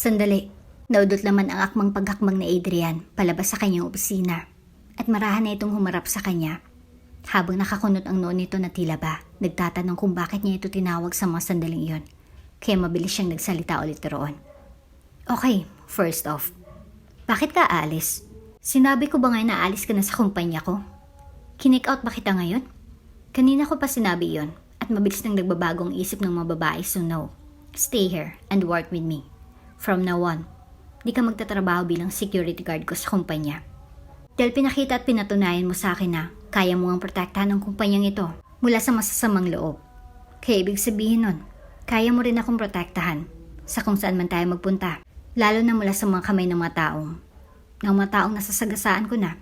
Sandali. Naudot naman ang akmang paghakbang ni Adrian palabas sa kanyang opisina at marahan na itong humarap sa kanya. Habang nakakunot ang noon nito na tila ba, nagtatanong kung bakit niya ito tinawag sa mga sandaling iyon. Kaya mabilis siyang nagsalita ulit roon. Okay, first off. Bakit ka aalis? Sinabi ko ba nga na aalis ka na sa kumpanya ko? Kinik out ba kita ngayon? Kanina ko pa sinabi iyon at mabilis nang nagbabago ang isip ng mga babae, so no. Stay here and work with me. From now on, di ka magtatrabaho bilang security guard ko sa kumpanya. Dahil pinakita at pinatunayan mo sa akin na kaya mo ang protektahan ng kumpanyang ito mula sa masasamang loob. Kaya ibig sabihin nun, kaya mo rin akong protektahan sa kung saan man tayo magpunta, lalo na mula sa mga kamay ng mga taong nasasagasaan ko na.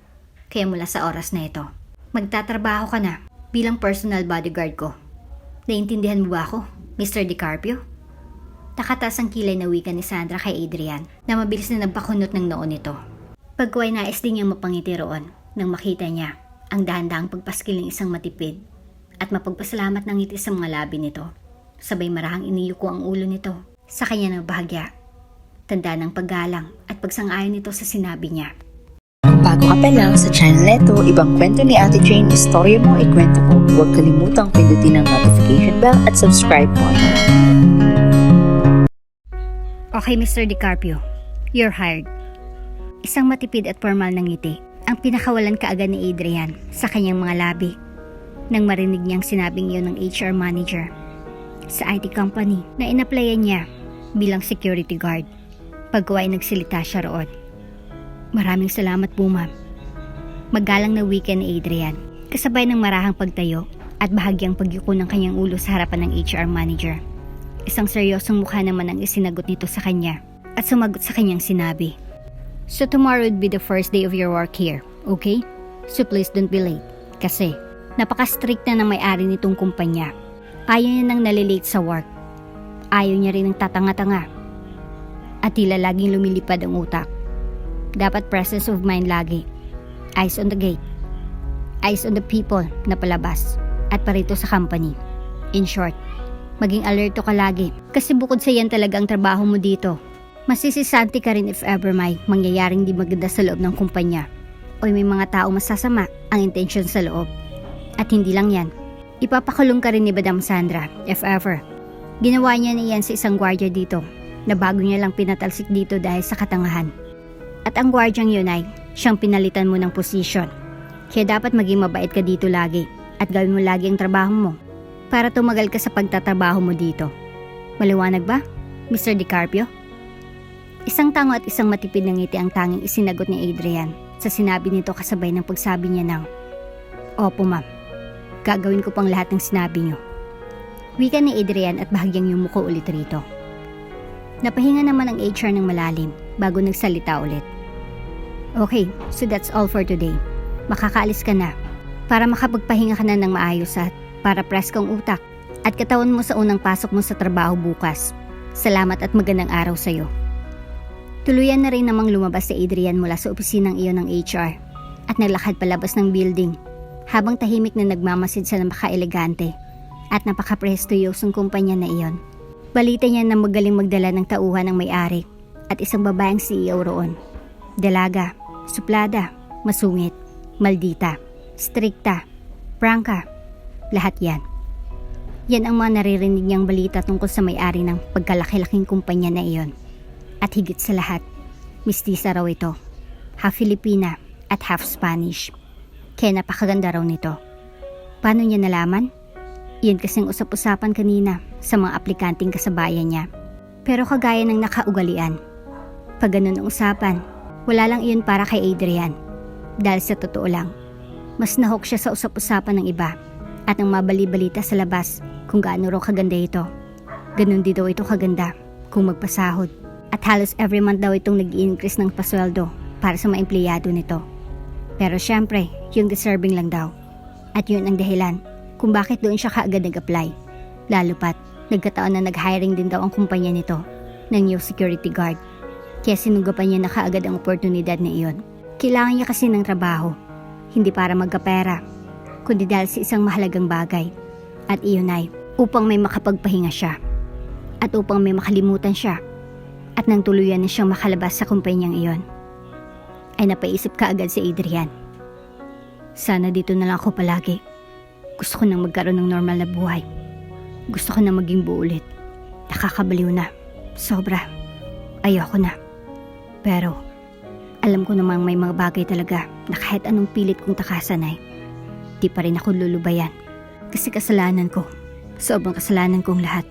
Kaya mula sa oras na ito, magtatrabaho ka na bilang personal bodyguard ko. Naiintindihan mo ba ako, Mr. DiCarpio? Nakataas ang kilay na wika ni Sandra kay Adrian na mabilis na nagpakunot ng noon nito. Pagkuway nais din niyang mapangiti roon nang makita niya ang dahan-dahang pagpaskil ng isang matipid at mapagpasalamat ng ngiti sa mga labi nito. Sabay marahang iniyuko ang ulo nito sa kanya ng bahagya. Tanda ng paggalang at pagsang-ayon nito sa sinabi niya. Bago ka pa lang sa channel neto, ibang kwento ni Ate Jane, istorya mo, ikwento ko. Huwag kalimutang pindutin ang notification bell at subscribe po. Okay, Mr. DiCarpio, you're hired. Isang matipid at formal na ngiti ang pinakawalan kaagad ni Adrian sa kanyang mga labi nang marinig niyang sinabing iyon ng HR manager sa IT company na inaplayan niya bilang security guard. Pagkuha ay nagsilita siya roon. Maraming salamat po, ma'am. Magalang na weekend ni Adrian kasabay ng marahang pagtayo at bahagyang pagyuko ng kanyang ulo sa harapan ng HR manager. Isang seryosong mukha naman ang isinagot nito sa kanya at sumagot sa kanyang sinabi. So tomorrow would be the first day of your work here, okay? So please don't be late. Kasi napaka-strict na ng may-ari nitong kumpanya. Ayaw niya nang nalilate sa work. Ayaw niya rin ng tatanga-tanga. At tila laging lumilipad ang utak. Dapat presence of mind lagi. Eyes on the gate. Eyes on the people na palabas at parito sa company. In short, maging alerto ka lagi kasi bukod sa yan talaga ang trabaho mo dito. Masisisanti ka rin if ever may mangyayaring di maganda sa loob ng kumpanya o may mga tao masasama ang intensyon sa loob. At hindi lang yan, ipapakulong ka rin ni Madam Sandra if ever. Ginawa niya niyan sa isang gwardiya dito na bago niya lang pinatalsik dito dahil sa katangahan. At ang gwardyang yun ay siyang pinalitan mo ng posisyon. Kaya dapat maging mabait ka dito lagi at gawin mo lagi ang trabaho mo para tumagal ka sa pagtatrabaho mo dito. Maliwanag ba, Mr. DiCarpio? Isang tango at isang matipid na ngiti ang tanging isinagot ni Adrian sa sinabi nito kasabay ng pagsabi niya ng, Opo, ma'am. Gagawin ko pang lahat ng sinabi niyo. Wika ni Adrian at bahagyang yumuko ulit rito. Napahinga naman ang HR ng malalim bago nagsalita ulit. Okay, so that's all for today. Makakaalis ka na para makapagpahinga ka na ng maayos at para press kang utak at katawan mo sa unang pasok mo sa trabaho bukas. Salamat at magandang araw sa'yo. Tuluyan na rin namang lumabas si Adrian mula sa opisinang iyon ng HR at naglakad palabas ng building habang tahimik na nagmamasid sa napaka-elegante at napaka-prestiyosong kumpanya na iyon. Balita niya na magaling magdala ng tauhan ng may-ari at isang babaeng CEO roon. Dalaga, suplada, masungit, maldita, strikta, prangka, lahat yan. Yan ang mga naririnig niyang balita tungkol sa may-ari ng pagkalaki-laking kumpanya na iyon. At higit sa lahat, mistisa raw ito. Half Filipina at half Spanish. Kaya napakaganda raw nito. Paano niya nalaman? Iyan kasing usap-usapan kanina sa mga aplikanteng kasabayan niya. Pero kagaya ng nakaugalian. Pag ganun ang usapan, wala lang iyon para kay Adrian. Dahil sa totoo lang, mas nahok siya sa usap-usapan ng iba at ang mabali-balita sa labas kung gaano raw kaganda ito. Ganun din daw ito kaganda kung magpasahod. At halos every month daw itong nag-i-increase ng pasweldo para sa mga empleyado nito. Pero syempre, yung deserving lang daw. At yun ang dahilan kung bakit doon siya kaagad nag-apply. Lalo pat, nagkataon na nag-hiring din daw ang kumpanya nito ng new security guard. Kaya sinugapan niya na kaagad ang oportunidad na iyon. Kailangan niya kasi ng trabaho, hindi para magkapera, kundi dahil sa isang mahalagang bagay. At iyon ay upang may makapagpahinga siya. At upang may makalimutan siya. At nang tuluyan na siyang makalabas sa kumpanyang iyon, ay napaisip kaagad si Adrian. Sana dito na lang ako palagi. Gusto ko nang magkaroon ng normal na buhay. Gusto ko nang maging buo ulit. Nakakabaliw na. Sobra. Ayoko na. Pero, alam ko namang may mga bagay talaga na kahit anong pilit kong takasan ay di pa rin ako lulubayan. Kasi kasalanan ko. Sobrang kasalanan kong lahat.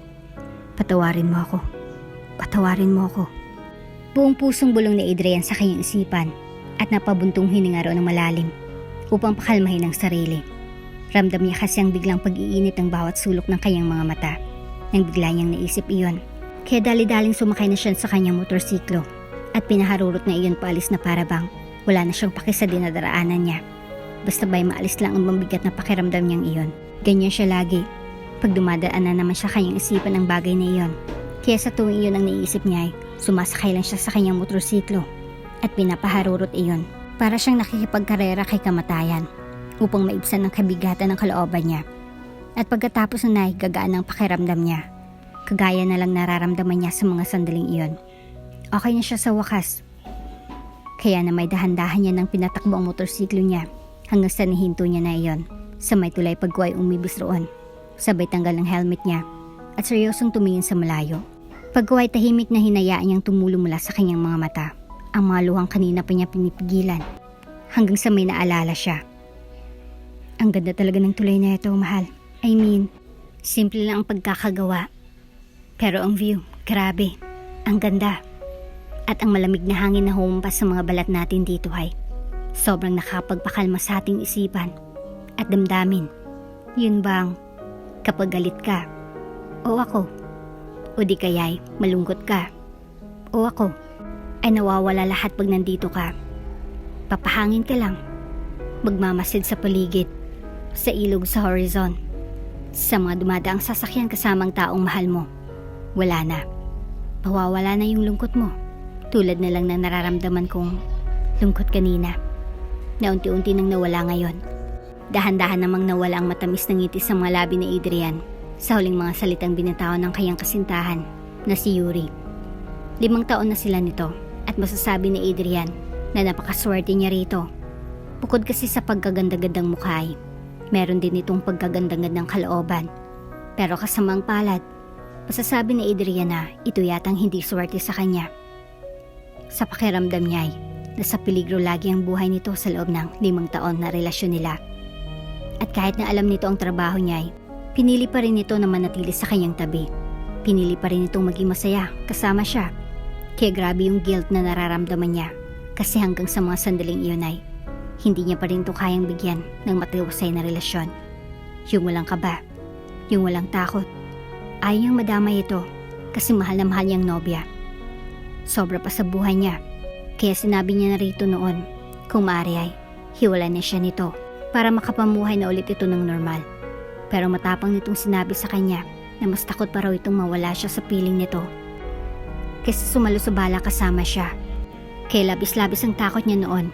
Patawarin mo ako. Patawarin mo ako. Buong pusong bulong ni Adrian sa kanyang isipan at napabuntong hininga raw ng malalim upang pakalmahin ang sarili. Ramdam niya kasi ang biglang pag-iinit ng bawat sulok ng kanyang mga mata nang bigla niyang naisip iyon. Kaya dali-daling sumakay na siya sa kanyang motorsiklo at pinaharurot na iyon paalis na para bang wala na siyang paki sa dinadaraanan niya. Basta ba'y maalis lang ang mabigat na pakiramdam niyang iyon. Ganyan siya lagi. Pag dumadaan na naman siya kanyang isipan ng bagay na iyon. Kaya sa tuwing iyon ang naisip niya ay sumasakay lang siya sa kanyang motorsiklo at pinapaharurot iyon para siyang nakikipagkarera kay kamatayan upang maibsan ang kabigatan ng kalooban niya. At pagkatapos na gagaan ang pakiramdam niya, kagaya na lang nararamdaman niya sa mga sandaling iyon. Okay na siya sa wakas. Kaya na may dahan-dahan niya nang pinatakbo ang motorsiklo niya hanggang sa nahinto niya na iyon. Sa may tulay pagkuhay umibis roon, sabay tanggal ng helmet niya at seryosong tumingin sa malayo. Pagkuhay tahimik na hinayaan niyang tumulong mula sa kanyang mga mata ang mga luhang kanina pa niya pinipigilan hanggang sa may naalala siya. Ang ganda talaga ng tulay na ito, mahal. I mean, simple lang ang pagkakagawa. Pero ang view, grabe. Ang ganda. At ang malamig na hangin na humampas sa mga balat natin dito ay sobrang nakapagpakalma sa ating isipan at damdamin. Yun bang kapag galit ka? O ako? O di kaya'y malungkot ka? O ako? Ay nawawala lahat pag nandito ka. Papahangin ka lang. Magmamasid sa paligid. Sa ilog sa horizon. Sa mga dumadaang sasakyan kasamang taong mahal mo. Wala na. Mawawala na yung lungkot mo. Tulad na lang ng nararamdaman kong lungkot kanina. Na unti-unti nang nawala ngayon. Dahan-dahan namang nawala ang matamis na ngiti sa mga labi ni Adrian sa huling mga salitang binitawan ng kanyang kasintahan na si Yuri. 5 taon na sila nito at masasabi ni Adrian na napakaswerte niya rito. Bukod kasi sa pagkaganda-gandang mukha ay meron din itong pagkaganda-gandang kalooban. Pero kasamang palad, masasabi ni Adrian na ito yatang hindi swerte sa kanya. Sa pakiramdam niya ay nasa peligro lagi ang buhay nito sa loob ng 5 taon na relasyon nila. At kahit na alam nito ang trabaho niya ay pinili pa rin ito na manatili sa kanyang tabi. Pinili pa rin itong maging masaya kasama siya. Kaya grabe yung guilt na nararamdaman niya kasi hanggang sa mga sandaling iyon ay hindi niya pa rin ito kayang bigyan ng matiwasay na relasyon. Yung walang kaba, yung walang takot. Ayaw niyang madamay ito kasi mahal na mahal niyang nobya. Sobra pa sa buhay niya. Kaya sinabi niya na rito noon kung maaari ay hiwalay na siya nito para makapamuhay na ulit ito ng normal. Pero matapang nitong sinabi sa kanya na mas takot pa raw itong mawala siya sa piling nito. Kasi sumalo sa bala kasama siya. Kaya labis-labis ang takot niya noon.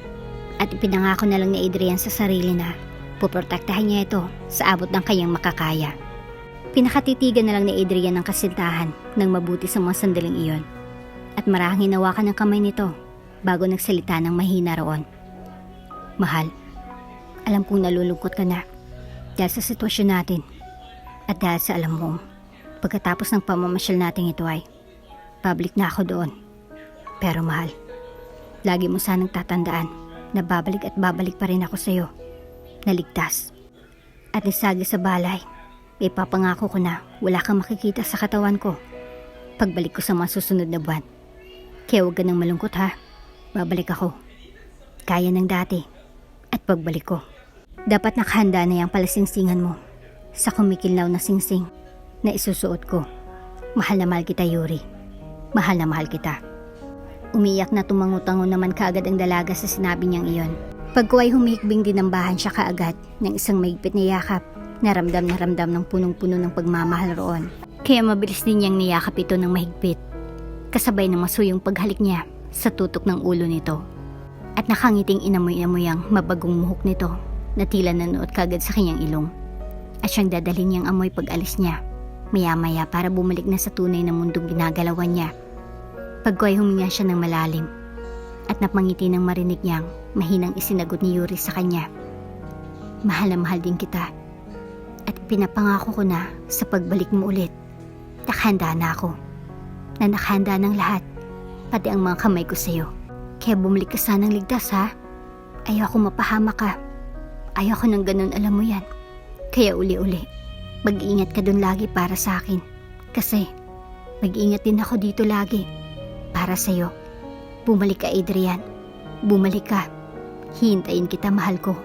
At ipinangako na lang ni Adrian sa sarili na puprotektahan niya ito sa abot ng kanyang makakaya. Pinakatitigan na lang ni Adrian ang kasintahan ng mabuti sa mga sandaling iyon. At marahang hinawakan ng kamay nito bago nagsalita ng mahina roon. Mahal, alam kong nalulungkot ka na dahil sa sitwasyon natin at dahil sa alam mo, pagkatapos ng pamamasyal natin ito ay public na ako doon. Pero mahal, lagi mo sanang tatandaan na babalik at babalik pa rin ako sa iyo, naligtas. At isagi sa balay, ipapangako ko na wala kang makikita sa katawan ko pagbalik ko sa mga susunod na buwan. Kaya huwag ka nang malungkot ha, babalik ako. Kaya ng dati at pagbalik ko. Dapat nakahanda na yung palasingsingan mo sa kumikilaw na singsing na isusuot ko. Mahal na mahal kita, Yuri. Mahal na mahal kita. Umiyak na tumangutango naman kaagad ang dalaga sa sinabi niyang iyon. Pagkuway humikbing dinambahan siya kaagad ng isang mahigpit na yakap. Naramdam ng punong-puno ng pagmamahal roon. Kaya mabilis din niyang niyakap ito ng mahigpit. Kasabay ng masuyong paghalik niya sa tutok ng ulo nito. At nakangiting inamoy-amoy ang mabagong muhok nito na tila nanood kagad sa kanyang ilong. At siyang dadalhin niyang amoy pag alis niya, maya-maya para bumalik na sa tunay na mundong ginagalawan niya. Pagko'y huminga siya ng malalim at napangiti nang marinig niyang mahinang isinagot ni Yuri sa kanya. Mahal na mahal din kita at pinapangako ko na sa pagbalik mo ulit. Nakahanda na ako. Na nakahanda ng lahat, pati ang mga kamay ko sa'yo. Kaya bumalik ka sanang ligtas ha. Ayoko mapahama ka. Ayoko ng ganun, alam mo yan. Kaya uli-uli, mag-iingat ka dun lagi para sa akin. Kasi mag-iingat din ako dito lagi para sa'yo. Bumalik ka, Adrian. Bumalik ka. Hihintayin kita, mahal ko.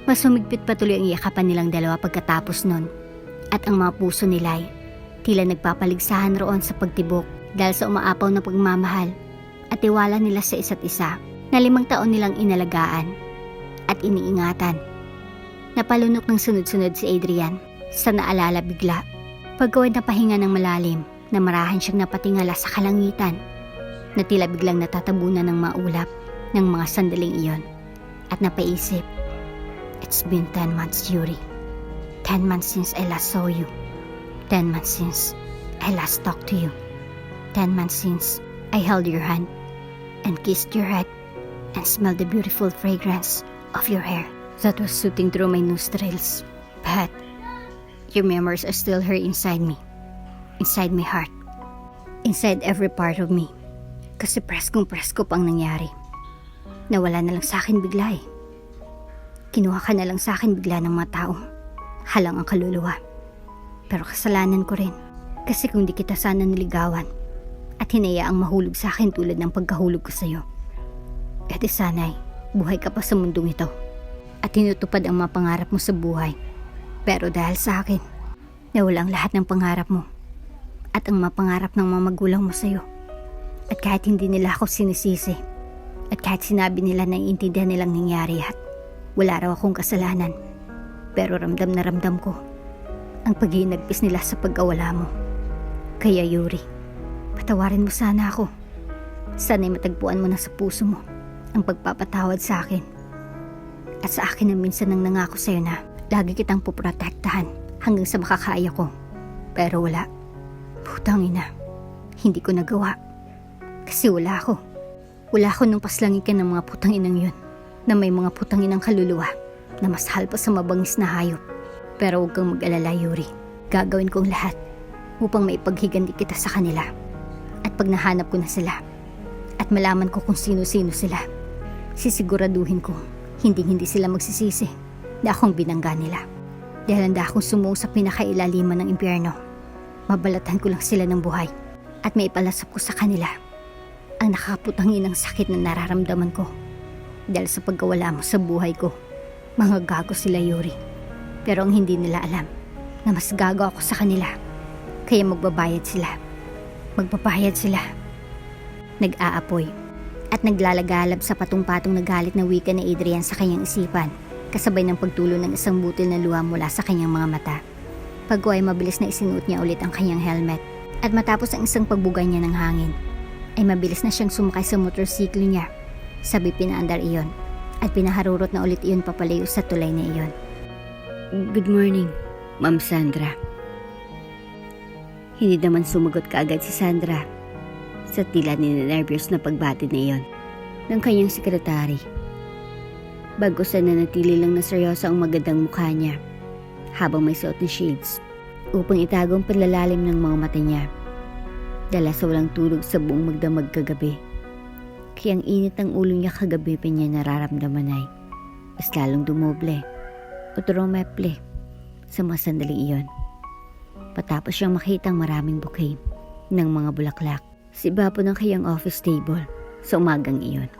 Mas humigpit patuloy ang iyakapan nilang dalawa pagkatapos nun. At ang mga puso nila'y tila nagpapaligsahan roon sa pagtibok dahil sa umaapaw na pagmamahal at tiwala nila sa isa't isa na 5 taon nilang inalagaan at iniingatan. Napalunok ng sunod-sunod si Adrian sa naalala bigla. Pagkawad na pahinga ng malalim na marahan siyang napatingala sa kalangitan na tila biglang natatabunan ng maulap ng mga sandaling iyon at napaisip, it's been 10 months, Yuri. 10 months since I last saw you. 10 months since I last talked to you. 10 months since I held your hand and kissed your head and smelled the beautiful fragrance of your hair that was soothing through my nostrils. But your memories are still here inside me, inside my heart, inside every part of me. Kasi preskong presko pang nangyari. Nawala na lang sa akin bigla eh. Kinuha ka na lang sa akin bigla ng mga taong halang ang kaluluwa. Pero kasalanan ko rin. Kasi kung di kita sana niligawan at hinayaang mahulog sa akin tulad ng pagkahulog ko sa'yo, edi sana'y buhay ka pa sa mundong ito at tinutupad ang mga pangarap mo sa buhay. Pero dahil sa akin, nawala ang lahat ng pangarap mo at ang mga pangarap ng mga magulang mo sa'yo. At kahit hindi nila ako sinisisi at kahit sinabi nila na iintindihan nilang nangyari at wala raw akong kasalanan, pero ramdam na ramdam ko ang paghinagpis nila sa pagkawala mo. Kaya Yuri, patawarin mo sana ako. Sana'y matagpuan mo na sa puso mo ang pagpapatawad sa akin. At sa akin na minsan nang nangako sa'yo na lagi kitang puprotektahan hanggang sa makakaya ko. Pero wala. Putang ina, hindi ko nagawa. Kasi wala ako. Wala ako nung paslangin ka ng mga putang inang yun na may mga putang inang kaluluwa na mas hal pa sa mabangis na hayop. Pero huwag kang mag-alala, Yuri. Gagawin ko ang lahat upang maipaghigandi kita sa kanila. At pag nahanap ko na sila at malaman ko kung sino-sino sila, sisiguraduhin ko hindi sila magsisisi na akong binangga nila. Dahil handa akong sumuong sa pinakailaliman ng impyerno. Mabalatan ko lang sila ng buhay at maipalasap ko sa kanila ang nakakaputangin ng sakit na nararamdaman ko dahil sa pagkawala mo sa buhay ko. Mga gago sila, Yuri. Pero ang hindi nila alam na mas gago ako sa kanila. Kaya magbabayad sila. Magbabayad sila. Nag-aapoy at naglalagalab sa patong-patong na galit na wika ni Adrian sa kanyang isipan, kasabay ng pagtulo ng isang butil na luha mula sa kanyang mga mata. Pagko ay mabilis na isinuot niya ulit ang kanyang helmet at matapos ang isang pagbugay niya ng hangin, ay mabilis na siyang sumakay sa motorsiklo niya. Sabay pinaandar iyon at pinaharurot na ulit iyon papalayo sa tulay na iyon. Good morning, Ma'am Sandra. Hindi naman sumagot kaagad si Sandra sa tila ninenervyos na pagbati na iyon ng kanyang sekretary. Bagos na nanatili lang na seryoso ang magandang mukha niya habang may suot na shades upang itago ang panlalalim ng mga mata niya. Dala sa walang tulog sa buong magdamag kagabi. Kaya ang init ng ulo niya kagabi pa niya nararamdaman ay mas lalong dumoble o turumeple sa mga sandaling iyon. Patapos siyang makitang maraming bouquet ng mga bulaklak sa iba po ng kayang office table sa umagang iyon.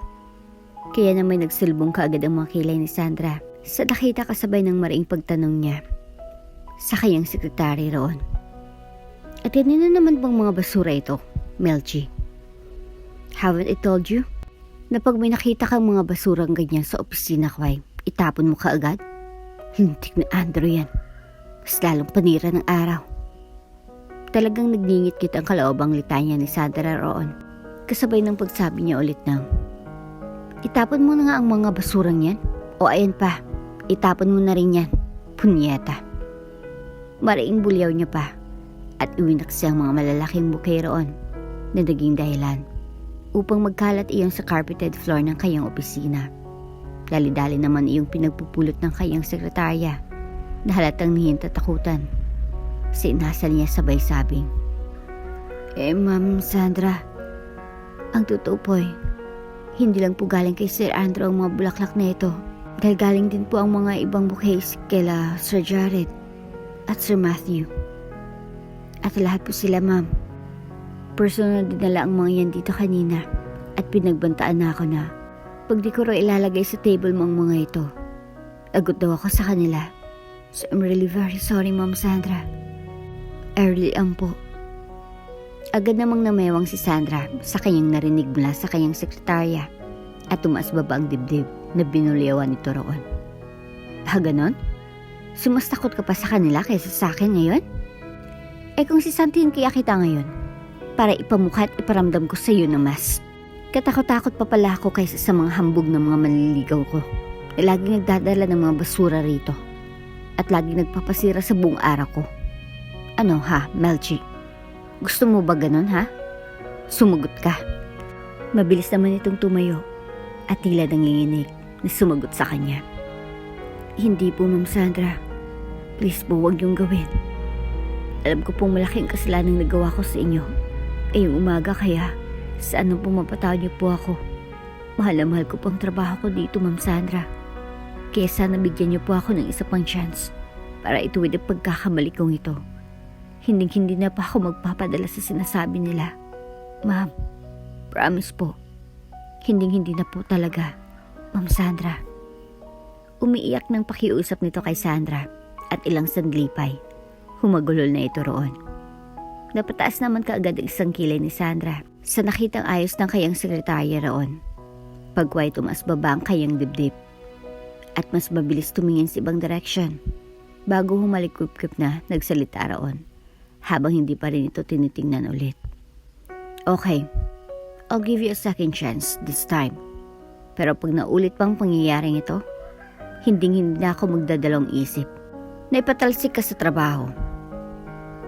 Kaya naman nagsulbong kaagad ang mga kilay ni Sandra sa nakita kasabay ng mariing pagtanong niya sa kayang sekretary roon. At yan na naman bang mga basura ito, Melchi? Haven't I told you na pag may nakita kang mga basurang ganyan sa opisina ko ay itapon mo kaagad? Lintik na Andrew yan. Mas lalong panira ng araw. Talagang nagdingit-git ang kalaobang litanya ni Sandra roon. Kasabay ng pagsabi niya ulit ng, itapon mo na nga ang mga basurang yan. O ayan pa, itapon mo na rin yan. Punyeta. Mariing bulyaw niya pa at iwinak siyang mga malalaking bouquet roon na naging dahilan upang magkalat iyon sa carpeted floor ng kanyang opisina. Dali-dali naman iyong pinagpupulot ng kanyang sekretarya na halatang nahintatakutan. Sinasal niya sabay sabing, Ma'am Sandra, ang totoo po hindi lang po galing kay Sir Andrew ang mga bulaklak na ito. Dahil galing din po ang mga ibang bouquets kila Sir Jared at Sir Matthew. At lahat po sila, ma'am. Personal dinala ang mga yan dito kanina at pinagbantaan na ako na pag di ko raw ilalagay sa table mo ang mga ito. Agot daw ako sa kanila. So I'm really very sorry, Ma'am Sandra. Early po. Agad namang namewang si Sandra sa kanyang narinig mula sa kanyang sekretarya at tumaas baba ang dibdib na binuliawan nito roon. Ganon? Sumastakot ka pa sa kanila kaysa sa akin ngayon? Kung sisantihin kaya kita ngayon para ipamukha at iparamdam ko sa iyo na mas katakot-takot pa pala ako kaysa sa mga hambog ng mga manliligaw ko na laging nagdadala ng mga basura rito at laging nagpapasira sa buong araw ko. Ano ha, Melchi? Gusto mo ba ganon ha? Sumagot ka. Mabilis naman itong tumayo at tila nanginginig na sumagot sa kanya. Hindi po, Ma'am Sandra. Please po, huwag yung gawin. Alam ko pong malaking kasalanang nagawa ko sa inyo. Yung umaga kaya saan nang pumapatawad niyo po ako. Mahal na mahal ko pong trabaho ko dito, Ma'am Sandra. Kaya sana bigyan niyo po ako ng isa pang chance para ituwid ang pagkakamali kong ito. Hindi na pa ako magpapadala sa sinasabi nila. Ma'am, promise po. Hindi na po talaga, Ma'am Sandra. Umiiyak ng pakiusap nito kay Sandra at ilang sandali pa'y humagulol na ito roon. Napataas naman kaagad ang isang kilay ni Sandra sa nakitang ayos ng kayang sekretarya roon. Pagway tumaas baba ang kayang dibdib at mas mabilis tumingin sa ibang direksyon bago humalik-kup-kup na nagsalita roon habang hindi pa rin ito tinitingnan ulit. Okay, I'll give you a second chance this time. Pero pag naulit pang pangyayaring ito, hindi na ako magdadalawang isip na ipatalsik ka sa trabaho.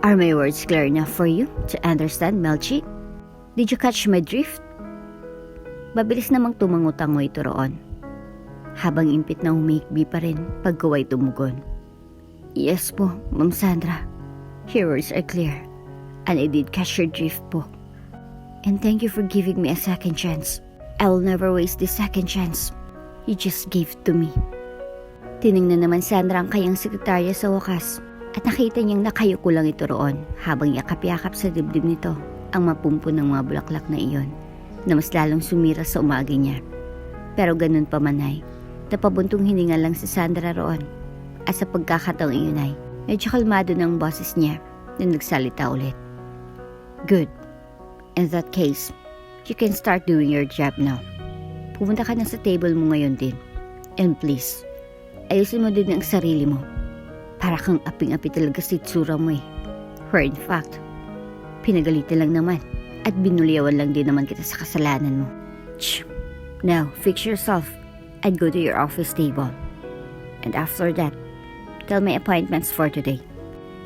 Are my words clear enough for you to understand, Melchi? Did you catch my drift? Mabilis namang tumangutango ito roon, habang impit na humikbi pa rin pagkaway tumugon. Yes po, Ma'am Sandra. Your words are clear, and I did catch your drift po. And thank you for giving me a second chance. I will never waste this second chance you just gave to me. Tiningnan naman Sandra ang kanyang sekretarya sa wakas at nakita niyang nakayuko lang ito roon habang yakap-yakap sa dibdib nito ang mapumpo ng mga bulaklak na iyon na mas lalong sumira sa umaga niya. Pero ganun pa man ay napabuntong hininga lang si Sandra roon at sa pagkakataong iyon ay medyo kalmado ng boses niya na nagsalita ulit. Good. In that case, you can start doing your job now. Pumunta ka na sa table mo ngayon din. And please, ayusin mo din ang sarili mo. Para kang aping-api talaga sa itsura mo Where in fact, pinagalitan lang naman at binuliawan lang din naman kita sa kasalanan mo. Now, fix yourself and go to your office table. And after that, tell my appointments for today.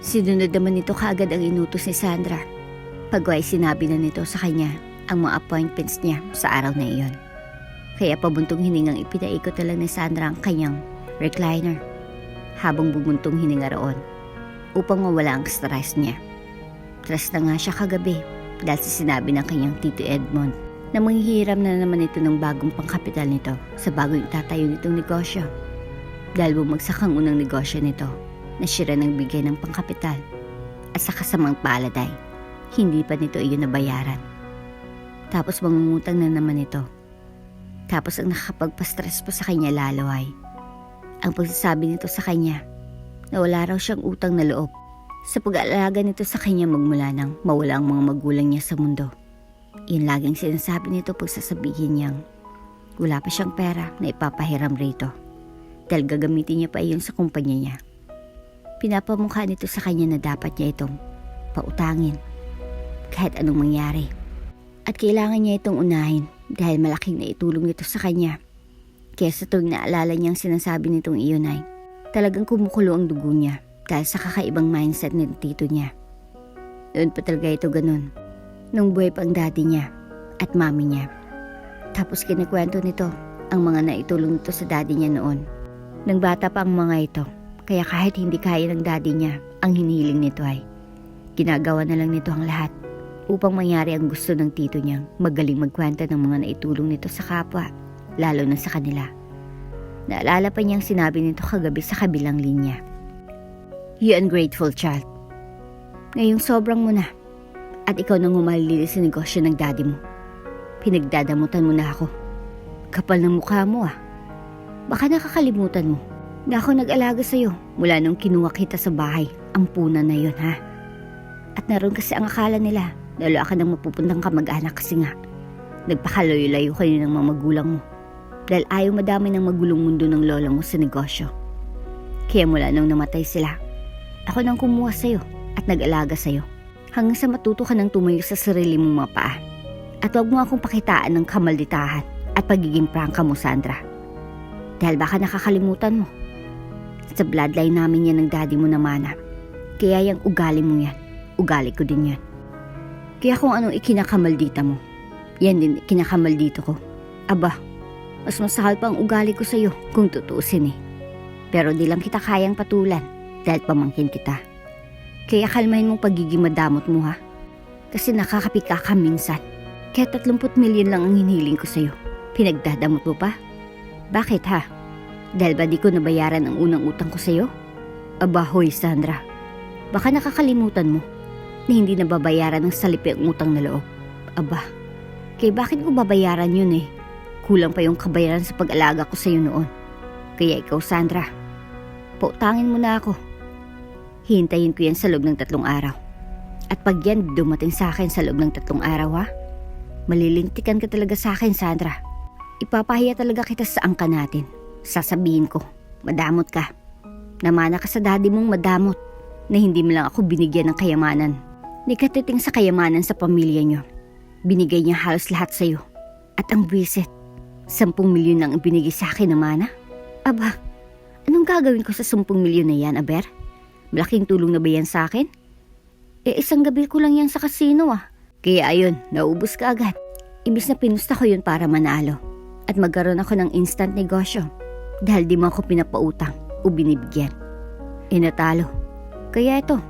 Sinunod naman nito kaagad ang inutos ni Sandra. Pagway sinabi na nito sa kanya ang mga appointments niya sa araw na iyon. Kaya pabuntong hiningang ipinaikot na lang ni Sandra ang kanyang recliner habang bumuntong hininga roon upang mawala ang stress niya. Stress na nga siya kagabi dahil sa sinabi ng kanyang Tito Edmond na manghihiram na naman ito ng bagong pangkapital nito sa bagong itatayo nitong negosyo. Dahil bumagsak ang unang negosyo nito na siya rin ang bigay ng pangkapital at sa kasamang palad ay hindi pa nito iyon nabayaran. Tapos mangungutang na naman ito. Tapos ang nakakapagpa-stress pa sa kanya lalo ay ang pagsasabi nito sa kanya na wala raw siyang utang na loob sa pag-aalaga nito sa kanya magmula nang mawala ang mga magulang niya sa mundo. Yun laging sinasabi nito pagsasabihin niyang wala pa siyang pera na ipapahiram rito dahil gagamitin niya pa iyon sa kumpanya niya. Pinapamukha nito sa kanya na dapat niya itong pautangin kahit anong mangyari. At kailangan niya itong unahin dahil malaking naitulong nito sa kanya. Kaya sa tuwing naalala niyang sinasabi nitong iyon ay talagang kumukulo ang dugo niya dahil sa kakaibang mindset ng tito niya. Noon pa talaga ito ganun. Nung buhay pa ang daddy niya at mami niya. Tapos kinikwento nito ang mga naitulong nito sa daddy niya noon. Nang bata pa ang mga ito, kaya kahit hindi kaya ng daddy niya ang hinihiling nito ay ginagawa na lang nito ang lahat upang mangyari ang gusto ng tito niyang magaling magkwento ng mga naitulong nito sa kapwa, lalo na sa kanila. Naalala pa niyang sinabi nito kagabi sa kabilang linya. You ungrateful child. Ngayong sobrang mo na at ikaw nang humalili sa negosyo ng daddy mo. Pinagdadamutan mo na ako. Kapal ng mukha mo ah. Baka nakakalimutan mo na ako nag-alaga sa'yo mula nung kinuha kita sa bahay, ang puna na yun ha. At naroon kasi ang akala nila na wala ka nang mapupuntang kamag-anak kasi nga nagpakalayo-layo kayo ng mga magulang mo dahil ayaw madami ng magulong mundo ng lola mo sa negosyo. Kaya mula nung namatay sila, ako nang kumuha sa'yo at nag-alaga sa'yo hanggang sa matuto ka nang tumayo sa sarili mong mga paa. At huwag mo akong pakitaan ng kamalditahan at pagiging prangka mo, Sandra. Dahil baka nakakalimutan mo. Sa bloodline namin yan ng daddy mo na mana. Kaya yung ugali mo yan, ugali ko din yan. Kaya kung anong ikinakamaldita mo, yan din kinakamaldito ko. Aba, mas masahal pa ang ugali ko sa'yo kung tutuusin eh. Pero di lang kita kayang patulan dahil pamangkin kita. Kaya kalmahin mong pagiging madamot mo ha. Kasi nakakapika ka minsan. Kaya 30 milyon lang ang hinihiling ko sa'yo. Pinagdadamot mo pa? Bakit ha? Dahil ba di ko nabayaran ang unang utang ko sa'yo? Aba hoy Sandra, baka nakakalimutan mo na hindi nababayaran ng salipi ang utang na loob. Aba, kaya bakit ko babayaran yun eh? Kulang pa yung kabayaran sa pag-alaga ko sa'yo noon. Kaya ikaw Sandra, pautangin mo na ako. Hintayin ko yan sa loob ng 3 araw. At pag yan dumating sa akin sa loob ng 3 araw ha, malilintikan ka talaga sa akin Sandra. Ipapahiya talaga kita sa angka natin. Sasabihin ko, madamot ka. Namana ka sa daddy mong madamot na hindi mo lang ako binigyan ng kayamanan. Nikatiting sa kayamanan sa pamilya nyo. Binigay niya halos lahat sa'yo. At ang buwisit, 10 milyon lang ang binigay sa akin na mana. Aba, anong gagawin ko sa 10 milyon na yan, Aber? Malaking tulong na ba yan sa akin? Isang gabi ko lang yan sa kasino ah. Kaya ayun, naubos ka agad. Imbis na pinusta ko yun para manalo. At magkaroon ako ng instant negosyo. Dahil di mo ako pinapautang o binibigyan. Natalo. Kaya ito.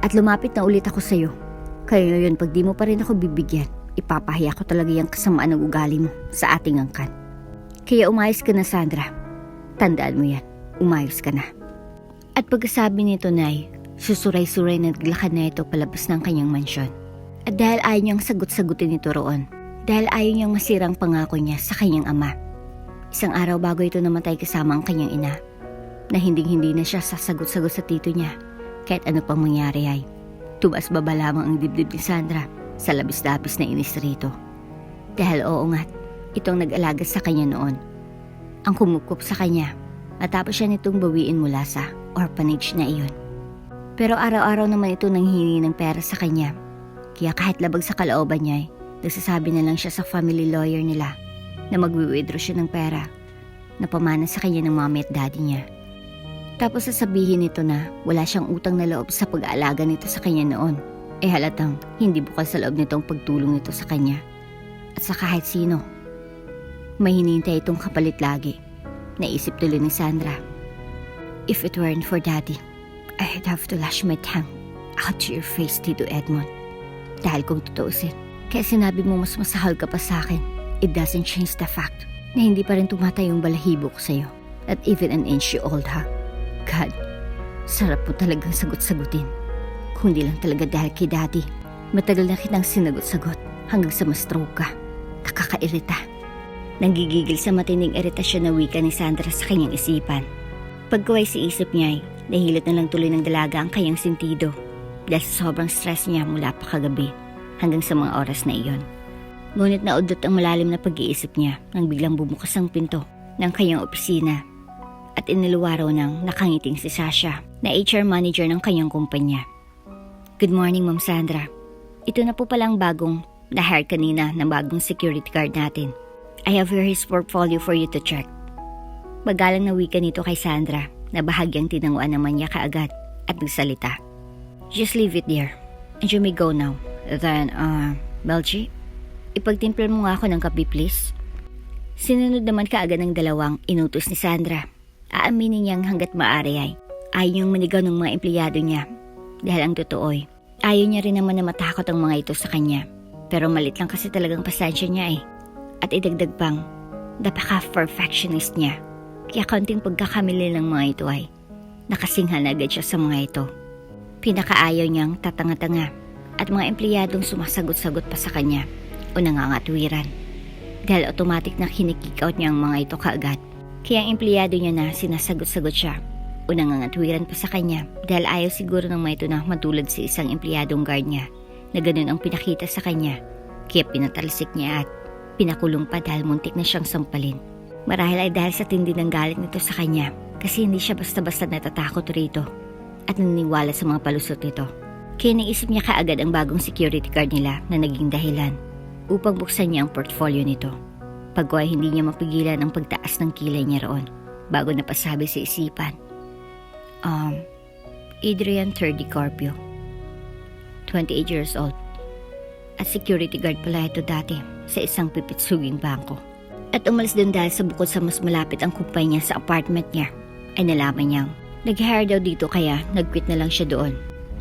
At lumapit na ulit ako sa'yo. Kaya ngayon pag di mo pa rin ako bibigyan, ipapahiya ko talaga yung kasamaan ng ugali mo sa ating angkan. Kaya umayos ka na Sandra. Tandaan mo yan. Umayos ka na. At pagkasabi nito Nay, susuray-suray na naglakad na ito palabas ng kanyang mansyon. At dahil ayaw niyang sagot-sagutin ito roon, dahil ayaw niyang masirang pangako niya sa kanyang ama. Isang araw bago ito namatay kasama ang kanyang ina, na hinding-hindi na siya sasagot-sagot sa tito niya, kahit ano pang mangyari ay. Tumaas baba lamang ang dibdib ni Sandra sa labis-labis na inis rito. Dahil oo nga't, itong nag-alaga sa kanya noon. Ang kumukup sa kanya, matapos siya nitong bawiin mula sa orphanage na iyon. Pero araw-araw naman ito nanghihingi ng pera sa kanya. Kaya kahit labag sa kalooban niya, nagsasabi na lang siya sa family lawyer nila na magwi-withdraw siya ng pera na pamana sa kanya ng mommy at daddy niya. Tapos sasabihin nito na wala siyang utang na loob sa pag-aalaga nito sa kanya noon. Halatang hindi bukal sa loob nitong pagtulong nito sa kanya. At sa kahit sino. May hinihintay itong kapalit lagi. Naisip tuloy ni Sandra. If it weren't for daddy, I'd have to lash my tongue out to your face, Tito Edmond. Dahil kung tutuusin, kaya sinabi mo mas masahal ka pa sa akin, it doesn't change the fact na hindi pa rin tumatay yung balahibo ko sa'yo. Not even an inch you old ha. God, sarap mo talagang sagot-sagutin. Kung di lang talaga dahil kay daddy, matagal na kitang sinagot-sagot hanggang sa ma-stroke ka. Nakakairita. Nanggigigil sa matinding iritasyon na wika ni Sandra sa kanyang isipan. Pagkaway sa isip niya ay nahilot na lang tuloy ng dalaga ang kanyang sentido dahil sa sobrang stress niya mula pa kagabi hanggang sa mga oras na iyon. Ngunit naudot ang malalim na pag-iisip niya nang biglang bumukas ang pinto ng kanyang opisina at iniluwaraw ng nakangiting si Sasha na HR manager ng kanyang kumpanya. Good morning, Ma'am Sandra. Ito na po palang bagong na-hire kanina ng bagong security guard natin. I have here his portfolio for you to check. Magalang na wika nito kay Sandra na bahagyang tinanguan naman niya kaagad at nagsalita. Just leave it there and you may go now. Then, Belgie, ipagtimplan mo nga ako ng kape please. Sinunod naman kaagad ng dalawang inutos ni Sandra. Aaminin niyang hanggat maaari ay ayaw niyang manigaw ng mga empleyado niya. Dahil ang totoo ay ayaw niya rin naman na matakot ang mga ito sa kanya. Pero malit lang kasi talagang pasensya niya eh. At idagdag pang napaka-perfectionist niya. Kaya kaunting pagkakamali ng mga ito ay nakasinghal na agad siya sa mga ito. Pinakaayaw niyang tatanga-tanga at mga empleyadong sumasagot-sagot pa sa kanya o nangangatwiran. Dahil automatic na kinikik out niya ang mga ito kaagad. Kaya ang empleyado niya na sinasagot-sagot siya o nangangatwiran pa sa kanya dahil ayaw siguro ng mga ito na matulad sa isang empleyadong guard niya na ganun ang pinakita sa kanya. Kaya pinatalsik niya at pinakulong pa dahil muntik na siyang sampalin. Marahil ay dahil sa tindi ng galit nito sa kanya kasi hindi siya basta-basta natatakot rito at naniniwala sa mga palusot nito. Kaya naisip niya kaagad ang bagong security guard nila na naging dahilan upang buksan niya ang portfolio nito. Pagkuha hindi niya mapigilan ang pagtaas ng kilay niya roon bago napasabi sa isipan. Adrian Carpio, 28 years old. At security guard pala ito dati sa isang pipitsuging bangko. At umalis din dahil sa bukod sa mas malapit ang kumpanya sa apartment niya ay nalaman niyang nag-hire daw dito kaya nag-quit na lang siya doon.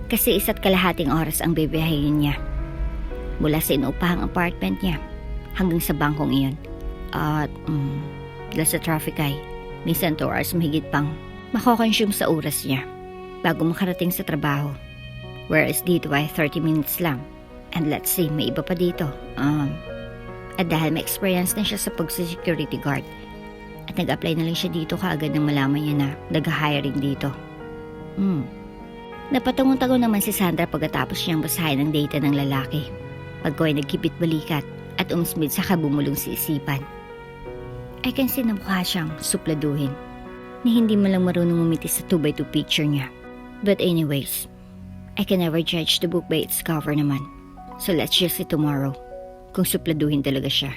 Kasi 1.5 oras ang bibiyahin niya mula sa inuupahang apartment niya hanggang sa bangkong iyon. At dahil sa traffic ay minsan 2 hours mahigit pang makokonsume sa oras niya bago makarating sa trabaho. Whereas dito ay 30 minutes lang. And let's see, may iba pa dito. At dahil may experience na siya sa pag-security guard at nag-apply na lang siya dito kaagad nang malaman niya na nag-hiring dito. Napatungon-tago naman si Sandra pagkatapos niyang basahin ang data ng lalaki. Pagko'y nagkipit balikat at umusmid sa kabumulong sa isipan. I can see na mukha siyang supladuhin na hindi man lang marunong umiti sa 2x2 picture niya. But anyways, I can never judge the book by its cover naman. So let's just see tomorrow kung supladuhin talaga siya.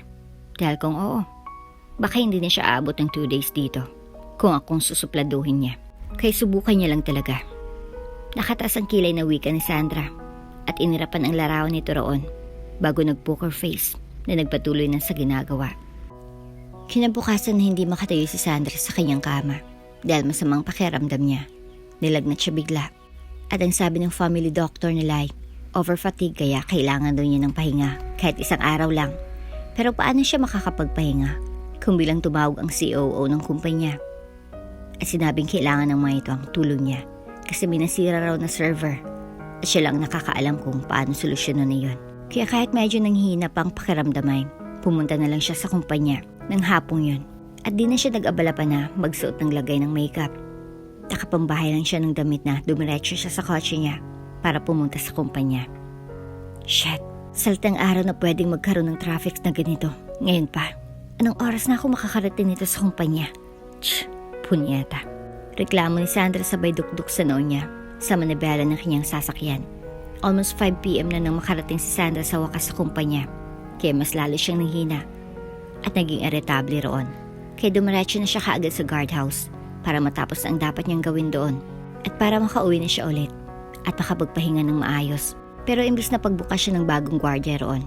Dahil kung oo, baka hindi na siya aabot ng 2 days dito kung akong susupladuhin niya. Kaya subukan niya lang talaga. Nakataas ang kilay na wika ni Sandra at inirapan ang larawan nito roon bago nag-poker face na nagpatuloy na sa ginagawa. Kinabukasan na hindi makatayo si Sandra sa kanyang kama dahil masamang pakiramdam niya. Nilagnat siya bigla at ang sabi ng family doctor nila ay over-fatigue kaya kailangan daw niya ng pahinga kahit 1 araw lang. Pero paano siya makakapagpahinga kung bilang tumawag ang COO ng kumpanya at sinabing kailangan ng mga ito ang tulong niya kasi may nasira raw na server at siya lang nakakaalam kung paano solusyonan na yun. Kaya kahit medyo nanghina pang pakiramdam ay pumunta na lang siya sa kumpanya ng hapong yun at di na siya nag-abala pa na magsuot ng lagay ng makeup. Nakapambahay lang siya ng damit na dumiretso siya sa kotse niya para pumunta sa kumpanya. Shit, saltang araw na pwedeng magkaroon ng traffic na ganito. Ngayon pa, anong oras na ako makakarating nito sa kumpanya? Punyeta. Reklamo ni Sandra sabay dukduk sa noo niya sa manabela ng kanyang sasakyan. Almost 5 p.m. na nang makarating si Sandra sa wakas sa kumpanya. Kaya mas lalo siyang nanghina at naging irritable roon. Kaya dumiretso na siya kaagad sa guardhouse para matapos ang dapat niyang gawin doon at para makauwi na siya ulit at makapagpahinga ng maayos. Pero imbis na pagbukas siya ng bagong gwardiya roon,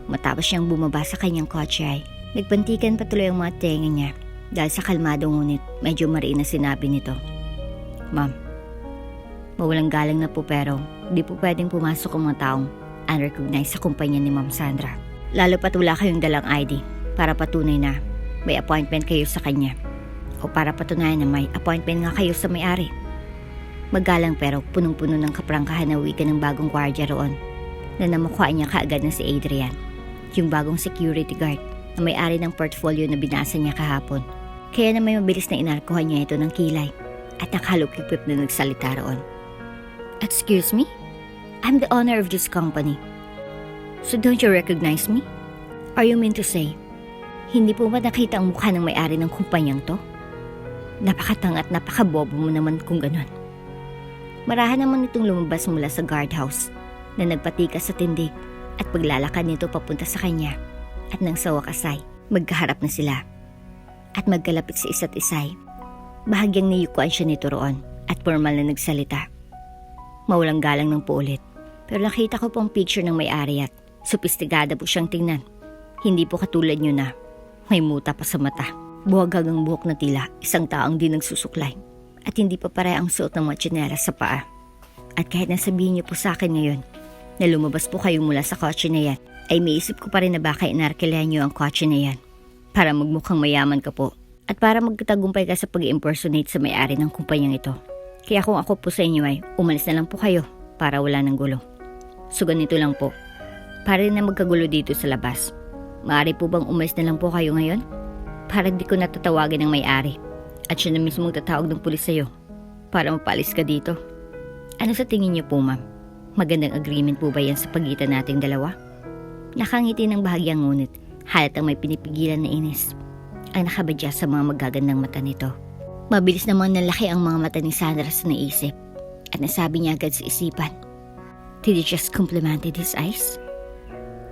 matapos siyang bumaba sa kanyang kotse ay nagpantikan patuloy ang mga tenga niya dahil sa kalmado ngunit medyo mariin na sinabi nito. Ma'am, mawalang galang na po pero di po pwedeng pumasok ang mga taong unrecognized sa kumpanya ni Ma'am Sandra. Lalo pat wala kayong dalang ID para patunay na may appointment kayo sa kanya o para patunayan na may appointment nga kayo sa may-ari. Magalang pero punong-puno ng kaprangkahan na wika ng bagong gwardiya roon na namukuha niya kaagad na si Adrian, yung bagong security guard na may-ari ng portfolio na binasa niya kahapon. Kaya na may mabilis na inarkuhan niya ito ng kilay at nakahalukipip na nagsalita roon. Excuse me? I'm the owner of this company. So don't you recognize me? Are you mean to say, hindi po ba nakita ang mukha ng may-ari ng kumpanyang to? Napakatanga at napakabobo mo naman kung ganun. Marahan naman itong lumabas mula sa guardhouse na nagpatikas sa tindig at paglalakad nito papunta sa kanya. At nang sa wakas ay magkaharap na sila at magkalapit sa isa't isay. Bahagyang niyukuan siya nito roon at formal na nagsalita. Mawalang galang ng paulit pero nakita ko pong picture ng may-ari at sopistigada po siyang tingnan. Hindi po katulad nyo na May muta pa sa mata. Buwag hanggang buhok na tila isang taong di nagsusuklay. At hindi pa pare ang suot ng mga tsinelas sa paa. At kahit nasabihin niyo po sa akin ngayon na lumabas po kayo mula sa kotse na yan, ay may isip ko pa rin na baka inarkilahan niyo ang kotse na yan para magmukhang mayaman ka po at para magtagumpay ka sa pag-impersonate sa may-ari ng kumpanyang ito. Kaya kung ako po sa inyo ay umalis na lang po kayo para wala ng gulo. So ganito lang po, para rin na magkagulo dito sa labas. Maaari po bang umalis na lang po kayo ngayon? Para di ko natatawagin ng may-ari at siya na mismo tatawag ng pulis sa'yo para mapaalis ka dito. Ano sa tingin niyo po, ma'am? Magandang agreement po ba yan sa pagitan nating dalawa? Nakangiti ng bahagyang ngunit halatang may pinipigilan na inis ang nakabadya sa mga magagandang mata nito. Mabilis namang nalaki ang mga mata ni Sandra sa naisip at nasabi niya agad sa isipan, "Did you just complimented his eyes?"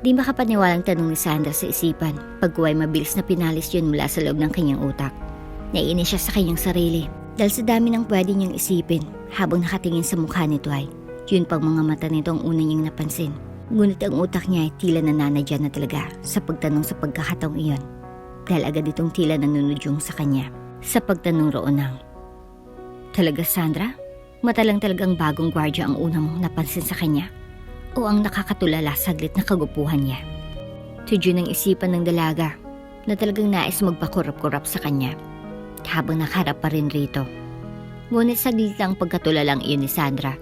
Di makapaniwalang tanong ni Sandra sa isipan pagkuway mabilis na pinalis yun mula sa loob ng kanyang utak. Naiinis siya sa kanyang sarili dahil sa dami ng pwede niyang isipin habang nakatingin sa mukha nito ay yun pang mga mata nito ang una niyang napansin. Ngunit ang utak niya ay tila nananadya na talaga sa pagtanong sa pagkakataong iyon dahil agad itong tila nanunudyong sa kanya sa pagtanong roon ng, "Talaga Sandra? Mata lang talagang bagong gwardya ang una mong napansin sa kanya? O ang nakakatulala saglit na kagupuhan niya?" Tudyo ng isipan ng dalaga na talagang nais magpakurap-kurap sa kanya habang nakaharap pa rin rito. Ngunit saglit lang pagkatulalang iyon ni Sandra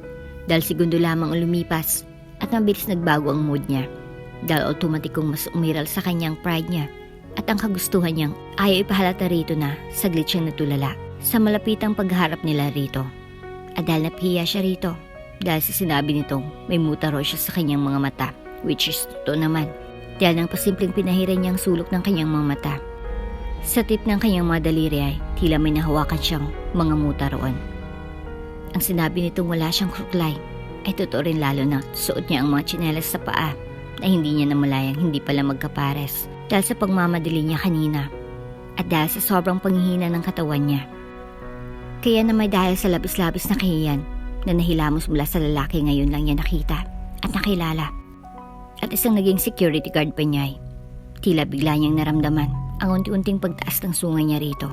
dahil segundo lamang ang lumipas at mabilis nagbago ang mood niya dahil automatikong mas umiral sa kanyang pride niya at ang kagustuhan niyang ayaw ipahalata rito na saglit siyang natulala sa malapitang pagharap nila rito. At dahil napihiya siya rito dahil sa sinabi nitong may muta raw siya sa kanyang mga mata, which is totoo naman dahil ng pasimpleng pinahiran niyang sulok ng kanyang mga mata. Sa tip ng kanyang mga daliri ay tila may nahawakan siyang mga muta roon. Ang sinabi nitong wala siyang kruklay ay totoo rin lalo na suot niya ang mga tsinelas sa paa na hindi niya namalayang hindi pala magkapares dahil sa pagmamadali niya kanina at dahil sa sobrang panghihina ng katawan niya. Kaya na may dahil sa labis-labis na kahiyan na nahilamos mula sa lalaki ngayon lang niya nakita at nakilala. At isang naging security guard pa niya ay tila bigla niyang naramdaman ang unti-unting pagtaas ng sungay niya rito.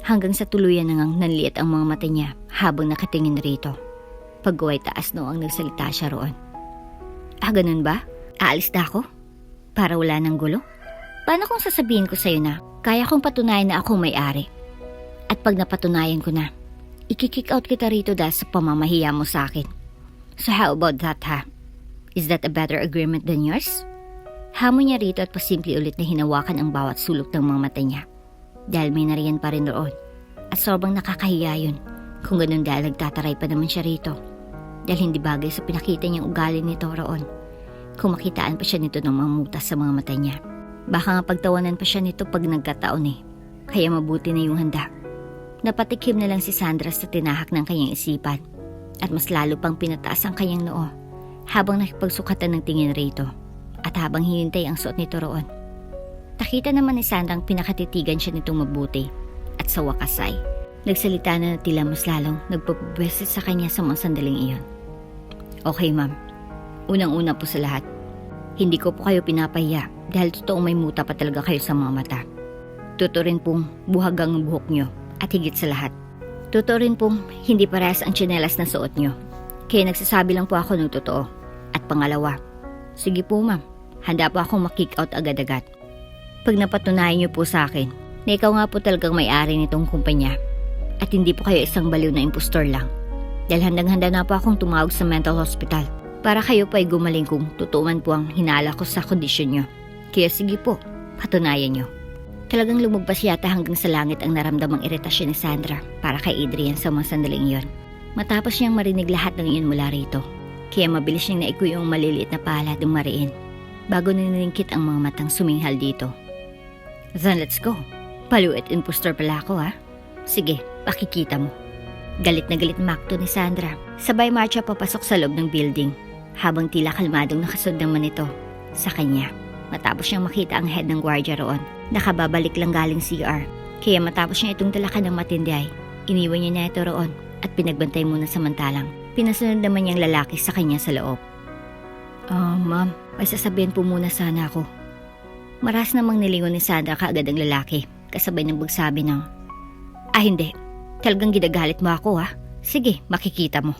Hanggang sa tuluyan nang nanliit ang mga mata niya habang nakatingin rito. Pagguway taas noong nagsalita siya roon. "Ah, ganun ba? Aalis na ako? Para wala ng gulo? Paano kung sasabihin ko sa'yo na kaya kong patunayan na akong may-ari? At pag napatunayan ko na, i-kick out kita rito dahil sa pamamahiya mo sa akin. So how about that, ha? Is that a better agreement than yours?" Hamon niya rito at pasimple ulit na hinawakan ang bawat sulok ng mga mata niya. Dahil may nariyan pa rin roon. At sobrang nakakahiya yun. Kung ganun dahil nagtataray pa naman siya rito. Dahil hindi bagay sa pinakita niyang ugali nito roon. Kung makitaan pa siya nito ng mga mutas sa mga mata niya. Baka nga pagtawanan pa siya nito pag nagkataon eh. Kaya mabuti na yung handa. Napatikim na lang si Sandra sa tinahak ng kanyang isipan. At mas lalo pang pinataas ang kanyang noo. Habang nakipagsukatan ng tingin rito. At habang hinintay ang suot nito roon. Nakita naman ni Sandra ang pinakatitigan siya nitong mabuti. At sa wakas ay nagsalita na tila mas lalong nagpapabwesit sa kanya sa mga sandaling iyon. "Okay, ma'am. Unang-una po sa lahat, hindi ko po kayo pinapahiya dahil totoong may muta pa talaga kayo sa mga mata. Totoo rin pong buhag ang buhok nyo at higit sa lahat. Totoo rin pong hindi parehas ang tsinelas na suot nyo. Kaya nagsasabi lang po ako ng totoo. At pangalawa, sige po ma'am, handa po akong makick out agad-agad. Pag napatunayan nyo po sa akin na ikaw nga po talagang may-ari nitong kumpanya at hindi po kayo isang baliw na impostor lang. Dahil handang-handa na po akong tumawag sa mental hospital para kayo pa ay gumaling kung totoo man po ang hinala ko sa kondisyon nyo. Kaya sige po, patunayan nyo." Talagang lumagpas yata hanggang sa langit ang naramdamang iritasyon ni Sandra para kay Adrian sa mga sandaling iyon. Matapos niyang marinig lahat ng iyon mula rito, kaya mabilis niyang naikoy yung maliliit na palad ng mariin bago ninilingkit ang mga matang suminghal dito. "Then let's go. Baliw at impostor pala ako, ha? Sige, pakikita mo." Galit na galit makto ni Sandra. Sabay marcha papasok sa loob ng building habang tila kalmadong nakasunod naman ito sa kanya. Matapos niyang makita ang head ng gwardiya roon, nakababalik lang galing CR. Kaya matapos niya itong dalakan ng matindi ay iniwan niya na ito roon at pinagbantay muna samantalang pinasunod naman niyang lalaki sa kanya sa loob. Ma'am, may sasabihin po muna sana ako." Maras namang nilingon ni Sandra kaagad ang lalaki, kasabay ng pagsabi ng, hindi. Talagang ginagalit mo ako ha. Sige, makikita mo.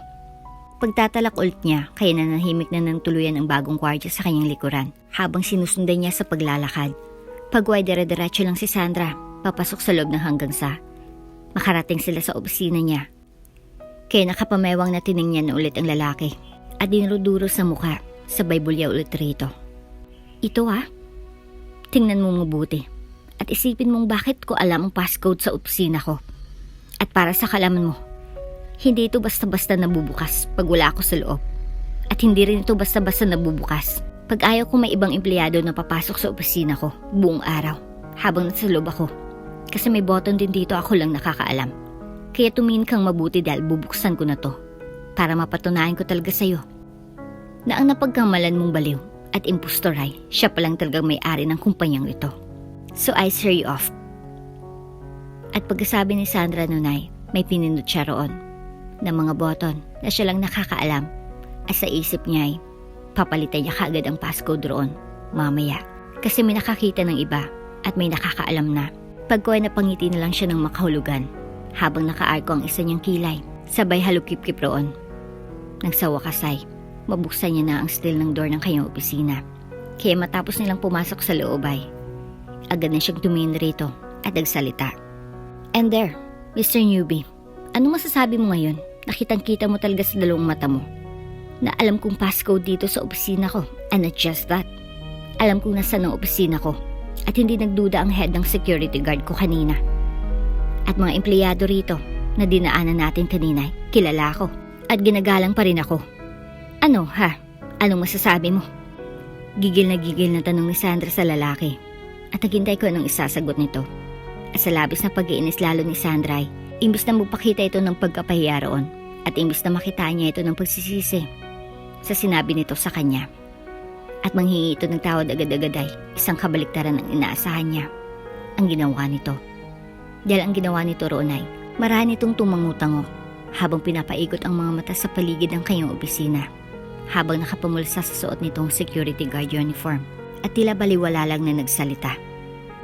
Pagtatalak ulit niya, kaya nanahimik na ng tuluyan ang bagong gwardiya sa kanyang likuran habang sinusundan niya sa paglalakad. Pagway dire-diretso lang si Sandra, papasok sa loob ng hanggang sa makarating sila sa opisina niya. Kaya nakapamewang na tiningnan na ulit ang lalaki at dinuruduro sa mukha, sabay bulya ulit rito. Ito ha? Tingnan mo mabuti at isipin mong bakit ko alam ang passcode sa opisina ko. At para sa kalaman mo, hindi ito basta-basta nabubukas pag wala ako sa loob. At hindi rin ito basta-basta nabubukas pag ayaw ko may ibang empleyado na papasok sa opisina ko buong araw habang nasa loob ako. Kasi may button din dito, ako lang nakakaalam. Kaya tumingin kang mabuti dahil bubuksan ko na to para mapatunayan ko talaga sa'yo na ang napagkamalan mong baliw at impostor ay siya palang talagang may-ari ng kumpanyang ito. So I swear you off. At pagkasabi ni Sandra nun ay may pinindot siya roon na mga button na siya lang nakakaalam at sa isip niya ay papalitan niya kaagad ang passcode roon mamaya kasi may nakakita ng iba at may nakakaalam na. Pagkoy napangiti na lang siya ng makahulugan habang nakaarko ang isa niyang kilay sabay halukip-kip roon. Nang sa wakas ay mabuksan niya na ang steel ng door ng kanyang opisina. Kaya matapos nilang pumasok sa loob ay agad na siyang tumingin rito at nagsalita. And there, Mr. Newbie, ano masasabi mo ngayon? Nakitang-kita mo talaga sa dalawang mata mo na alam kong passcode dito sa opisina ko. And not just that, alam kong nasa ng opisina ko at hindi nagduda ang head ng security guard ko kanina. At mga empleyado rito na dinaanan natin kanina, kilala ko at ginagalang pa rin ako. Ano ha? Anong masasabi mo? Gigil na tanong ni Sandra sa lalaki at naghintay ko anong isasagot nito. At sa labis na pag-iinis lalo ni Sandra ay imbis na magpakita ito ng pagkapahiya roon at imbis na makita niya ito ng pagsisisi sa sinabi nito sa kanya at manghingi ito ng tawad agad-agad ay isang kabaliktaran ng inaasahan niya ang ginawa nito. Dahil ang ginawa nito roon ay marami itong tumangutango habang pinapaikot ang mga mata sa paligid ng kanyang opisina habang nakapamulsa sa suot nitong security guard uniform at tila baliwala lang na nagsalita.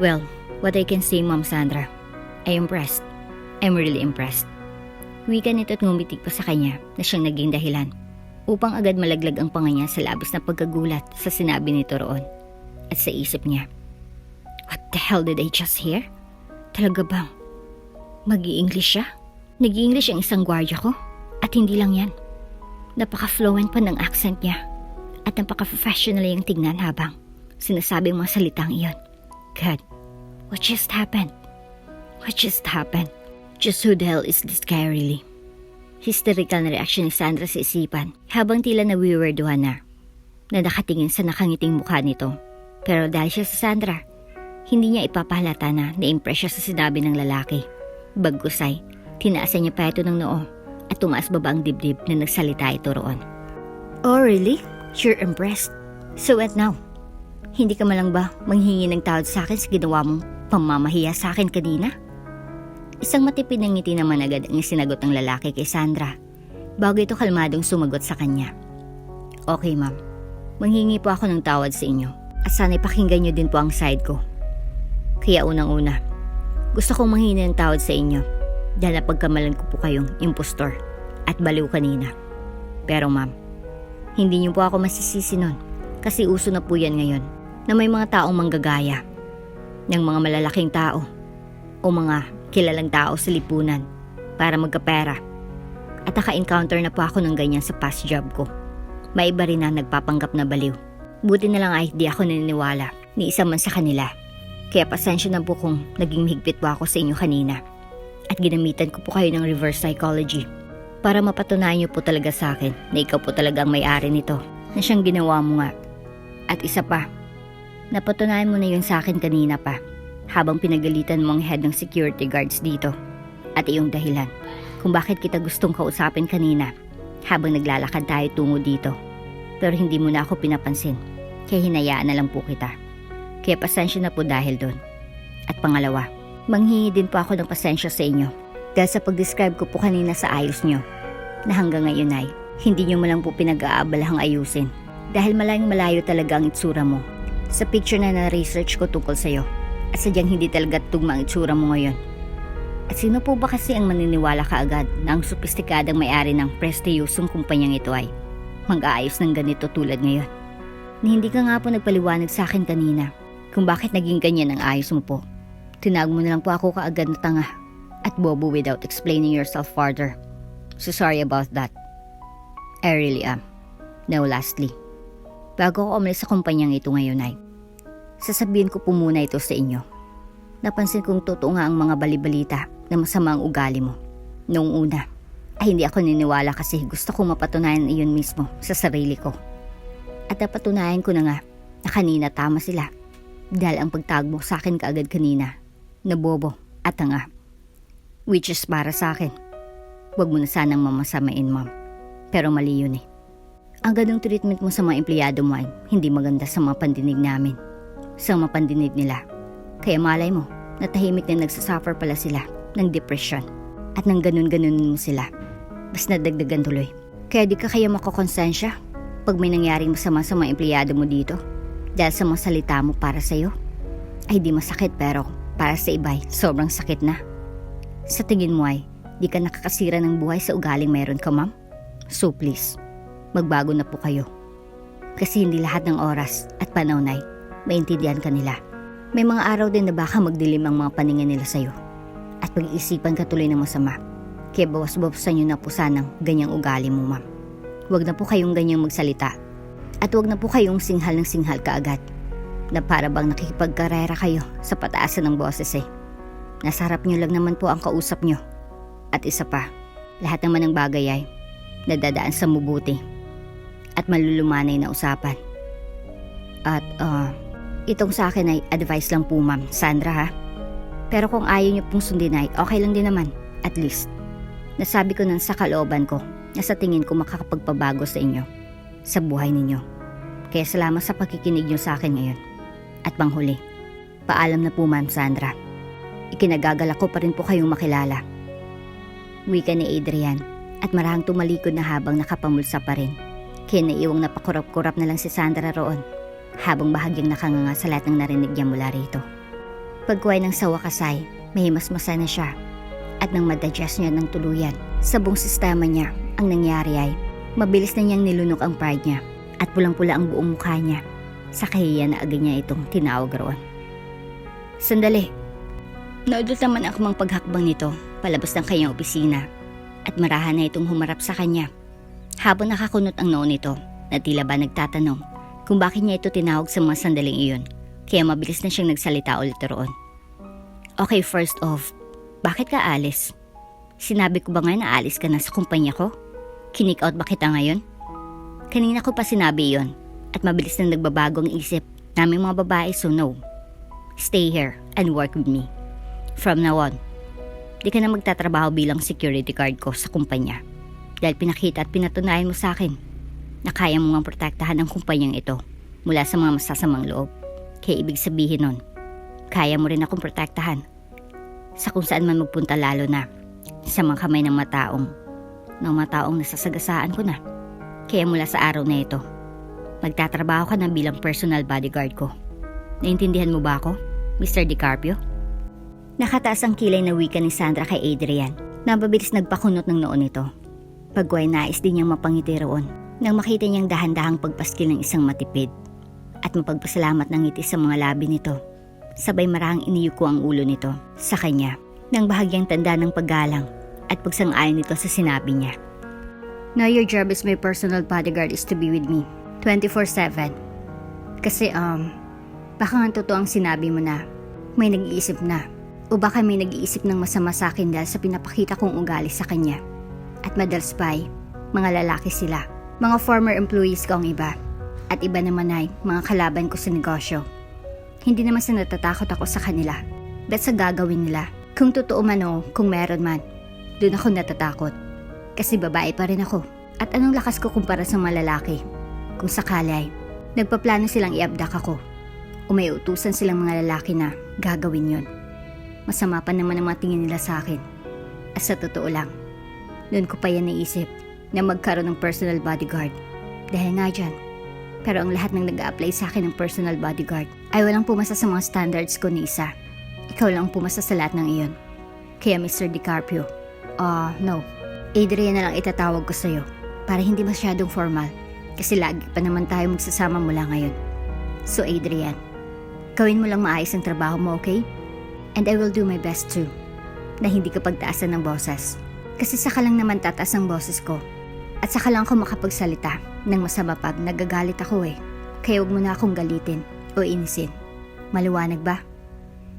Well, what I can say, Ma'am Sandra, I'm impressed. I'm really impressed. Wika nito at ngumitig pa sa kanya na siyang naging dahilan upang agad malaglag ang panga niya sa labis na pagkagulat sa sinabi nito roon. At sa isip niya, what the hell did I just hear? Talaga bang mag-i-English siya? Nag-i-English ang isang gwardiya ko? At hindi lang yan. Napaka-fluent pa ng accent niya at napaka-professional yung tignan habang sinasabi ang mga salitang iyon. God, what just happened? What just happened? Just who the hell is this guy really? Hysterical na reaksyon ni Sandra sa isipan habang tila nawiwerduhan na nakatingin sa nakangiting mukha nito. Pero dahil siya sa Sandra, hindi niya ipapahalata na na-impress siya sa sinabi ng lalaki. Bagkus ay tinaasan niya pa ito ng noo at tumaas baba ang dibdib na nagsalita ito roon. Oh really? You're impressed? So what now? Hindi ka malang ba manghingi ng tawad sa akin sa ginawa mong pamamahiya sa akin kanina? Isang matipid na ngiti naman agad ang sinagot ng lalaki kay Sandra bago ito kalmadong sumagot sa kanya. Okay ma'am, manghingi po ako ng tawad sa inyo at sana'y pakinggan niyo din po ang side ko. Kaya unang-una, gusto kong manghingi ng tawad sa inyo dahil napagkamalan ko po kayong impostor at baliw kanina. Pero ma'am, hindi niyo po ako masisisi nun kasi uso na po yan ngayon na may mga taong manggagaya ng mga malalaking tao o mga kilalang tao sa lipunan para magkapera. At naka-encounter na po ako ng ganyan sa past job ko. May iba rin na nagpapanggap na baliw. Buti na lang ay di ako naniniwala ni isa man sa kanila. Kaya pasensya na po kung naging mahigpit po ako sa inyo kanina. At ginamitan ko po kayo ng reverse psychology para mapatunayan niyo po talaga sa akin na ikaw po talaga ang may-ari nito na siyang ginawa mo nga. At isa pa, napatunayan mo na yun sa akin kanina pa habang pinagalitan mo ang head ng security guards dito at iyong dahilan kung bakit kita gustong kausapin kanina habang naglalakad tayo tungo dito. Pero hindi mo na ako pinapansin kaya hinayaan na lang po kita. Kaya pasensya na po dahil doon. At pangalawa, manghingi din po ako ng pasensya sa inyo dahil sa pag-describe ko po kanina sa ayos nyo na hanggang ngayon ay hindi nyo malang po pinag-aabalahang ayusin dahil malayong malayo talaga ang itsura mo Sa picture na na-research ko tungkol sa'yo. At sadyang hindi talaga tugma ang itsura mo ngayon. At sino po ba kasi ang maniniwala kaagad na ang sopistikadang may-ari ng prestiyosong kumpanyang ito ay mag-aayos ng ganito tulad ngayon? Ni hindi ka nga po nagpaliwanag sa akin kanina kung bakit naging ganyan ang ayos mo po. Tinawag mo na lang po ako kaagad na tanga at bobo without explaining yourself further. So sorry about that. I really am. Now lastly, bago ako umalis sa kumpanyang ito ngayon ay sasabihin ko po muna ito sa inyo. Napansin kong totoo nga ang mga balibalita na masama ang ugali mo. Noong una, ay hindi ako niniwala kasi gusto kong mapatunayan iyon mismo sa sarili ko. At napatunayan ko na nga na kanina tama sila. Dahil ang pagtawag mo sa akin kaagad kanina na bobo at tanga. Which is para sa akin. Huwag mo na sanang mamasamain, ma'am. Pero mali yun eh. Ang ganong treatment mo sa mga empleyado mo ay hindi maganda sa mga pandinig namin. Sa mga pandinig nila. Kaya malay mo, natahimik na nagsasuffer pala sila ng depression. At nang ganun-ganunin mo sila. Bas nadagdagan tuloy. Kaya di ka kaya makakonsensya pag may nangyaring masama sa mga empleyado mo dito. Dahil sa mga salita mo para sa'yo. Ay di masakit pero para sa iba'y sobrang sakit na. Sa tingin mo ay di ka nakakasira ng buhay sa ugaling mayroon ka, ma'am? So please, magbago na po kayo. Kasi hindi lahat ng oras at panahon ay maintindihan ka nila. May mga araw din na baka magdilim ang mga paningin nila sa'yo. At pag-iisipan ka tuloy ng masama. Kaya bawas-bawasan nyo na po sanang ganyang ugali mo, ma'am. Huwag na po kayong ganyang magsalita. At huwag na po kayong singhal ng singhal kaagad. Na para bang nakikipagkarera kayo sa pataasan ng boses eh. Nasa harap nyo lang naman po ang kausap nyo. At isa pa, lahat naman ng bagay ay nadadaan sa mabuti at malulumanay na usapan. At itong sa akin ay advice lang po, ma'am Sandra, ha. Pero kung ayaw nyo pong sundin ay okay lang din naman. At least, nasabi ko nang sa kalooban ko na sa tingin ko makakapagpabago sa inyo sa buhay ninyo. Kaya salamat sa pakikinig nyo sa akin ngayon. At panghuli, paalam na po, ma'am Sandra. Ikinagagalak ko pa rin po kayong makilala. Wika ni Adrian at marahang tumalikod na habang nakapamulsa pa rin. Kaya naiwang napakurap-kurap na lang si Sandra roon habang bahagyang nakanganga sa lahat ng narinig niya mula rito. Pagkuhay ng sa wakas ay mahimasmasa na siya at nang madigest niya ng tuluyan sa buong sistema niya, ang nangyari ay mabilis na niyang nilunok ang pride niya at pulang-pula ang buong mukha niya sa kahiya na agad niya itong tinawag roon. Sandali. Naudot naman ang mang paghakbang nito palabas ng kanyang opisina at marahan na itong humarap sa kanya habang nakakunot ang noo nito na tila ba nagtatanong kung bakit niya ito tinawag sa mga sandaling iyon kaya mabilis na siyang nagsalita ulit roon. Okay, first off, bakit ka alis? Sinabi ko ba nga na alis ka na sa kumpanya ko? Kinik out ba kita ngayon? Kanina ko pa sinabi iyon at mabilis na nagbabago ang isip naming mga babae, so no. Stay here and work with me. From now on, di ka na magtatrabaho bilang security guard ko sa kumpanya dahil pinakita at pinatunayan mo sa akin na kaya mo nga protektahan ang kumpanyang ito mula sa mga masasamang loob. Kaya ibig sabihin nun, kaya mo rin akong protektahan sa kung saan man magpunta, lalo na sa mga kamay ng mga taong nasasagasaan ko na. Kaya mula sa araw na ito, magtatrabaho ka na bilang personal bodyguard ko. Naintindihan mo ba ako, Mr. DiCarpio? Nakataas ang kilay na wika ni Sandra kay Adrian na mabilis nagpakunot ng noon nito. Pagway nais din niyang mapangiti roon nang makita niyang dahan-dahang pagpaskil ng isang matipid at mapagpasalamat ng ngiti sa mga labi nito. Sabay marahang iniyuko ang ulo nito sa kanya nang bahagyang tanda ng paggalang at pagsang-ayon nito sa sinabi niya. Now your job as my personal bodyguard is to be with me 24/7. Kasi baka nga totoo ang sinabi mo na may nag-iisip na o baka may nag-iisip ng masama sa akin dahil sa pinapakita kong ugali sa kanya. At madalas pa ay mga lalaki sila. Mga former employees ko ang iba. At iba naman ay mga kalaban ko sa negosyo. Hindi naman sa natatakot ako sa kanila. But sa gagawin nila. Kung totoo man o kung meron man, doon ako natatakot. Kasi babae pa rin ako. At anong lakas ko kumpara sa mga lalaki? Kung sakali ay nagpaplano silang i-abduct ako. O may utusan silang mga lalaki na gagawin yon. Masama pa naman ang mga tingin nila sa akin. At sa totoo lang, noon ko pa yan naisip na magkaroon ng personal bodyguard. Dahil nga dyan, Pero ang lahat ng nag-a-apply sa akin ng personal bodyguard ay walang pumasa sa mga standards ko ni isa. Ikaw lang ang pumasa sa lahat ng iyon. Kaya Mr. DiCarpio, no. Adrian na lang itatawag ko sa'yo para hindi masyadong formal kasi lagi pa naman tayo magsasama mula ngayon. So Adrian, gawin mo lang maayos ang trabaho mo, okay? And I will do my best too, na hindi ka pagtaasan ng boses. Kasi saka lang naman tataas ang boses ko. At saka lang ako makapagsalita ng masama pag nagagalit ako eh. Kaya huwag mo na akong galitin o inisin. Maliwanag ba?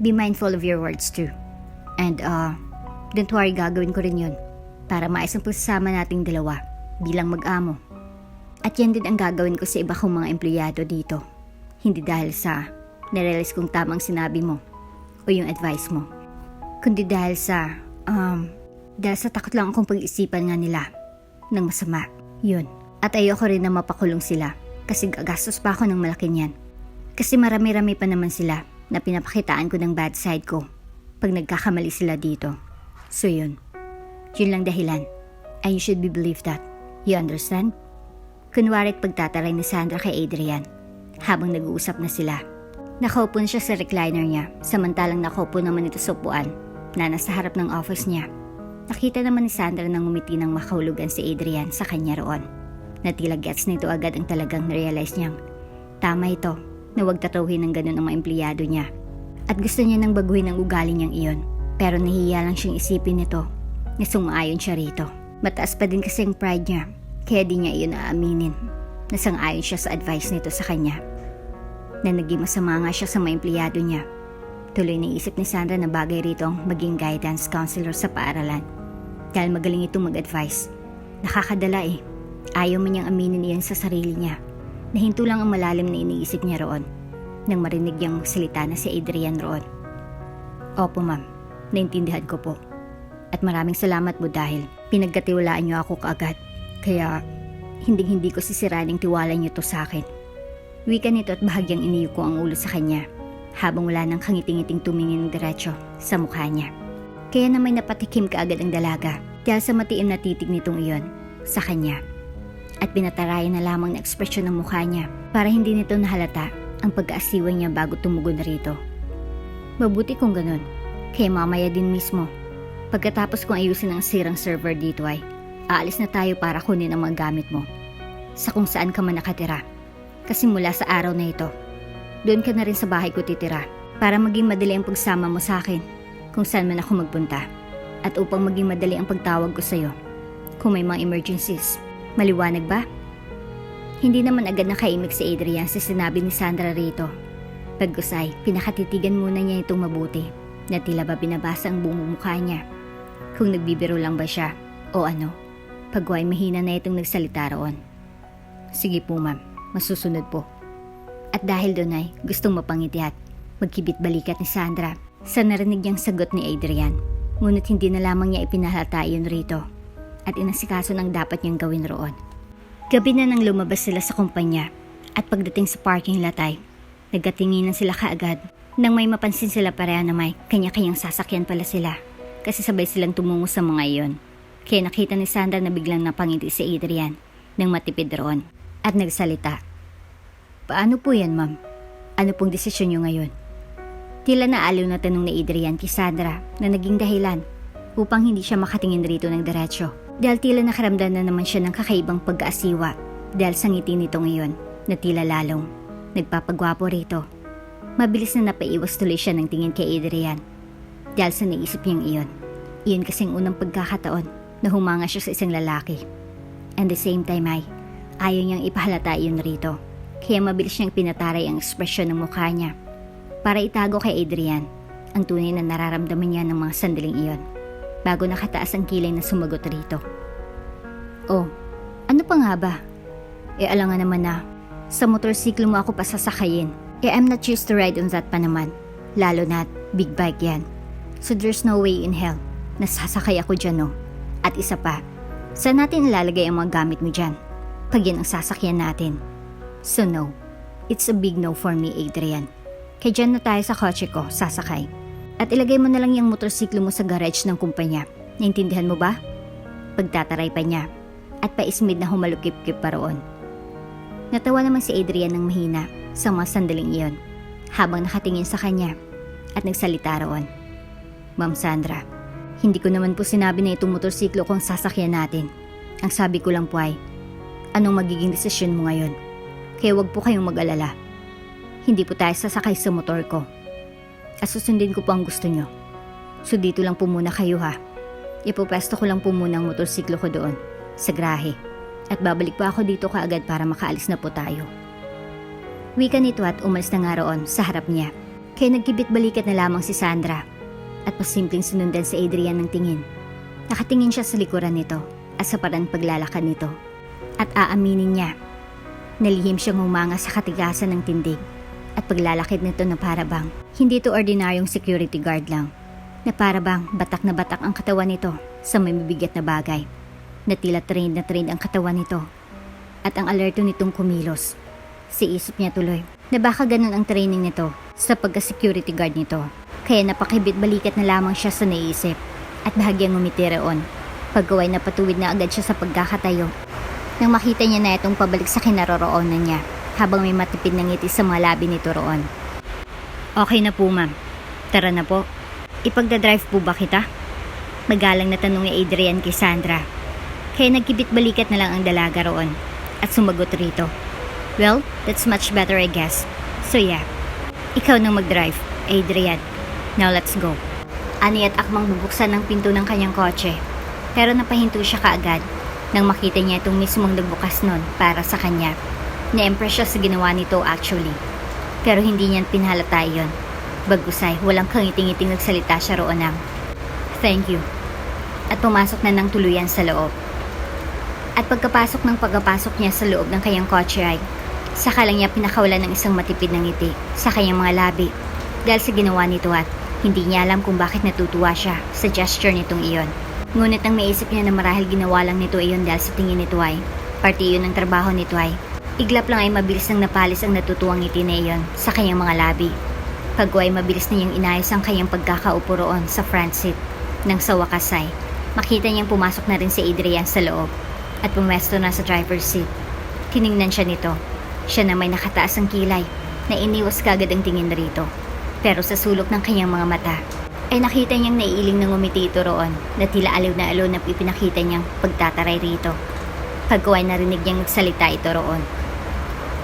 Be mindful of your words too. And don't worry, gagawin ko rin yun para maayos ang pagsasama nating dalawa bilang mag-amo. At yan din ang gagawin ko sa iba kong mga empleyado dito. Hindi dahil sa narealize kong tamang sinabi mo o yung advice mo, kundi dahil sa takot lang akong pag-isipan nga nila ng masama. Yun. At ayoko rin na mapakulong sila kasi gagastos pa ako ng malaki niyan. Kasi marami-rami pa naman sila na pinapakitaan ko ng bad side ko pag nagkakamali sila dito. So yun. Yun lang dahilan. And you should be believe that. You understand? Kunwari't pagtataray ni Sandra kay Adrian habang nag-uusap na sila. Nakaupo na siya sa recliner niya samantalang nakaupo naman ito sa upuan na nasa harap ng office niya. Nakita naman ni Sandra nang ngumiti ng makahulugan si Adrian sa kanya roon. Na tila gets nito agad ang talagang realize niyang tama ito na huwag tatuhin ng ganun ang mga empleyado niya. At gusto niya nang baguhin ang ugali niyang iyon. Pero nahihiya lang siyang isipin nito na sumaayon siya rito. Mataas pa din kasi ang pride niya kaya di niya iyon aaminin na sang-ayon siya sa advice nito sa kanya. Na naging masama nga siya sa mga empleyado niya. Tuloy naisip ni Sandra na bagay rito ang maging guidance counselor sa paaralan. Dahil magaling itong mag-advise. Nakakadala eh. Ayaw man niyang aminin iyon sa sarili niya. Nahinto lang ang malalim na iniisip niya roon nang marinig niyang salita na si Adrian roon. Opo ma'am, naintindihan ko po. At maraming salamat po dahil pinagkatiwalaan niyo ako kaagad. Kaya hindi ko sisirain ang tiwala niyo to sa akin. Wika nito at bahagyang iniyo ko ang ulo sa kanya habang wala nang kangiting-ngiting tumingin ng diretso sa mukha niya. Kaya na may napatikim kaagad ang dalaga dahil sa matiim na titig nitong iyon sa kanya. At pinatarayan na lamang na ekspresyon ng mukha niya para hindi nito nahalata ang pag-aasiwa niya bago tumugon na rito. Mabuti kung ganun. Kaya mamaya din mismo, pagkatapos kong ayusin ang sirang server dito ay aalis na tayo para kunin ang mga gamit mo sa kung saan ka man nakatira. Kasi mula sa araw na ito, doon ka na rin sa bahay ko titira para maging madali ang pagsama mo sa akin kung saan man ako magpunta at upang maging madali ang pagtawag ko sa'yo kung may mga emergencies. Maliwanag ba? Hindi naman agad nakaimik si Adrian sa sinabi ni Sandra rito. Pagkusay, pinakatitigan muna niya itong mabuti na tila ba binabasa ang buong mukha niya. Kung nagbibiro lang ba siya o ano, pagway mahina na itong nagsalita roon. Sige po ma'am, masusunod po. At dahil doon ay gustong mapangiti at magkibit balikat ni Sandra sa narinig niyang sagot ni Adrian. Ngunit hindi na lamang niya ipinahalata iyon rito at inasikaso ng dapat niyang gawin roon. Gabi na nang lumabas sila sa kumpanya at pagdating sa parking lot ay nagkatinginan sila kaagad nang may mapansin sila pareha na may kanya-kanyang sasakyan pala sila kasi sabay silang tumungo sa mga iyon. Kaya nakita ni Sandra na biglang napangiti si Adrian nang matipid roon at nagsalita. Paano po yan ma'am? Ano pong desisyon niyo ngayon? Tila naaliw na tanong ni Adrian kay Sandra na naging dahilan upang hindi siya makatingin rito ng diretsyo. Dahil tila nakaramdam na naman siya ng kakaibang pag-aasiwa dahil sa ngiti nito ngayon na tila lalong nagpapagwapo rito. Mabilis na napaiwas tuloy siya ng tingin kay Adrian dahil sa naisip niyang iyon. Iyon kasing unang pagkakataon na humanga siya sa isang lalaki. And the same time ay ayaw niyang ipahalata iyon rito. Kaya mabilis niyang pinataray ang ekspresyon ng mukha niya para itago kay Adrian ang tunay na nararamdaman niya ng mga sandaling iyon bago nakataas ang kilay na sumagot rito. Oh, ano pa nga ba? Alangan naman na sa motorsiklo mo ako pa sasakayin. I'm not used to ride on that pa naman. Lalo na big bike yan. So there's no way in hell na sasakay ako dyan no. At isa pa, saan natin ilalagay ang mga gamit mo dyan pag yan ang sasakyan natin? So no, it's a big no for me Adrian. Kaya dyan na tayo sa kotse ko, sasakay. At ilagay mo na lang yung motorsiklo mo sa garage ng kumpanya. Naintindihan mo ba? Pagtataray pa niya at paismid na humalukip-kip pa roon. Natawa naman si Adrian ng mahina sa mga sandaling iyon habang nakatingin sa kanya at nagsalita roon. Ma'am Sandra, hindi ko naman po sinabi na itong motorsiklo ko ang sasakyan natin. Ang sabi ko lang po ay, anong magiging desisyon mo ngayon? Kaya wag po kayong mag-alala. Hindi po tayo sasakay sa motor ko. At susundin ko po ang gusto nyo. So dito lang po muna kayo ha. Ipopesto ko lang po muna ang motorsiklo ko doon, sa garahe. At babalik pa ako dito kaagad para makaalis na po tayo. Wika nito at umalis na nga roon sa harap niya. Kaya nagkibit-balikat na lamang si Sandra at pasimpleng sinundan si Adrian ng tingin. Nakatingin siya sa likuran nito at sa parang paglalakad nito. At aaminin niya, nalihim siyang humanga sa katigasan ng tindig at paglalakid nito na parabang hindi to ordinaryong security guard lang, na parabang batak na batak ang katawan nito sa may mabibigat na bagay, na tila trained na trained ang katawan nito at ang alerto nitong kumilos. Siisip niya tuloy na baka ganun ang training nito sa pagka-security guard nito, kaya napakibit-balikat na lamang siya sa naisip at bahagyang ngumiti roon. Pagkaway na patuwid na agad siya sa pagkakatayo nang makita niya na itong pabalik sa kinaroroonan niya habang may matipid na ngiti sa mga labi nito roon. Okay na po ma'am, tara na po. Ipagdadrive po ba kita? Magalang na tanong ni Adrian kay Sandra, kaya nagkibit-balikat na lang ang dalaga roon at sumagot rito. Well, that's much better I guess. So yeah, ikaw nang mag-drive, Adrian. Now let's go. Ani at akmang bubuksan ng pinto ng kanyang kotse, pero napahinto siya kaagad nang makita niya itong mismong nagbukas nun para sa kanya. Na-impress siya sa ginawa nito actually, pero hindi niya pinhalata iyon. Bagusay, walang kangiting-ngiting nagsalita siya roon ng thank you, at pumasok na ng tuluyan sa loob. At pagkapasok niya sa loob ng kanyang kotse ay saka lang niya pinakawalan ng isang matipid na ngiti sa kanyang mga labi dahil sa ginawa nito at hindi niya alam kung bakit natutuwa siya sa gesture nitong iyon. Ngunit ang maisip niya na marahil ginawa lang nito iyon dahil sa tingin nito ay parte iyon ng trabaho nito ay iglap lang ay mabilis nang napalis ang natutuwang ngiti na iyon sa kanyang mga labi. Pagko ay mabilis na niyang inayos ang kanyang pagkakaupo roon sa front seat nang sa wakas ay makita niyang pumasok na rin si Adrian sa loob at pumesto na sa driver's seat. Tiningnan siya nito. Siya na may nakataas ang kilay na iniwas kagad ang tingin rito. Pero sa sulok ng kanyang mga mata ay nakita niyang naiiling na ngumiti ito roon na tila aliw na ipinakita niyang pagtataray rito. Pagko ay narinig niyang nagsalita ito roon.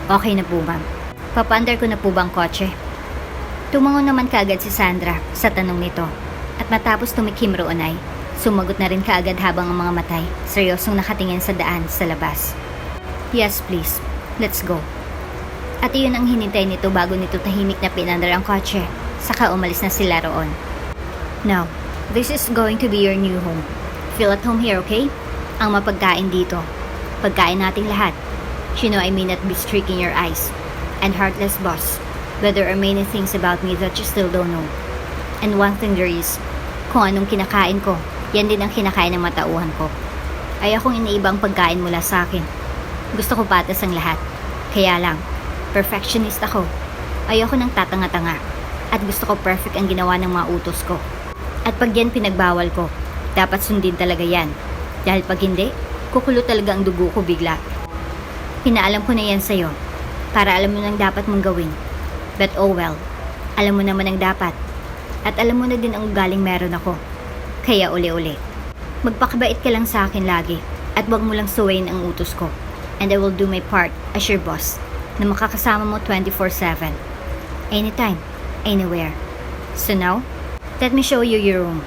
Okay na po ma'am. Papaandar ko na po ba ang kotse? Tumango naman kaagad si Sandra sa tanong nito at matapos tumikim roon ay sumagot na rin kaagad habang ang mga matay seryosong nakatingin sa daan sa labas. Yes please. Let's go. At iyon ang hinintay nito bago nito tahimik na pinandar ang kotse, saka umalis na sila roon. Now, this is going to be your new home. Feel at home here, okay? Ang mapagkain dito. Pagkain nating lahat. You know I may not be streaking your eyes. And heartless boss, but there are many things about me that you still don't know. And one thing there is, kung anong kinakain ko, yan din ang kinakain ng matauhan ko. Ay akong iniiba ang pagkain mula sa akin. Gusto ko patas ang lahat. Kaya lang, perfectionist ako. Ayoko nang tatanga-tanga. At gusto ko perfect ang ginawa ng mga utos ko. At pag yan pinagbawal ko, dapat sundin talaga yan. Dahil pag hindi, kukulo talaga ang dugo ko bigla. Pinaalam ko na yan sa'yo, para alam mo nang dapat mong gawin. But oh well, alam mo naman ang dapat. At alam mo na din ang ugaling meron ako. Kaya uli-uli, magpakabait ka lang sa akin lagi. At wag mo lang suwayin ang utos ko. And I will do my part as your boss na makakasama mo 24/7. Anytime, anywhere. So now, let me show you your room.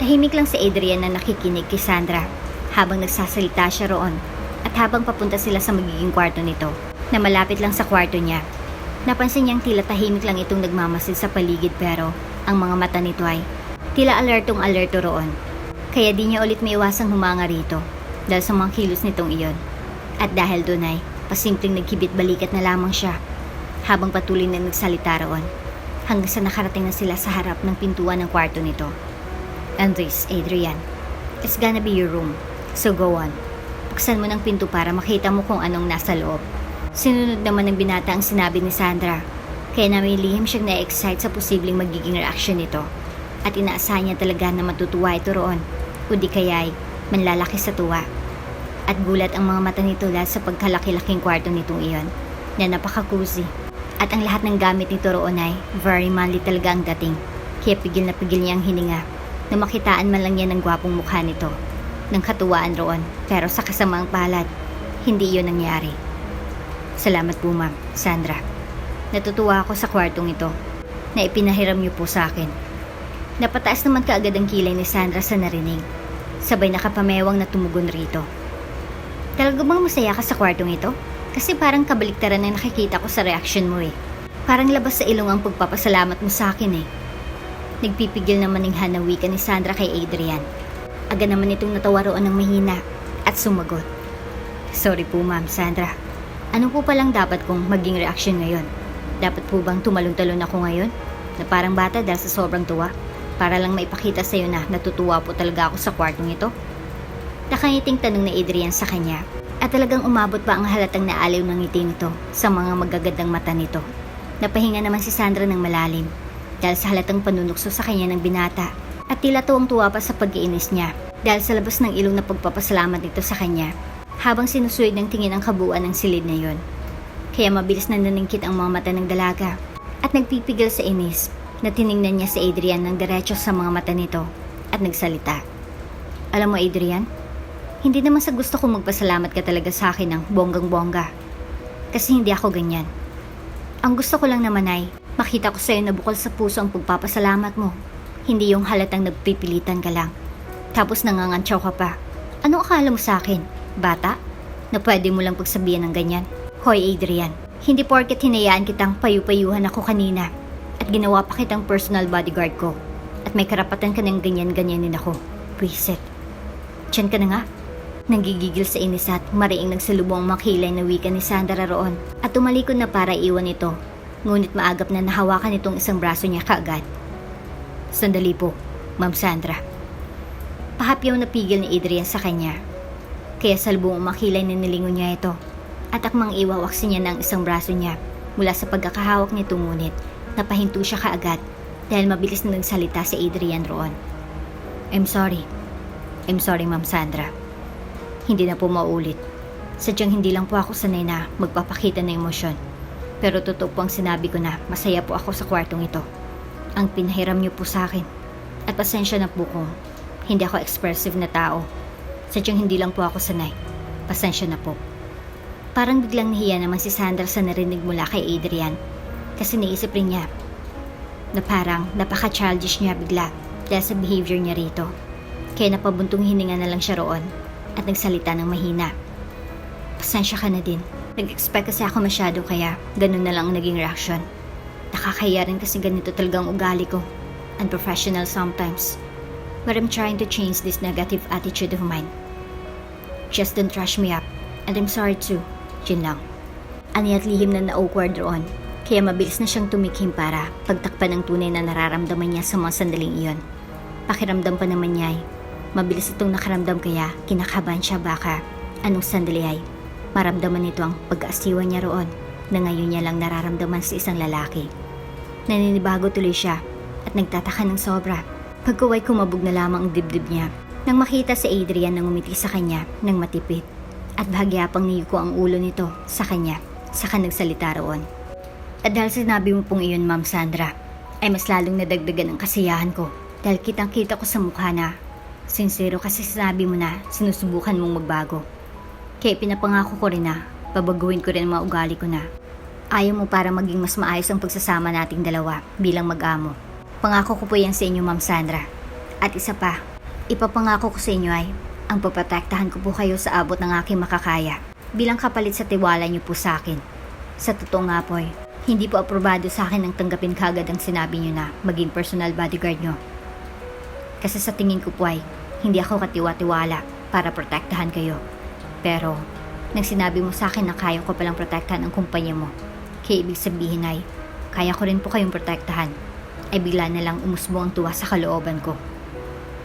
Tahimik lang si Adrian na nakikinig kay Sandra habang nagsasalita siya roon at habang papunta sila sa magiging kwarto nito na malapit lang sa kwarto niya. Napansin niyang tila tahimik lang itong nagmamasid sa paligid pero ang mga mata nito ay tila alerto roon. Kaya di niya ulit maiwasang humanga rito dahil sa mga kilos nitong iyon. At dahil doon ay pasimpleng nagkibit-balikat na lamang siya habang patuloy na nagsalita roon hanggang sa nakarating na sila sa harap ng pintuan ng kwarto nito. And this, Adrian, it's gonna be your room. So go on. Buksan mo ng pinto para makita mo kung anong nasa loob. Sinunod naman ng binata ang sinabi ni Sandra, kaya namin lihim siyang na-excite sa posibleng magiging reaksyon nito. At inaasahan niya talaga na matutuwa ito roon, o di kaya ay manlalaki sa tuwa. At gulat ang mga mata nito dahil sa pagkalaki-laking kwarto nitong iyon na napaka-cozy. At ang lahat ng gamit nito roon ay very manly talaga ang dating. Kaya pigil na pigil niya ang hininga na makitaan man lang niya ng gwapong mukha nito ng katuwaan roon. Pero sa kasamaang palad, hindi iyon nangyari. Salamat po ma'am, Sandra. Natutuwa ako sa kwartong ito na ipinahiram niyo po sa akin. Napataas naman kaagad ang kilay ni Sandra sa narinig. Sabay nakapamewang na tumugon rito. Talaga bang masaya ka sa kwartong ito? Kasi parang kabaliktaran ang nakikita ko sa reaction mo eh. Parang labas sa ilong ang pagpapasalamat mo sa akin eh. Nagpipigil naman ng hanawikan ni Sandra kay Adrian. Aga naman itong natawa roon ng mahina at sumagot. Sorry po ma'am, Sandra. Ano po palang dapat kong maging reaction ngayon? Dapat po bang tumalon-talon ako ngayon? Na parang bata dahil sa sobrang tuwa? Para lang maipakita sa'yo na natutuwa po talaga ako sa kwartong ito? Nakangiting tanong ni Adrian sa kanya at talagang umabot pa ang halatang naaliw ng ngiti nito sa mga magagandang mata nito. Napahinga naman si Sandra ng malalim dahil sa halatang panunukso sa kanya ng binata at tila tuwang-tuwa pa sa pag-iinis niya dahil sa labas ng ilong na pagpapasalamat nito sa kanya habang sinusuwid ng tingin ang kabuuan ng silid na yon. Kaya mabilis na naningkit ang mga mata ng dalaga at nagpipigil sa inis na tiningnan niya si Adrian ng diretso sa mga mata nito at nagsalita. Alam mo Adrian, hindi naman sa gusto kong magpasalamat ka talaga sa akin ng bonggang-bongga. Kasi hindi ako ganyan. Ang gusto ko lang naman ay makita ko sa'yo na bukal sa puso ang pagpapasalamat mo. Hindi yung halatang nagpipilitan ka lang. Tapos nangangantsaw ka pa. Ano akala mo sa akin? Bata? Na pwede mo lang pagsabihan ng ganyan? Hoy Adrian, hindi porket hinayaan kitang payu-payuhan ako kanina at ginawa pa kitang personal bodyguard ko at may karapatan ka ng ganyan-ganyanin ako. Pwisit. Diyan ka na nga. Nanggigigil sa inis at mariing nagsalubong ang makilay na wika ni Sandra roon at tumalikod na para iwan ito. Ngunit maagap na nahawakan itong isang braso niya kaagad. Sandali po, Ma'am Sandra. Pahapyaw na pigil ni Adrian sa kanya. Kaya salubong ang makilay na nilingon niya ito at akmang iwawaksin niya ng isang braso niya mula sa pagkakahawak nito ngunit napahinto siya kaagad dahil mabilis na nagsalita si Adrian roon. I'm sorry, Ma'am Sandra. Hindi na po maulit. Sadyang hindi lang po ako sanay na magpapakita ng emosyon. Pero totoo po ang sinabi ko na masaya po ako sa kwartong ito. Ang pinahiram niyo po sa akin. At pasensya na po kung hindi ako expressive na tao. Sadyang hindi lang po ako sanay. Pasensya na po. Parang biglang nahiya naman si Sandra sa narinig mula kay Adrian. Kasi naisip rin niya na parang napaka-childish niya bigla dahil sa behavior niya rito. Kaya napabuntong hininga na lang siya roon at nagsalita ng mahina. Pasensya ka na din. Nag-expect kasi ako masyado kaya ganun na lang ang naging reaction. Nakakaya rin kasi ganito talagang ugali ko. Unprofessional sometimes. But I'm trying to change this negative attitude of mine. Just don't trash me up. And I'm sorry too. Yun lang. Ani at lihim na na-awkward roon. Kaya mabilis na siyang tumikhim para pagtakpan ng tunay na nararamdaman niya sa mga sandaling iyon. Pakiramdam pa naman niya ay mabilis itong nakaramdam kaya kinakabahan siya baka anong sandali ay maramdaman nito ang pag-aasiwan niya roon na ngayon niya lang nararamdaman sa isang lalaki. Naninibago tuloy siya at nagtataka ng sobra. Pagkaway kumabog na lamang ang dibdib niya nang makita si Adrian na ngumiti sa kanya ng matipid at bahagyapang niyuko ang ulo nito sa kanya saka nagsalita roon. At dahil sinabi mo pong iyon Ma'am Sandra ay mas lalong nadagdagan ang kasiyahan ko dahil kitang-kita ko sa mukha na sincero kasi sinabi mo na sinusubukan mong magbago. Kaya pinapangako ko rin na babaguhin ko rin ang mga ugali ko na ayaw mo para maging mas maayos ang pagsasama nating dalawa bilang mag-amo. Pangako ko po yan sa inyo Ma'am Sandra. At isa pa, ipapangako ko sa inyo ay ang paprotektahan ko po kayo sa abot ng aking makakaya bilang kapalit sa tiwala niyo po sa akin. Sa totoo nga po hindi po aprobado sa akin ang tanggapin kagad ang sinabi niyo na maging personal bodyguard niyo. Kasi sa tingin ko po ay hindi ako katiwa-tiwala para protektahan kayo. Pero, nang sinabi mo sa akin na kaya ko palang protektahan ang kumpanya mo, kaya ibig sabihin ay kaya ko rin po kayong protektahan, ay bigla na lang umusbong ang tuwa sa kalooban ko.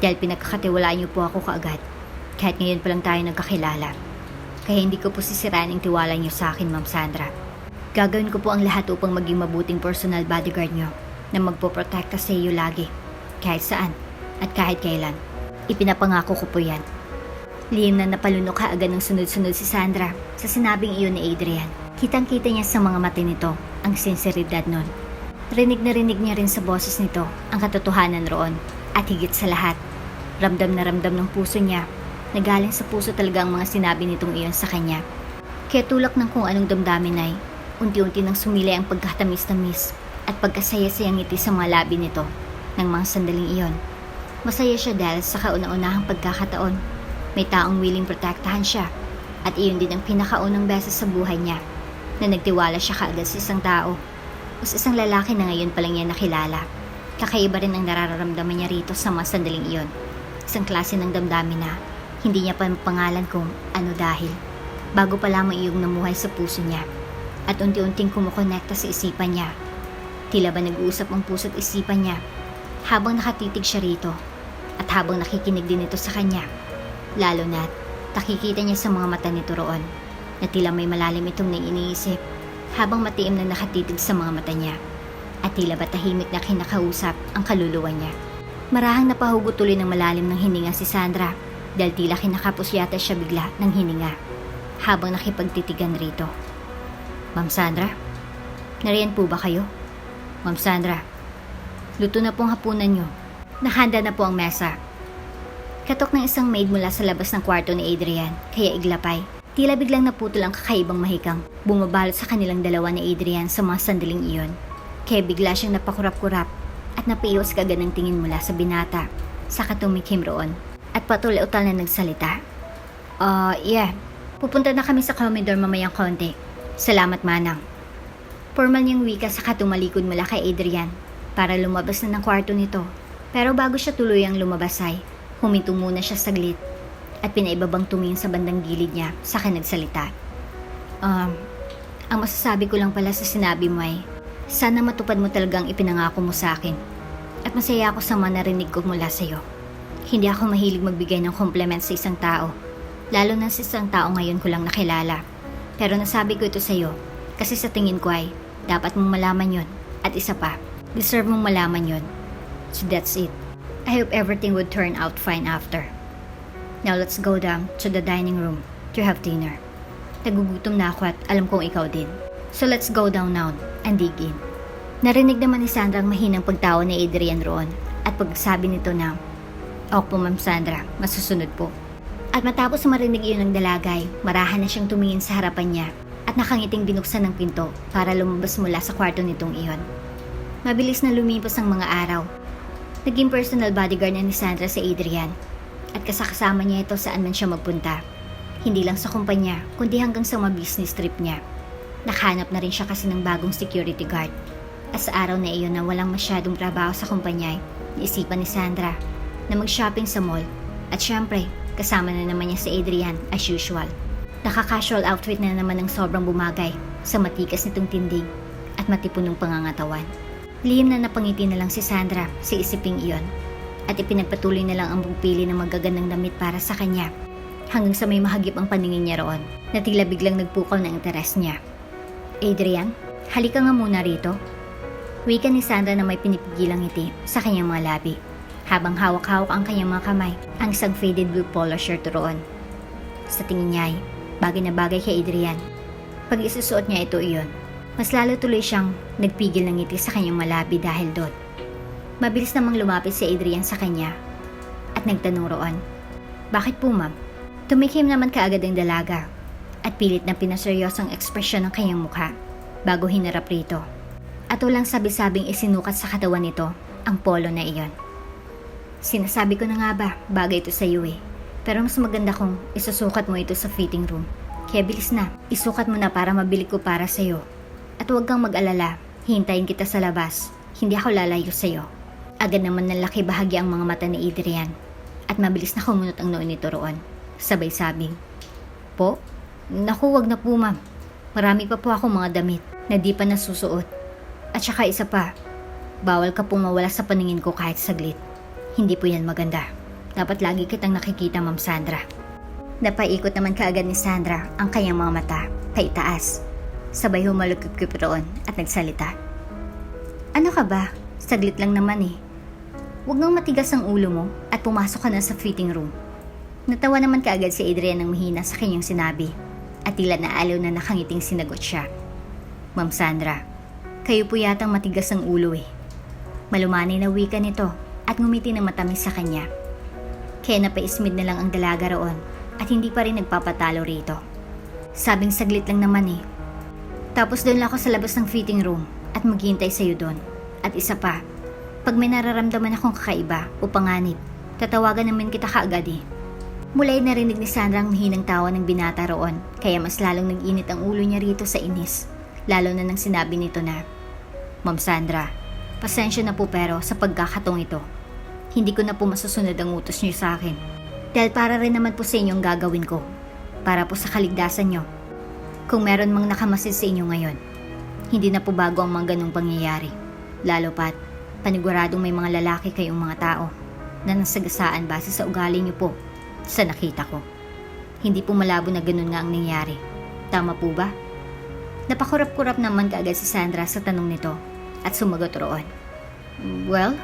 Dahil pinagkakatiwalaan niyo po ako kaagad, kahit ngayon pa lang tayo nagkakilala. Kaya hindi ko po sisirain ang tiwala niyo sa akin, Ma'am Sandra. Gagawin ko po ang lahat upang maging mabuting personal bodyguard niyo na magpoprotekta sa iyo lagi, kahit saan at kahit kailan. Ipinapangako ko po yan. Lihim na napalunok kaagad ng sunod-sunod si Sandra sa sinabing iyon ni Adrian. Kitang-kita niya sa mga mata nito ang sinseridad nun. Rinig na rinig niya rin sa boses nito ang katotohanan roon. At higit sa lahat, ramdam na ramdam ng puso niya na galing sa puso talaga ang mga sinabi nitong iyon sa kanya. Kaya tulak ng kung anong damdamin ay unti-unti nang sumilay ang pagkatamis-tamis at pagkasaya-sayang ngiti sa mga labi nito ng mga sandaling iyon. Masaya siya dahil sa kauna-unahang pagkakataon. May taong willing protektahan siya at iyon din ang pinakaunang beses sa buhay niya na nagtiwala siya kaagad sa isang tao o sa isang lalaki na ngayon pa lang niya nakilala. Kakaiba rin ang nararamdaman niya rito sa mga sandaling iyon. Isang klase ng damdamin na hindi niya pa pangalan kung ano dahil bago pa lamang iyong namuhay sa puso niya at unti-unting kumukonekta sa isipan niya. Tila ba nag-uusap ang puso at isipan niya habang nakatitig siya rito at habang nakikinig din ito sa kanya. Lalo na't nakikita niya sa mga mata nito roon na tila may malalim itong naiiniisip habang matiim na nakatitig sa mga mata niya at tila ba tahimik na kinakausap ang kaluluwa niya. Marahang napahugot tuloy ng malalim ng hininga si Sandra dahil tila kinakapos yata siya bigla ng hininga habang nakipagtitigan rito. Ma'am Sandra, nariyan po ba kayo? Ma'am Sandra, luto na pong hapunan niyo. Nakahanda na po ang mesa. Katok ng isang maid mula sa labas ng kwarto ni Adrian, kaya iglapay. Tila biglang naputol ang kakaibang mahikang bumabalot sa kanilang dalawa ni Adrian sa mga sandaling iyon. Kaya bigla siyang napakurap-kurap at napaiwas kaagad ng tingin mula sa binata sa katumikim roon at patuloy-utal na nagsalita. Yeah. Pupunta na kami sa Commodore mamayang konti. Salamat, Manang. Formal niyang wika sa katumalikod mula kay Adrian para lumabas na ng kwarto nito. Pero bago siya tuluyang lumabas ay huminto muna siya saglit at pinaibabang tumingin sa bandang gilid niya saka nagsalita. Ang masasabi ko lang pala sa sinabi mo ay sana matupad mo talagang ipinangako mo sa akin at masaya ako sa mga narinig ko mula sa iyo. Hindi ako mahilig magbigay ng compliment sa isang tao, lalo na sa isang tao ngayon ko lang nakilala. Pero nasabi ko ito sa iyo kasi sa tingin ko ay dapat mong malaman yon at isa pa, deserve mong malaman yon. So that's it. I hope everything would turn out fine after. Now let's go down to the dining room to have dinner. Nagugutom na ako at alam kong ikaw din. So let's go down now and dig in. Narinig naman ni Sandra ang mahinang pagtawa ni Adrian roon at pagsabi nito na, "Opo, Ma'am Sandra, masusunod po." At matapos marinig iyon ng dalagay, marahan na siyang tumingin sa harapan niya at nakangiting binuksan ng pinto para lumabas mula sa kwarto nitong iyon. Mabilis na lumipas ang mga araw. Naging personal bodyguard na ni Sandra si Adrian at kasakasama niya ito saan man siya magpunta. Hindi lang sa kumpanya, kundi hanggang sa mga business trip niya. Nakahanap na rin siya kasi ng bagong security guard. At sa araw na iyon na walang masyadong trabaho sa kumpanya, naisipan ni Sandra na mag-shopping sa mall. At syempre, kasama na naman niya si Adrian as usual. Naka-casual outfit na naman ng sobrang bumagay sa matikas nitong tindig at matipunong pangangatawan. Lihim na napangiti na lang si Sandra sa isiping iyon at ipinagpatuloy na lang ang pagpili ng magagandang damit para sa kanya hanggang sa may mahagip ang paningin niya roon na tila biglang nagpukaw ng interes niya. Adrian, halika nga muna rito. Wika ni Sandra na may pinipigilang ngiti sa kanyang mga labi habang hawak-hawak ang kanyang mga kamay ang isang faded blue polo shirt roon. Sa tingin niya ay bagay na bagay kay Adrian. Pag isusuot niya ito iyon, mas lalo tuloy siyang nagpigil ng ngiti sa kanyang malabi dahil doon. Mabilis namang lumapit si Adrian sa kanya at nagtanong roon, "Bakit po, ma'am?" Tumikim naman kaagad ang dalaga at pilit na pinaseryosong ekspresyon ng kanyang mukha bago hinarap rito. At walang sabi-sabing isinukat sa katawan nito ang polo na iyon. "Sinasabi ko na nga ba, bagay ito sa iyo eh. Pero mas maganda kung isusukat mo ito sa fitting room. Kaya bilis na, isukat mo na para mabili ko para sa iyo. At huwag kang mag-alala, hintayin kita sa labas. Hindi ako lalayo sa iyo." Agad naman nalaki bahagi ang mga mata ni Adrian at mabilis na kumunot ang noo nito roon. Sabay sabing, "Po? Naku, wag na po, ma'am. Marami pa po akong mga damit na di pa nasusuot. At saka isa pa, bawal ka pong mawala sa paningin ko kahit saglit. Hindi po yan maganda. Dapat lagi kitang nakikita, Ma'am Sandra." Napaikot naman kaagad ni Sandra ang kanyang mga mata paitaas. Sabay humalukip-kip roon at nagsalita, "Ano ka ba? Saglit lang naman eh. Huwag nang matigas ang ulo mo at pumasok ka na sa fitting room. Natawa naman kaagad si Adrian ng mahina sa kanyang sinabi at tila naaliw na nakangiting sinagot siya. Ma'am Sandra, kayo po yatang matigas ang ulo eh. Malumanay na wika nito at ngumiti na matamis sa kanya. Kaya napaismid na lang ang dalaga roon at hindi pa rin nagpapatalo rito. Sabing saglit lang naman eh. Tapos doon lang ako sa labas ng fitting room at maghihintay sa'yo doon. At isa pa, pag may nararamdaman akong kakaiba o panganib, tatawagan naman kita kaagad eh. Mula'y narinig ni Sandra ang mahinang tawa ng binata roon, kaya mas lalong nag-init ang ulo niya rito sa inis, lalo na nang sinabi nito na, Ma'am Sandra, pasensya na po pero sa pagkakatong ito, hindi ko na po masusunod ang utos niyo sa akin. Dahil para rin naman po sa inyo ang gagawin ko, para po sa kaligtasan niyo. Kung meron mang nakamasid sa inyo ngayon, hindi na po bago ang mga ganong pangyayari, lalo pat paniguradong may mga lalaki kayong mga tao na nasagasaan base sa ugali niyo po. Sa nakita ko, hindi po malabo na ganun nga ang nangyari. Tama po ba? Napakurap-kurap naman kaagad si Sandra sa tanong nito at sumagot roon. Well,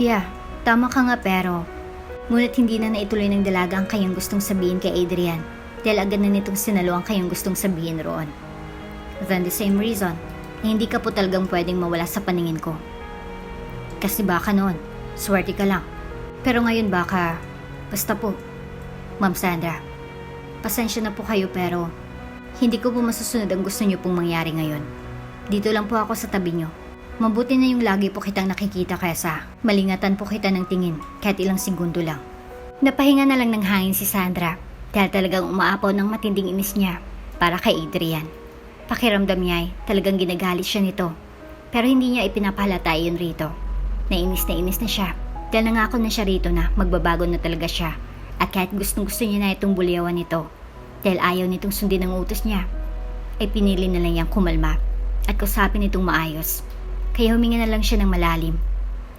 yeah, tama ka nga pero ngunit hindi na naituloy ng dalaga ang kayang gustong sabihin kay Adrian dahil agad na nitong sinalo ang kayang gustong sabihin roon. Then the same reason na hindi ka po talagang pwedeng mawala sa paningin ko. Kasi baka noon, swerte ka lang. Pero ngayon baka, basta po. Ma'am Sandra, pasensya na po kayo pero hindi ko po masusunod ang gusto niyo pong mangyari ngayon. Dito lang po ako sa tabi niyo. Mabuti na yung lagi po kitang nakikita kaysa malingatan po kita ng tingin kahit ilang segundo lang. Napahinga na lang ng hangin si Sandra dahil talagang umaapaw ng matinding inis niya para kay Adrian. Pakiramdam niya ay talagang ginagalit siya nito pero hindi niya ipinapahalata yun rito. Nainis na siya dahil nangako na siya rito na magbabago na talaga siya. At kahit gustong-gusto niya na itong bulyawan nito, dahil ayaw nitong sundin ang utos niya, ay pinili na lang niyang kumalma at kusapin itong maayos. Kaya huminga na lang siya ng malalim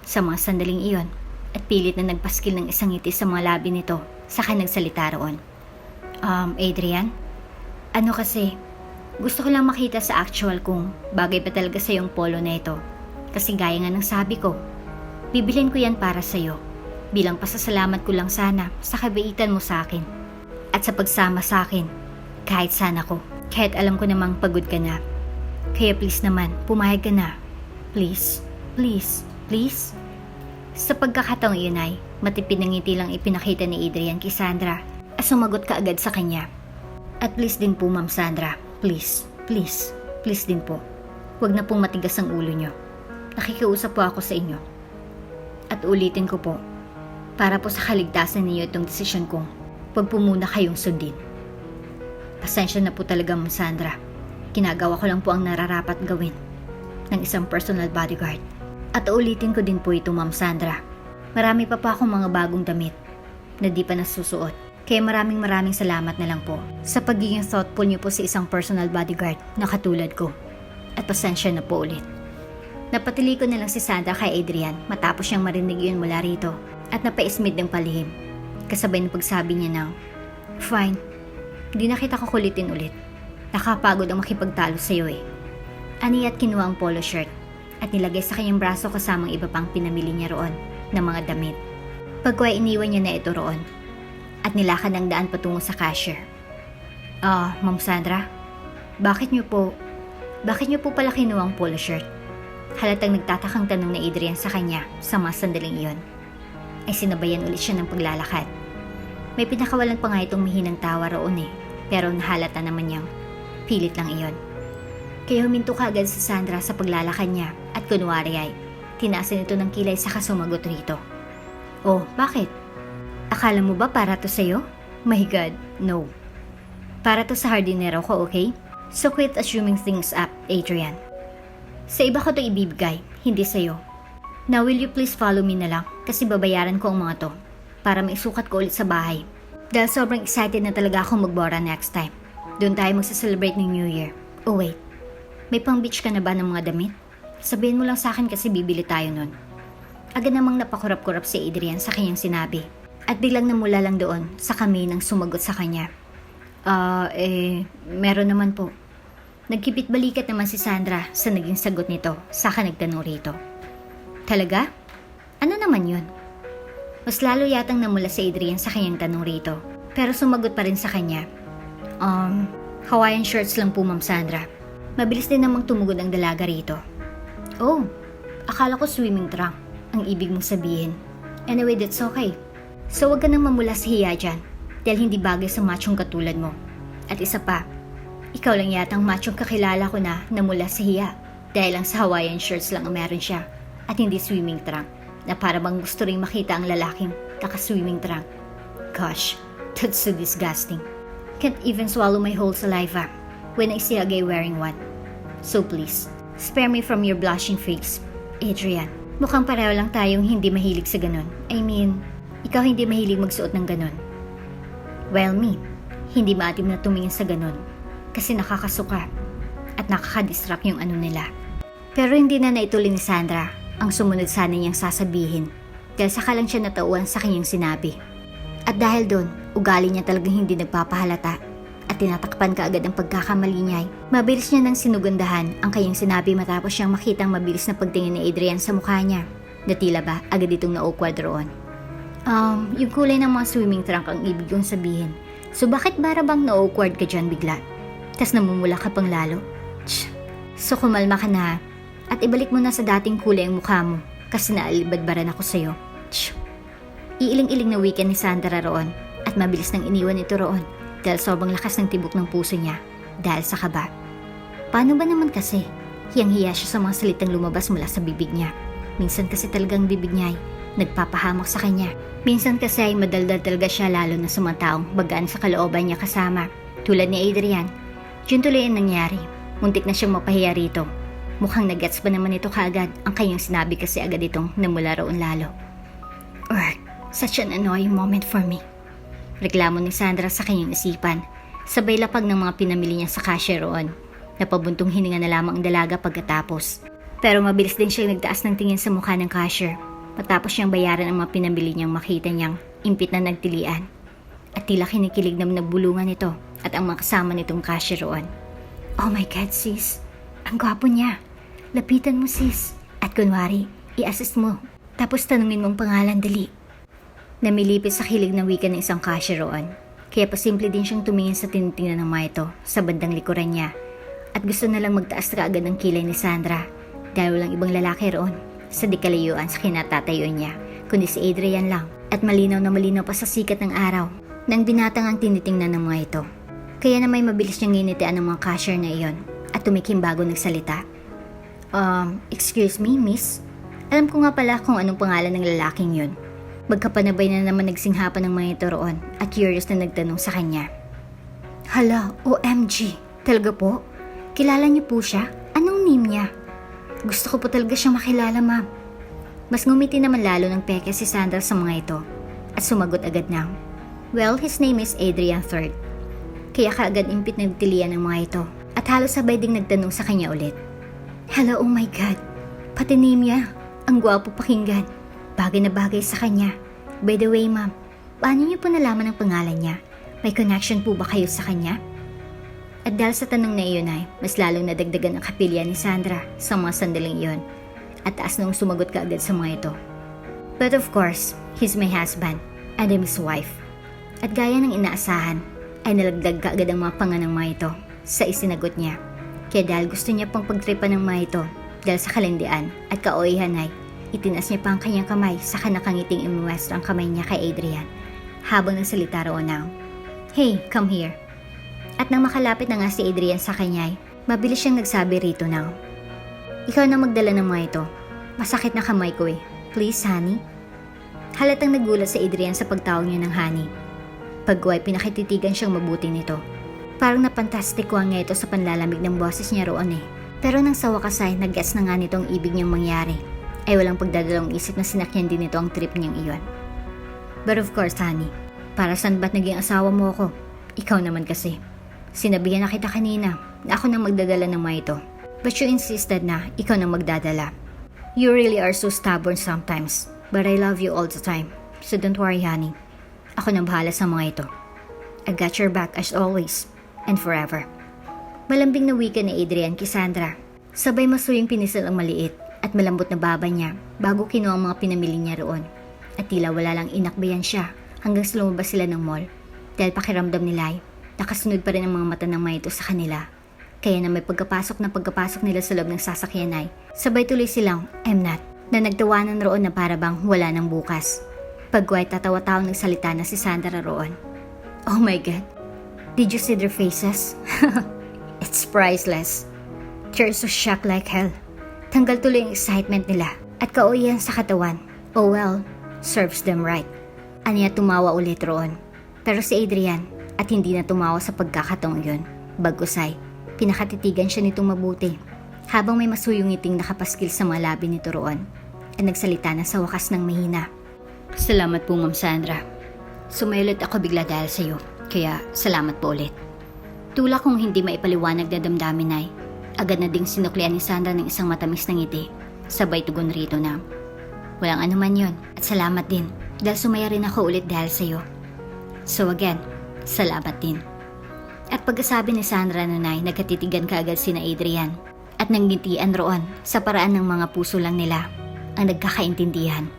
sa mga sandaling iyon at pilit na nagpaskil ng isang ngiti sa mga labi nito saka nagsalita roon. Adrian? Ano kasi, gusto ko lang makita sa actual kung bagay pa talaga sa yung polo na ito. Kasi gaya nga ng sabi ko, bibilhin ko yan para sa'yo. Bilang pasasalamat ko lang sana sa kabaitan mo sa akin at sa pagsama sa akin kahit sana ko, kahit alam ko namang pagod ka na. Kaya please naman, pumayag ka na. Please, please, please. Sa pagkakataong iyon ay matipid ng ngiti lang ipinakita ni Adrian kay Sandra at sumagot ka agad sa kanya. At please din po Ma'am Sandra, please, please, please din po. Huwag na pong matigas ang ulo nyo. Nakikiusap po ako sa inyo. At ulitin ko po, para po sa kaligtasan ninyo itong desisyon kong huwag po muna kayong sundin. Pasensya na po talaga Ma'am Sandra. Ginagawa ko lang po ang nararapat gawin ng isang personal bodyguard. At ulitin ko din po ito Ma'am Sandra. Marami pa akong mga bagong damit na di pa nasusuot. Kaya maraming salamat na lang po sa pagiging thoughtful niyo po sa isang personal bodyguard na katulad ko. At pasensya na po ulit. Napatili ko na lang si Sandra kay Adrian matapos siyang marinig yun mula rito at napaismid ng palihim. Kasabay ng pagsabi niya ng, Fine, di na kita kukulitin ulit. Nakapagod ang makipagtalo sa'yo eh. Ani at kinuha ang polo shirt at nilagay sa kanyang braso kasamang iba pang pinamili niya roon ng mga damit. Pagkuha iniwan niya na ito roon at nilakad ang daan patungo sa cashier. Ma'am Sandra, bakit niyo po pala kinuha ang polo shirt? Halatang nagtatakang tanong na Adrian sa kanya sa mga sandaling iyon. Ay sinabayan ulit siya ng paglalakad. May pinakawalan pa nga itong mahinang tawa roon eh, pero nahalata naman niyang pilit lang iyon. Kaya huminto ka agad sa Sandra sa paglalakad niya at kunwari ay tinaasan ito ng kilay saka sumagot rito. Oh, bakit? Akala mo ba para to sa'yo? My God, no. Para to sa hardinero ko, okay? So quit assuming things up, Adrian. Sa iba ko to ibibigay, hindi sa'yo. Now will you please follow me na lang kasi babayaran ko ang mga to para maisukat ko ulit sa bahay. Dahil sobrang excited na talaga akong magbora next time. Doon tayo magsa-celebrate ng New Year. Oh wait, may pang beach ka na ba ng mga damit? Sabihin mo lang sa akin kasi bibili tayo nun. Agad namang napakurap-kurap si Adrian sa kanyang sinabi at biglang namula lang doon sa kami nang sumagot sa kanya. Meron naman po. Nagkipit balikat naman si Sandra sa naging sagot nito saka nagtanong rito. Talaga? Ano naman yun? Mas lalo yatang namula si Adrian sa kanyang tanong rito Pero sumagot pa rin sa kanya. Hawaiian shirts lang po, Ma'am Sandra. Mabilis din namang tumugon ang dalaga rito. Oh, akala ko swimming trunk ang ibig mong sabihin. Anyway, that's okay. So wag ka nang mamula sa hiya dyan dahil hindi bagay sa machong katulad mo. At isa pa, ikaw lang yata ang machong kakilala ko na namula sa hiya dahil lang sa Hawaiian shirts lang ang meron siya at hindi swimming trunk na para bang gusto ring makita ang lalaking naka-swimming trunk. Gosh, that's so disgusting. Can't even swallow my whole saliva when I see a guy wearing one. So please, spare me from your blushing face, Adrian. Mukhang pareho lang tayong hindi mahilig sa ganun. I mean, ikaw hindi mahilig magsuot ng ganun. Well, me, hindi maatim na tumingin sa ganun kasi nakakasuka at nakakadistract yung ano nila. Pero hindi na naituloy ni Sandra ang sumunod sana niyang sasabihin dahil saka lang siya natauan sa kanyang sinabi. At dahil doon, ugali niya talagang hindi nagpapahalata at tinatakpan kaagad ang pagkakamali niya. Mabilis niya nang sinugundahan ang kanyang sinabi matapos siyang makita ang mabilis na pagtingin ni Adrian sa mukha niya na tila ba agad itong na-awkward roon. Yung kulay ng mga swimming trunk ang ibig kong sabihin. So bakit bara bang na-awkward ka dyan bigla? Tas namumula ka pang lalo? So kumalma ka na at ibalik mo na sa dating kulay ang mukha mo kasi naalibadbaran ako sa'yo. Iiling-iling na wika ni Sandra roon at mabilis nang iniwan ito roon dahil sobrang lakas ng tibok ng puso niya dahil sa kaba. Paano ba naman kasi? Hiyang-hiya siya sa mga salitang lumabas mula sa bibig niya. Minsan kasi talagang bibig niya ay nagpapahamak sa kanya. Minsan kasi ay madaldal talaga siya lalo na sa mga taong bagaan sa kalooban niya kasama. Tulad ni Adrian, yun tuloy ang nangyari. Muntik na siyang mapahiya rito. Mukhang nagets pa naman ito kaagad ang kanyang sinabi kasi agad itong namula roon lalo. Such an annoying moment for me. Reklamo ni Sandra sa kanyang isipan. Sabay lapag ng mga pinamili niya sa cashier roon. Napabuntong hininga na lamang ang dalaga pagkatapos. Pero mabilis din siyang nagtaas ng tingin sa mukha ng cashier. Matapos siyang bayaran ang mga pinamili niyang makita niyang impit na nagtilian. At tila kinikilig na nagbulungan ito at ang mga kasama nitong cashier roon. Oh my God, sis. Ang gwapo niya. Lapitan mo, sis. At kunwari, i-assist mo. Tapos tanungin mong pangalan, dali. Namilipit sa kilig ng wika ng isang cashier roon. Kaya pasimple din siyang tumingin sa tinitingnan ng mga ito sa bandang likuran niya. At gusto na lang magtaas kaagad ng kilay ni Sandra dahil walang ibang lalaki roon sa di kalayuan sa kinatatayo niya kundi si Adrian lang. At malinaw na malinaw pa sa sikat ng araw nang binatang ang tinitingnan ng mga ito. Kaya na may mabilis niyang nginitian ng mga cashier na iyon at tumikim bago nagsalita. Excuse me, miss? Alam ko nga pala kung anong pangalan ng lalaking yun. Magkapanabay na naman nagsinghapan ng mga ito roon at curious na nagtanong sa kanya. Hala, OMG, talaga po? Kilala niyo po siya? Anong name niya? Gusto ko po talaga siyang makilala, ma'am. Mas ngumiti naman lalo ng peke si Sandra sa mga ito at sumagot agad ng, well, his name is Adrian III. Kaya kaagad impit na nagtilian ng mga ito at halos sabay ding nagtanong sa kanya ulit. Hello, oh my God, pati name niya, ang gwapo pakinggan. Bagay na bagay sa kanya. By the way, ma'am, paano niyo po nalaman ang pangalan niya? May connection po ba kayo sa kanya? At dahil sa tanong na iyon ay, mas lalong nadagdagan ang kapilya ni Sandra sa mga sandaling iyon at taas nung sumagot kaagad sa mga ito. But of course, he's my husband and I'm his wife. At gaya ng inaasahan, ay nalagdag kaagad ang mga panga ng mga ito sa isinagot niya. Kaya dahil gusto niya pang pagtripan ng mga ito dahil sa kalindian at kaoihan ay, itinas niya pa ang kanyang kamay sa kanakangiting imuwestro ang kamay niya kay Adrian habang nagsalita roon ng, hey, come here. At nang makalapit na nga si Adrian sa kanya ay, mabilis siyang nagsabi rito ng, ikaw na magdala ng mga ito. Masakit na kamay ko eh. Please, honey. Halatang nagulat si Adrian sa pagtawag niya ng honey. Pagguay, pinakititigan siyang mabuti nito. Parang napantastiko ang niya ito sa panlalamig ng boses niya roon eh. Pero nang sa wakas ay, nag-gets na nga nito ang ibig niyang mangyari. Ay walang pagdadalawang isip na sinakyan din nito ang trip niyang iyon. But of course, honey, para saan ba't naging asawa mo ako? Ikaw naman kasi. Sinabihan na kita kanina na ako nang magdadala ng mga ito. But you insisted na ikaw nang magdadala. You really are so stubborn sometimes. But I love you all the time. So don't worry, honey. Ako nang bahala sa mga ito. I got your back as always. And forever. Malambing na wika ni Adrian kay Sandra. Sabay masuyong pinisal ang maliit at malambot na baba niya bago kinuha ang mga pinamili niya roon. At tila wala lang inakbayan siya hanggang sa lumabas sila ng mall Dahil pakiramdam nila ay nakasunod pa rin ang mga mata ng mga ito sa kanila. Kaya na may pagkapasok nila sa loob ng sasakyan ay sabay tuloy silang I'm not na nagtawanan roon na parabang wala ng bukas. Pagway tatawa-tawang nagsalita na si Sandra roon. Oh my God, did you see their faces? It's priceless. They're so shocked like hell. Tanggal tuloy ang excitement nila at kauyan sa katawan. Oh well, serves them right. Aniya tumawa ulit roon. Pero si Adrian at hindi na tumawa sa pagkakataong yun. Bagkusay, pinakatitigan siya nitong mabuti habang may masuyong ngiting nakapaskil sa mga labi nito roon at nagsalita na sa wakas ng mahina. Salamat po Ma'am Sandra. Sumayot ako bigla dahil sa iyo, kaya salamat po ulit. Tula kong hindi maipaliwanag na damdamin ay agad na ding sinuklian ni Sandra ng isang matamis na ngiti. Sabay tugon rito na walang anuman yon at salamat din dahil sumaya rin ako ulit dahil sa iyo. So again, salamat din. At pagkasabi ni Sandra nun ay nagkatitigan kaagad sina Adrian at nanggitian roon sa paraan ng mga puso lang nila ang nagkakaintindihan.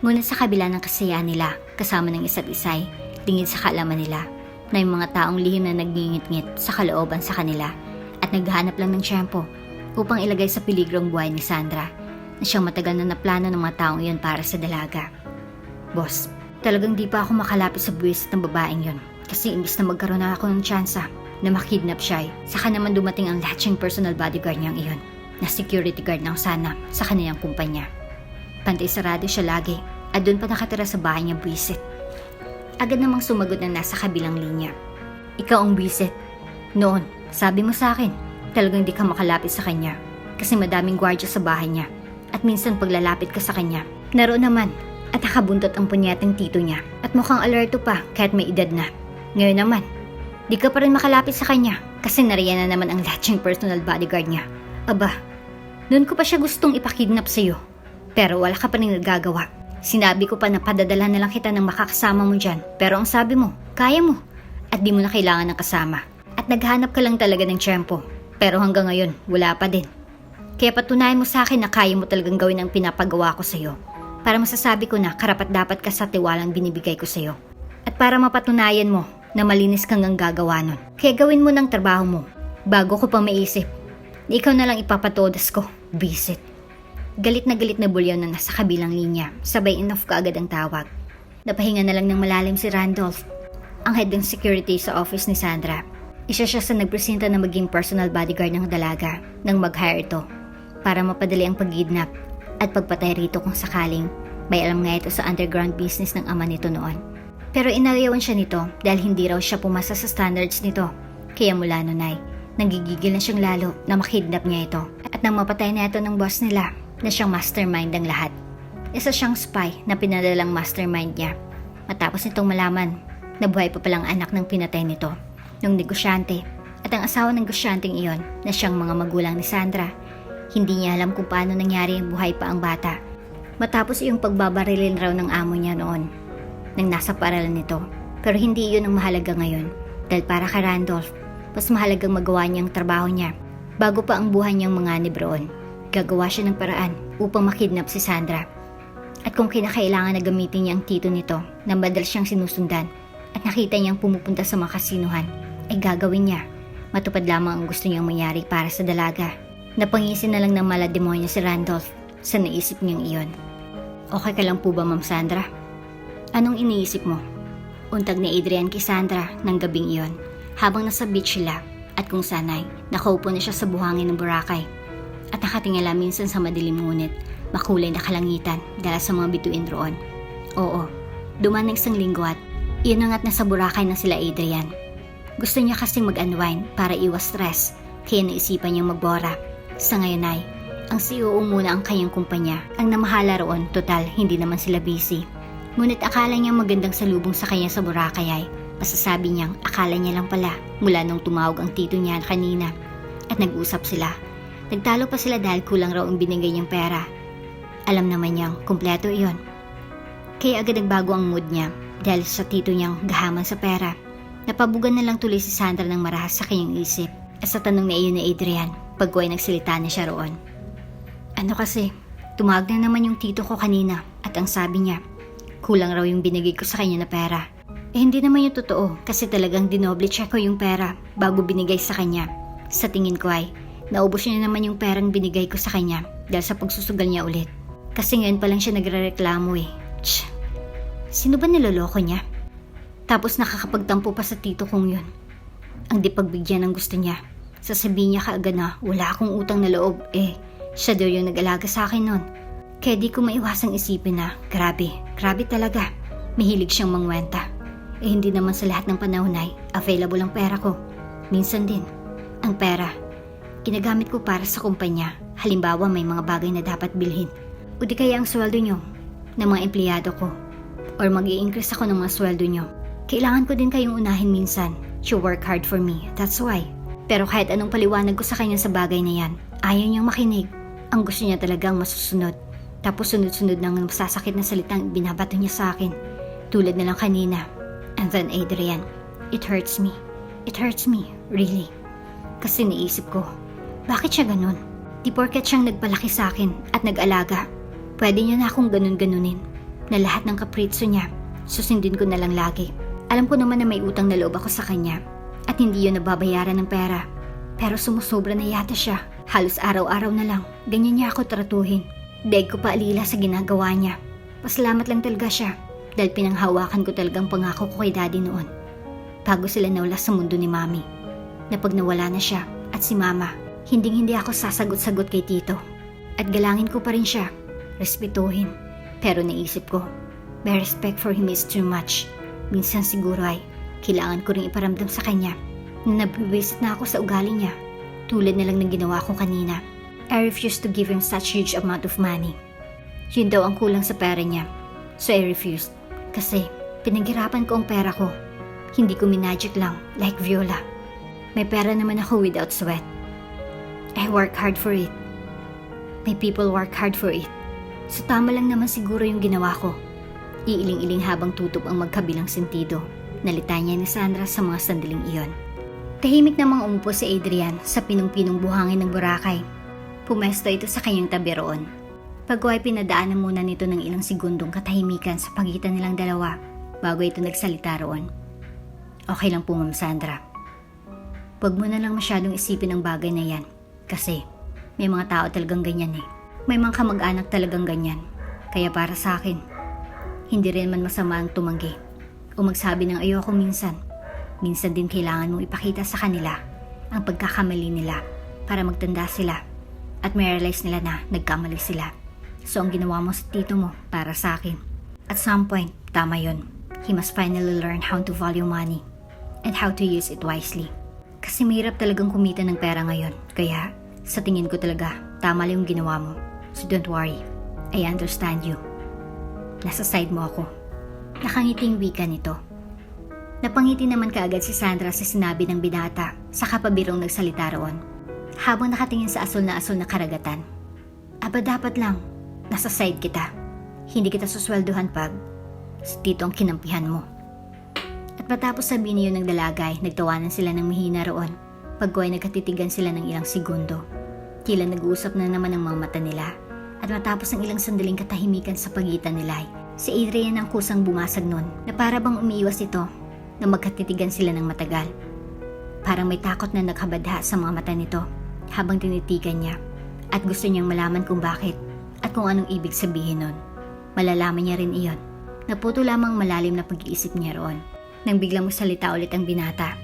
Ngunit sa kabila ng kasayaan nila kasama ng isa't isay, tingin sa kaalaman nila na yung mga taong lihim na nagngingit-ngit sa kalooban sa kanila at naghahanap lang ng tiyempo upang ilagay sa peligro ang buhay ni Sandra na siyang matagal na naplano ng mga taong iyon para sa dalaga. Boss, talagang di pa ako makalapit sa buwisit ng babaeng yon kasi imbis na magkaroon na ako ng tsansa na makidnap siya saka naman dumating ang latching personal bodyguard niyang iyon na security guard ng sana sa kanilang kumpanya. Pantay sarado siya lagi at doon pa nakatira sa bahay niya buwisit. Agad namang sumagot na nasa kabilang linya. Ikaw ang buwisit. Noon, sabi mo sa akin, talagang di ka makalapit sa kanya kasi madaming gwardya sa bahay niya at minsan paglalapit ka sa kanya, naroon naman at nakabuntot ang punyating tito niya at mukhang alerto pa kahit may edad na. Ngayon naman, di ka pa rin makalapit sa kanya kasi nariyan na naman ang latching personal bodyguard niya. Aba, noon ko pa siya gustong ipakidnap sa iyo. Pero wala ka pa rin nagagawa. Sinabi ko pa na padadala na lang kita ng makakasama mo dyan. Pero ang sabi mo, kaya mo. At di mo na kailangan ng kasama. At naghanap ka lang talaga ng tiyempo. Pero hanggang ngayon, wala pa din. Kaya patunayan mo sa akin na kaya mo talagang gawin ang pinapagawa ko sa'yo. Para masasabi ko na karapat-dapat ka sa tiwalang binibigay ko sa'yo. At para mapatunayan mo na malinis kang ang gagawa nun. Kaya gawin mo ng trabaho mo. Bago ko pa maisip. Ikaw na lang ipapatodas ko. Visit. Galit na bulyaw na nasa kabilang linya. Sabay enough kaagad ang tawag. Napahinga na lang ng malalim si Randolph, ang head ng security sa office ni Sandra. Isa siya sa nagpresenta na maging personal bodyguard ng dalaga nang mag-hire ito para mapadali ang pag-kidnap at pagpatay rito kung sakaling may alam nga ito sa underground business ng ama nito noon. Pero inayawan siya nito dahil hindi raw siya pumasa sa standards nito. Kaya mula noon ay nanggigigil na siyang lalo na makidnap niya ito at nang mapatay na ito ng boss nila na siyang mastermind ng lahat. Isa siyang spy na pinadalang mastermind niya. Matapos nitong malaman na buhay pa palang anak ng pinatay nito, ng negosyante at ang asawa ng negosyanteng iyon na siyang mga magulang ni Sandra. Hindi niya alam kung paano nangyari ang buhay pa ang bata. Matapos iyong pagbabarilin raw ng amo niya noon nang nasa paaralan nito. Pero hindi iyon ang mahalaga ngayon dahil para kay Randolph, mas mahalagang magawa niya ang trabaho niya bago pa ang buhay niyang manganib roon. Gagawa siya ng paraan upang makidnap si Sandra. At kung kinakailangan na gamitin niya ang tito nito na madalas siyang sinusundan at nakita niyang pumupunta sa mga kasinuhan, ay gagawin niya. Matupad lamang ang gusto niyang mangyari para sa dalaga. Napangisin na lang ng malademonya si Randolph sa naisip niyang iyon. Okay ka lang po ba Ma'am Sandra? Anong iniisip mo? Untag ni Adrian kay Sandra ng gabing iyon habang nasa beach sila at kung sanay nakaupo na siya sa buhangin ng Boracay. At nakatingala minsan sa madilim ngunit makulay na kalangitan dahil sa mga bituin roon. Oo, duman ng isang linggo at iyon na nga't nasa Boracay na sila Adrian. Gusto niya kasing mag-unwind para iwas stress kaya naisipan niyang magbora. Sa ngayon ay, ang CEO muna ang kanyang kumpanya ang namahala roon, total hindi naman sila busy. Ngunit akala niyang magandang salubong sa kanya sa Boracay ay masasabi niyang akala niya lang pala mula nung tumawag ang tito niya kanina at nag-usap sila. Nagtalo pa sila dahil kulang raw ang binigay niyang pera. Alam naman niyang kumpleto iyon. Kaya agad nagbago ang mood niya dahil sa tito niyang gahaman sa pera. Napabugan na lang tuloy si Sandra ng marahas sa kanyang isip at sa tanong na iyon ni Adrian pagkuhay nagsalita na siya roon. Ano kasi, tumawag na naman yung tito ko kanina at ang sabi niya, kulang raw yung binigay ko sa kanya na pera. Hindi naman yung totoo kasi talagang dinoble check ko yung pera bago binigay sa kanya. Sa tingin ko ay, naubos niya naman yung perang binigay ko sa kanya dahil sa pagsusugal niya ulit. Kasi ngayon pa lang siya nagrereklamo eh. Tch, sino ba niloloko niya? Tapos nakakapagtampo pa sa tito kong yun. Ang di pagbigyan ng gusto niya. Sasabihin niya kaagad na wala akong utang na loob siya daw yung nag-alaga sa akin nun. Kaya di ko maiwasang isipin na grabe talaga. Mahilig siyang mangwenta. Hindi naman sa lahat ng panahon ay available ang pera ko. Minsan din, ang pera, ginagamit ko para sa kumpanya. Halimbawa may mga bagay na dapat bilhin. O di kaya ang sweldo nyo ng mga empleyado ko. Or mag-i-increase ako ng mga sweldo nyo. Kailangan ko din kayong unahin minsan. You work hard for me, that's why. Pero kahit anong paliwanag ko sa kanya sa bagay na yan, ayaw niyang makinig. Ang gusto niya talagang masusunod. Tapos sunod-sunod ng masasakit na salitang binabato niya sa akin. Tulad na lang kanina. And then Adrian, it hurts me. It hurts me, really. Kasi naisip ko, bakit siya ganun? Di porket siyang nagpalaki sa akin at nag-alaga, pwede niya na akong ganun-ganunin. Na lahat ng kapritso niya, susundin ko na lang lagi. Alam ko naman na may utang na loob ako sa kanya at hindi yun nababayaran ng pera. Pero sumusobra na yata siya. Halos araw-araw na lang, ganyan niya ako tratuhin. Daig ko pa alila sa ginagawa niya. Pasalamat lang talaga siya dahil pinanghawakan ko talagang pangako ko kay daddy noon. Bago sila nawala sa mundo ni mami. Na pag nawala na siya at si mama, hindi ako sasagot-sagot kay tito. At galangin ko pa rin siya, respetuhin. Pero naisip ko, my respect for him is too much. Minsan siguro ay, kailangan ko rin iparamdam sa kanya na nabibisit na ako sa ugali niya. Tulad na lang ng ginawa ko kanina. I refused to give him such huge amount of money. Yun daw ang kulang sa pera niya. So I refused. Kasi pinaghirapan ko ang pera ko. Hindi ko minagic lang like Viola. May pera naman ako without sweat. I work hard for it. My people work hard for it. So tama lang naman siguro yung ginawa ko. Iiling-iling habang tutup ang magkabilang sentido. Nalitanya ni Sandra sa mga sandaling iyon. Tahimik namang umupo si Adrian sa pinong-pinong buhangin ng Boracay. Pumesto ito sa kanyang tabi roon. Pagkuhay pinadaanan muna nito ng ilang segundong katahimikan sa pagitan nilang dalawa bago ito nagsalita roon. Okay lang po Ma'am Sandra. Huwag mo na lang masyadong isipin ang bagay na yan. Kasi may mga tao talagang ganyan eh. May mga kamag-anak talagang ganyan. Kaya para sa akin, hindi rin man masama ang tumanggi o magsabi ng ayoko minsan. Minsan din kailangan mong ipakita sa kanila ang pagkakamali nila para magtanda sila at ma-realize nila na nagkamali sila. So ang ginawa mo sa tito mo para sa akin. At some point, tama yun. He must finally learn how to value money and how to use it wisely. Kasi mahirap talagang kumita ng pera ngayon. Kaya sa tingin ko talaga, tama lang yung ginawa mo. So don't worry. I understand you. Nasa side mo ako. Nakangiting wika nito. Napangiti naman kaagad si Sandra sa sinabi ng binata sa kapabirong nagsalita roon. Habang nakatingin sa asol na karagatan. Aba dapat lang. Nasa side kita. Hindi kita suswelduhan pag si tito ang kinampihan mo. At matapos sabihin niyo ng dalagay, nagtawanan sila ng mahina roon. Pagkuhay nagkatitigan sila ng ilang segundo. Tila nag-uusap na naman ang mga mata nila. At matapos ng ilang sandaling katahimikan sa pagitan nila, si Adrian ang kusang bumasag nun na para bang umiiwas ito na magkatitigan sila ng matagal. Parang may takot na naghabadha sa mga mata nito habang tinitigan niya at gusto niyang malaman kung bakit at kung anong ibig sabihin nun. Malalaman niya rin iyon. Naputo lamang malalim na pag-iisip niya roon nang biglang magsalita ulit ang binata.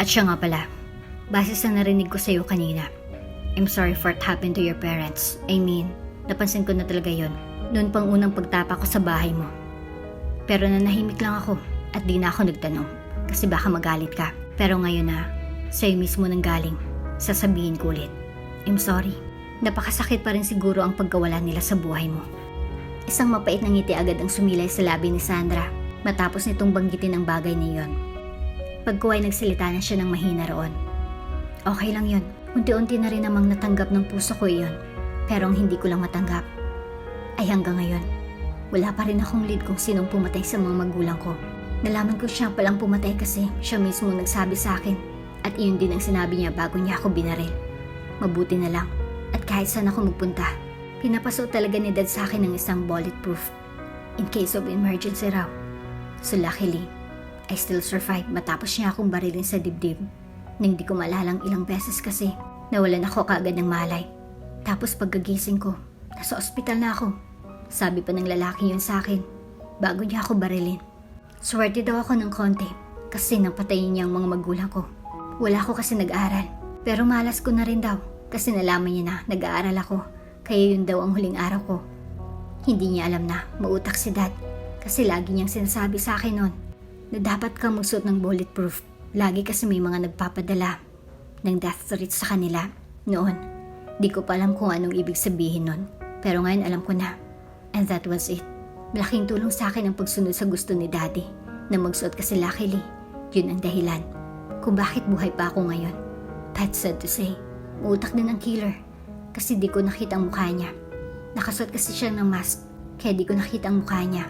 At siya nga pala, base sa narinig ko sa iyo kanina, I'm sorry for what happened to your parents. I mean, napansin ko na talaga yon noon pang unang pagtapa ko sa bahay mo. Pero nanahimik lang ako at di na ako nagtanong kasi baka magalit ka. Pero ngayon na, sa'yo mismo nang galing, sasabihin ko ulit, I'm sorry. Napakasakit pa rin siguro ang pagkawala nila sa buhay mo. Isang mapait na ngiti agad ang sumilay sa labi ni Sandra matapos nitong banggitin ang bagay na iyon. Pagkuhay nagsalita na siya ng mahina roon. Okay lang yun. Unti-unti na rin namang natanggap ng puso ko iyon. Pero ang hindi ko lang matanggap ay hanggang ngayon, wala pa rin akong lead kung sinong pumatay sa mga magulang ko. Nalaman ko siya palang pumatay kasi siya mismo nagsabi sa akin at iyon din ang sinabi niya bago niya ako binaril. Mabuti na lang at kahit saan ako magpunta, pinapaso talaga ni Dad sa akin ng isang bulletproof in case of emergency raw. So luckily, I still survived matapos niya akong barilin sa dibdib. Nang di ko malalang ilang beses kasi, nawalan ako kaagad ng malay. Tapos pagkagising ko, nasa ospital na ako. Sabi pa ng lalaki yun sa akin, bago niya ako barilin. Swerte daw ako ng konti, kasi nang patayin niya ang mga magulang ko. Wala ako kasi nag-aral, pero malas ko na rin daw, kasi nalaman niya na nag-aaral ako, kaya yun daw ang huling araw ko. Hindi niya alam na mautak si Dad, kasi lagi niyang sinasabi sa akin noon, na dapat kang magsuot ng bulletproof. Lagi kasi may mga nagpapadala ng death threats sa kanila. Noon, di ko pa alam kung anong ibig sabihin nun. Pero ngayon alam ko na. And that was it. Malaking tulong sa akin ang pagsunod sa gusto ni Daddy na magsuot kasi luckily, yun ang dahilan kung bakit buhay pa ako ngayon. That's sad to say, uutak din ang killer kasi di ko nakita ang mukha niya. Nakasuot kasi siya ng mask kaya di ko nakita ang mukha niya.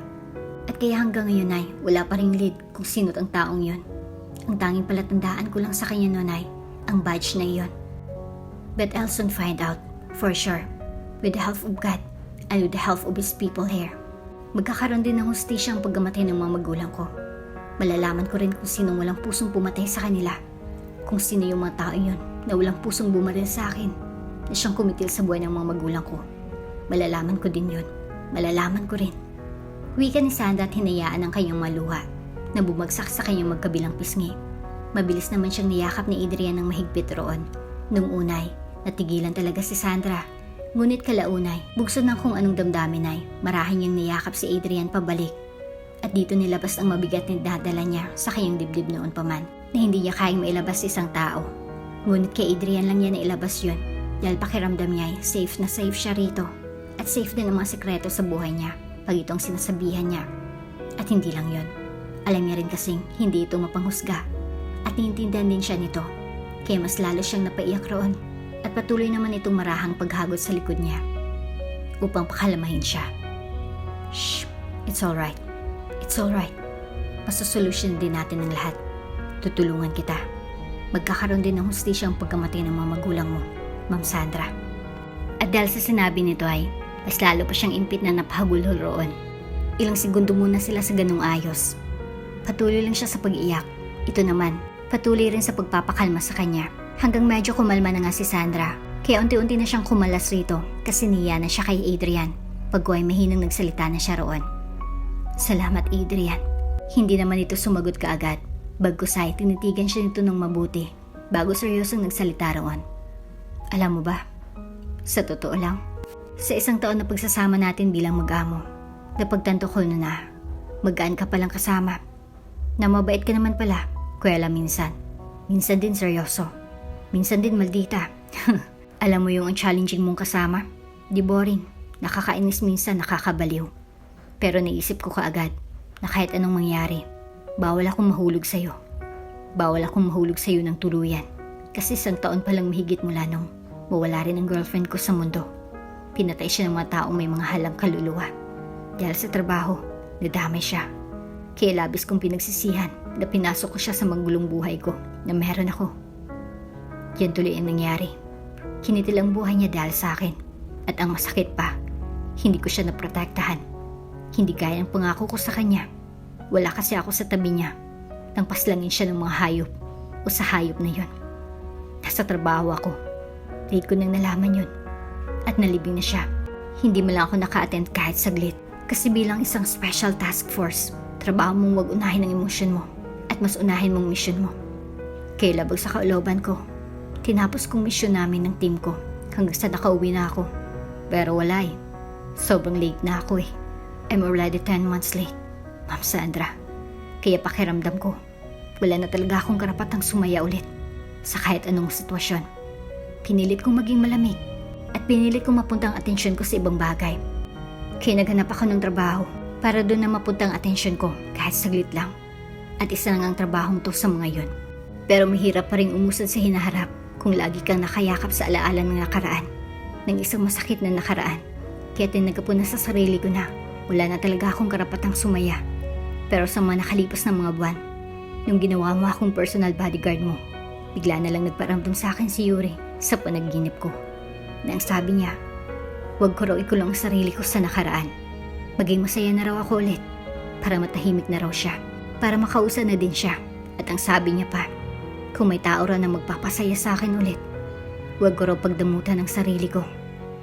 At kaya hanggang ngayon ay wala pa ring lead kung sino't ang taong yun. Ang tanging palatandaan ko lang sa kanya noon ay ang badge na iyon. But I'll soon find out, for sure, with the help of God and with the help of His people here. Magkakaroon din ng hustisya ang pagkamatay ng mga magulang ko. Malalaman ko rin kung sinong walang pusong pumatay sa kanila. Kung sino yung mga tao yun na walang pusong bumaril sa akin na siyang kumitil sa buhay ng mga magulang ko. Malalaman ko din yun. Malalaman ko rin. Wika ni Sandra at hinayaan ang kanyang maluha na bumagsak sa kanyang magkabilang pisngi. Mabilis naman siyang niyakap ni Adrian ng mahigpit roon. Nung unay, natigilan talaga si Sandra. Ngunit kalaunay, bugsod ng kung anong damdamin ay marahan niyang niyakap si Adrian pabalik. At dito nilabas ang mabigat na dadala niya sa kanyang dibdib noon pa man na hindi niya kayang mailabas sa isang tao. Ngunit kay Adrian lang niya nailabas yun dahil pakiramdam niya ay safe na safe siya rito at safe din ang mga sekreto sa buhay niya pag itong sinasabihan niya. At hindi lang yun. Alam niya rin kasing hindi ito mapanghusga at naiintindihan din siya nito. Kaya mas lalo siyang napaiyak roon at patuloy naman itong marahang paghagod sa likod niya upang pakalamahin siya. Shh, it's alright. It's alright. Masasolusyon din natin ang lahat. Tutulungan kita. Magkakaroon din ng hustisya ang pagkamatay ng mga magulang mo, Ma'am Sandra. At dahil sa sinabi nito ay mas lalo pa siyang impit na napahagulhol roon. Ilang segundo muna sila sa ganung ayos. Patuloy lang siya sa pag-iyak. Ito naman, patuloy rin sa pagpapakalma sa kanya. Hanggang medyo kumalma na nga si Sandra. Kaya unti-unti na siyang kumalas rito kasi niya na siya kay Adrian. Pagko ay mahinang nagsalita na siya roon. Salamat Adrian. Hindi naman ito sumagot kaagad. Bagkus ay tinitigan siya nito ng mabuti bago seryosong nagsalita roon. Alam mo ba, sa totoo lang, sa isang taon na pagsasama natin bilang mag-amo, napagtanto ko na magaan ka palang kasama. Na mabait ka naman pala, kuya lang minsan. Minsan din seryoso. Minsan din maldita. Alam mo yung ang challenging mong kasama? Di boring. Nakakainis minsan, nakakabaliw. Pero naisip ko kaagad na kahit anong mangyari, bawal akong mahulog sa'yo. Bawal akong mahulog sa'yo ng tuluyan. Kasi isang taon palang mahigit mula nung mawala rin ang girlfriend ko sa mundo. Pinatay siya ng mga taong may mga halang kaluluwa. Dahil sa trabaho, nadamay siya. Kaya labis kong pinagsisihan na pinasok ko siya sa magulong buhay ko na meron ako. Yan tuloy ang nangyari. Kinitil ang buhay niya dahil sa akin. At ang masakit pa, hindi ko siya naprotektahan. Hindi gaya ng pangako ko sa kanya. Wala kasi ako sa tabi niya. Nang paslangin siya ng mga hayop o sa hayop na yun. Nasa trabaho ako. Late ko nang nalaman yun. At nalibing na siya. Hindi mo lang ako naka-attend kahit saglit. Kasi bilang isang special task force, trabaho mong wag unahin ang emosyon mo at mas unahin mong mission mo. Kaya labag sa kaulooban ko, tinapos kong mission namin ng team ko hanggang sa nakauwi na ako. Pero wala eh. Sobrang late na ako eh. I'm already 10 months late, Ma'am Sandra. Kaya pakiramdam ko, wala na talaga akong karapatang sumaya ulit sa kahit anong sitwasyon. Pinilit kong maging malamig at pinilit kong mapunta ang atensyon ko sa ibang bagay. Kaya naghanap ako ng trabaho para doon na mapunta ang atensyon ko kahit saglit lang. At isa na nga ang trabahong to sa mga yon. Pero mahirap pa rin umusad sa hinaharap kung lagi kang nakayakap sa alaala ng nakaraan, ng isang masakit na nakaraan. Kaya tinaga po na sa sarili ko na wala na talaga akong karapatang sumaya. Pero sa mga nakalipas na mga buwan, nung ginawa mo akong personal bodyguard mo, bigla na lang nagparamdam sa akin si Yuri sa panaginip ko. Na ang sabi niya, huwag ko raw ikulong ang sarili ko sa nakaraan. Maging masaya na raw ako ulit para matahimik na raw siya. para makausan na din siya. At ang sabi niya pa, kung may tao raw na magpapasaya sa akin ulit, huwag ko raw pagdamutan ng sarili ko.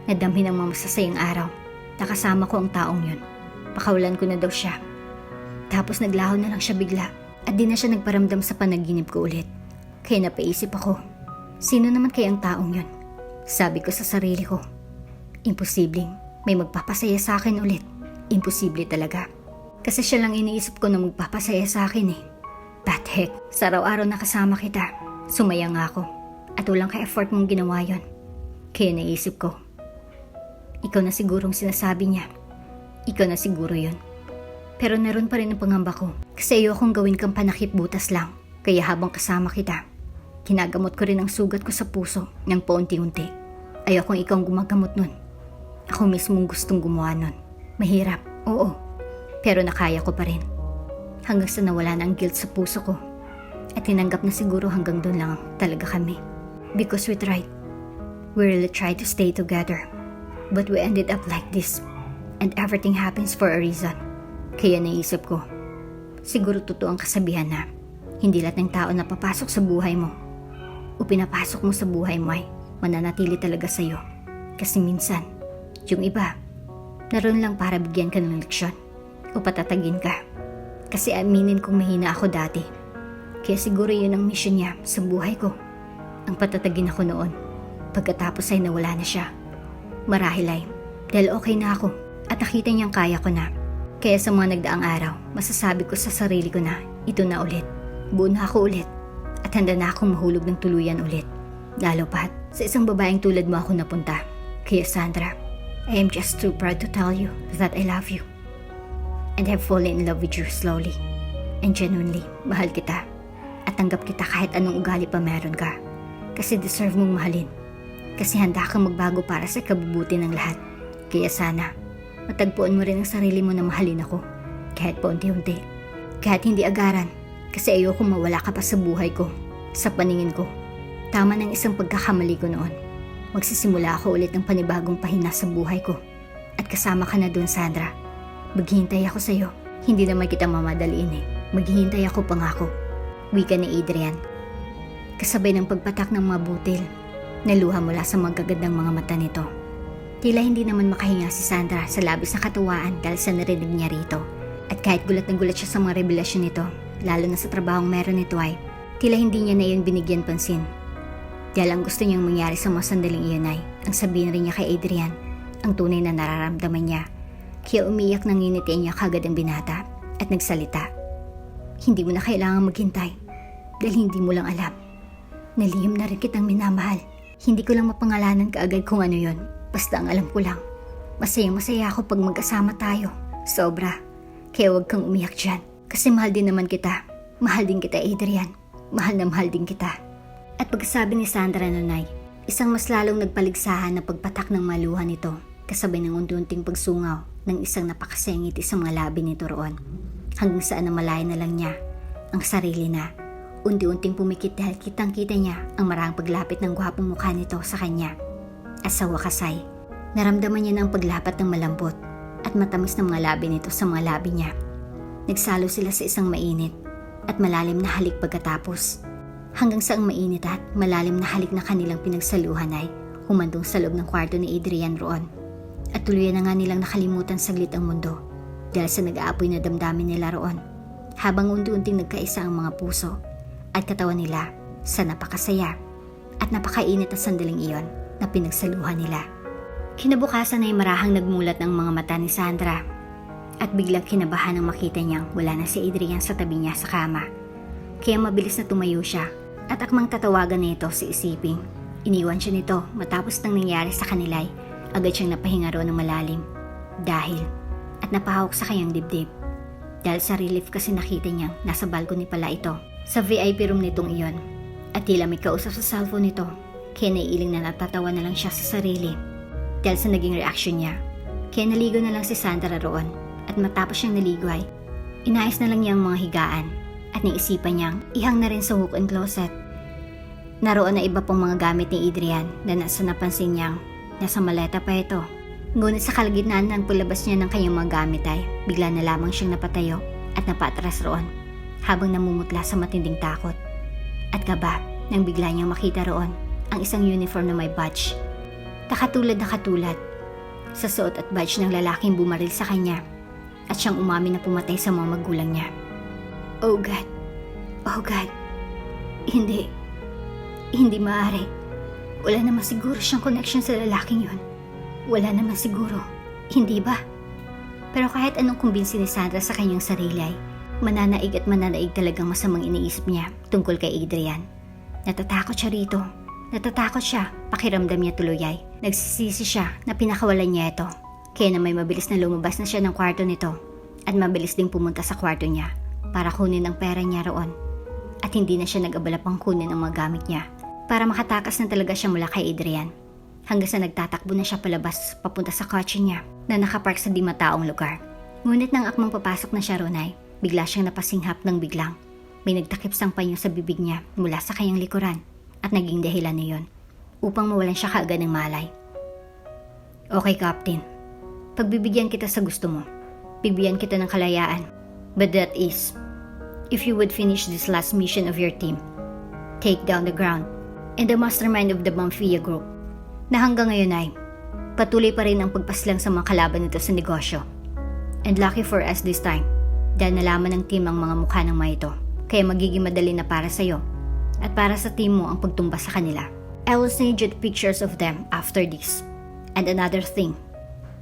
Nadamhin ang mga masasayang araw. Nakasama ko ang taong yun. Pakawalan ko na daw siya. Tapos naglaho na lang siya bigla at di na siya nagparamdam sa panaginip ko ulit. Kaya napaisip ako, sino naman kaya ang taong yun? Sabi ko sa sarili ko, imposibleng may magpapasaya sa akin ulit. Imposible talaga. Kasi siya lang iniisip ko na magpapasaya sa akin eh. But heck, sa araw-araw nakasama kita, sumaya nga ako. At walang ka-effort mong ginawa yon. Kaya naisip ko, ikaw na sigurong sinasabi niya. Ikaw na siguro yon. Pero naroon pa rin ang pangamba ko. Kasi ayokong gawin kang panakip butas lang. Kaya habang kasama kita, ginagamot ko rin ang sugat ko sa puso ng paunti-unti. Ayokong ikaw ang gumagamot nun. Ako mismong gustong gumawa nun. Mahirap, oo. Pero nakaya ko pa rin. Hanggang sa nawala na ang guilt sa puso ko. At tinanggap na siguro hanggang doon lang talaga kami. Because we tried. We really tried to stay together. But we ended up like this. And everything happens for a reason. Kaya naisip ko, siguro totoo ang kasabihan na hindi lahat ng tao na papasok sa buhay mo o pinapasok mo sa buhay mo ay mananatili talaga sa'yo. Kasi minsan, yung iba, naroon lang para bigyan ka ng leksyon o patatagin ka. Kasi aminin kong mahina ako dati. Kaya siguro yun ang mission niya sa buhay ko. Ang patatagin ako noon. Pagkatapos ay nawala na siya. Marahil ay dahil okay na ako at nakita niyang kaya ko na. Kaya sa mga nagdaang araw, masasabi ko sa sarili ko na ito na ulit. Buo na ako ulit. At handa na akong mahulog ng tuluyan ulit. Lalo pat sa isang babaeng tulad mo ako napunta. Kaya Sandra, I am just too proud to tell you that I love you. And have fallen in love with you slowly. And genuinely, mahal kita. At tanggap kita kahit anong ugali pa meron ka. Kasi deserve mong mahalin. Kasi handa kang magbago para sa kabubuti ng lahat. Kaya sana, matagpuan mo rin ang sarili mo na mahalin ako. Kahit paunti-unti. Kahit hindi agaran. Kasi ayoko mawala ka pa sa buhay ko. Sa paningin ko. Tama ng isang pagkakamali ko noon. Magsisimula ako ulit ng panibagong pahina sa buhay ko. At kasama ka na doon, Sandra. Maghihintay ako sa'yo. Hindi naman kita mamadaliin eh. Maghihintay ako pangako. Wika ni Adrian. Kasabay ng pagpatak ng mga butil. Naluha mula sa magagandang mga mata nito. Tila hindi naman makahinga si Sandra sa labis na katuwaan dahil sa narinig niya rito. At kahit gulat na gulat siya sa mga revelasyon nito, lalo na sa trabahong meron nito ay, tila hindi niya na iyon binigyan pansin. Dahil ang gusto niyang mangyari sa mga sandaling iyon ay, ang sabihin rin niya kay Adrian, ang tunay na nararamdaman niya. Kaya umiyak nang nginitiin niya kagad ang binata at nagsalita. Hindi mo na kailangang maghintay dahil hindi mo lang alam. Nalihim na rin kitang minamahal. Hindi ko lang mapangalanan kaagad kung ano yon. Basta ang alam ko lang, masayang-masaya ako pag magkasama tayo. Sobra. Kaya huwag kang umiyak dyan. Kasi mahal din naman kita. Mahal din kita, Adrian. Mahal na mahal din kita. At pagkasabi ni Sandra nun ay, isang mas lalong nagpaligsahan na pagpatak ng maluhan nito. Kasabay ng unti-unting pagsungaw ng isang napakasengit sa mga labi nito roon. Hanggang saan namalayan na lang niya ang sarili na. Unti-unting pumikit dahil kitang-kita niya ang marahang paglapit ng gwapong mukha nito sa kanya. At sa wakas ay, naramdaman niya ng paglapat ng malambot at matamis na mga labi nito sa mga labi niya. Nagsalo sila sa isang mainit at malalim na halik pagkatapos. Hanggang sa ang mainit at malalim na halik na kanilang pinagsaluhan ay humantong sa loob ng kwarto ni Adrian roon. At tuluyan na nga nilang nakalimutan saglit ang mundo dahil sa nag-aapoy na damdamin nila roon. Habang unti-unting nagkaisa ang mga puso at katawan nila sa napakasaya at napakainit na sandaling iyon na pinagsaluhan nila. Kinabukasan ay marahang nagmulat ng mga mata ni Sandra at biglang kinabahan nang makita niyang wala na si Adrian sa tabi niya sa kama. Kaya mabilis na tumayo siya at akmang tatawagan na ito si isiping. Iniwan siya nito matapos nang nangyari sa kanila ay agad siyang napahinga roon ng malalim dahil at napahawak sa kanyang dibdib. Dahil sa relief kasi nakita niyang nasa balcony pala ito sa VIP room nitong iyon at tila may kausap sa cellphone nito. Kaya naiiling na natatawa na lang siya sa sarili dahil sa naging reaction niya. Kaya naligo na lang si Sandra roon at matapos siyang naligo ay inayos na lang niya ang mga higaan at naisipan niyang ihang na rin sa walk-in closet. Naroon na iba pang mga gamit ni Adrian na nasa napansin niyang nasa maleta pa ito. Ngunit sa kalagitnaan ng paglabas niya ng kanyang mga gamit ay bigla na lamang siyang napatayo at napatras roon. habang namumutla sa matinding takot at kaba nang bigla niyang makita roon ang isang uniform na may badge. Nakatulad na katulad sa suot at badge ng lalaking bumaril sa kanya at siyang umamin na pumatay sa mga magulang niya. Oh God! Oh God! Hindi maaari. Wala naman siguro siyang connection sa lalaking yun. Wala naman siguro. Hindi ba? Pero kahit anong kumbinsi ni Sandra sa kanyang sarili ay mananaig at mananaig talagang masamang iniisip niya tungkol kay Adrian. Natatakot siya rito. Natatakot siya. Pakiramdam niya tuloy ay nagsisisi siya na pinakawalan niya ito. Kaya na may mabilis na lumabas na siya ng kwarto nito at mabilis ding pumunta sa kwarto niya para kunin ang pera niya roon. At hindi na siya nag-abala pang kunin ang mga gamit niya para makatakas na talaga siya mula kay Adrian. Hanggang sa nagtatakbo na siya palabas papunta sa kotse niya na nakapark sa di mataong lugar. Ngunit nang akmang papasok na siya roon ay bigla siyang napasinghap ng biglang. May nagtakip sang panyo sa bibig niya mula sa kanyang likuran at naging dahilan niyon upang mawalan siya kaagad ng malay. Okay, Captain. Pagbibigyan kita sa gusto mo. Bibigyan kita ng kalayaan. But that is, if you would finish this last mission of your team, take down the ground and the mastermind of the Mafia Group, na hanggang ngayon ay patuloy pa rin ang pagpaslang sa mga kalaban nito sa negosyo. And lucky for us this time, dahil nalaman ng team ang mga mukha ng mga ito, kaya magiging madali na para sa'yo at para sa team mo ang pagtumba sa kanila. I will send you the pictures of them after this. And another thing,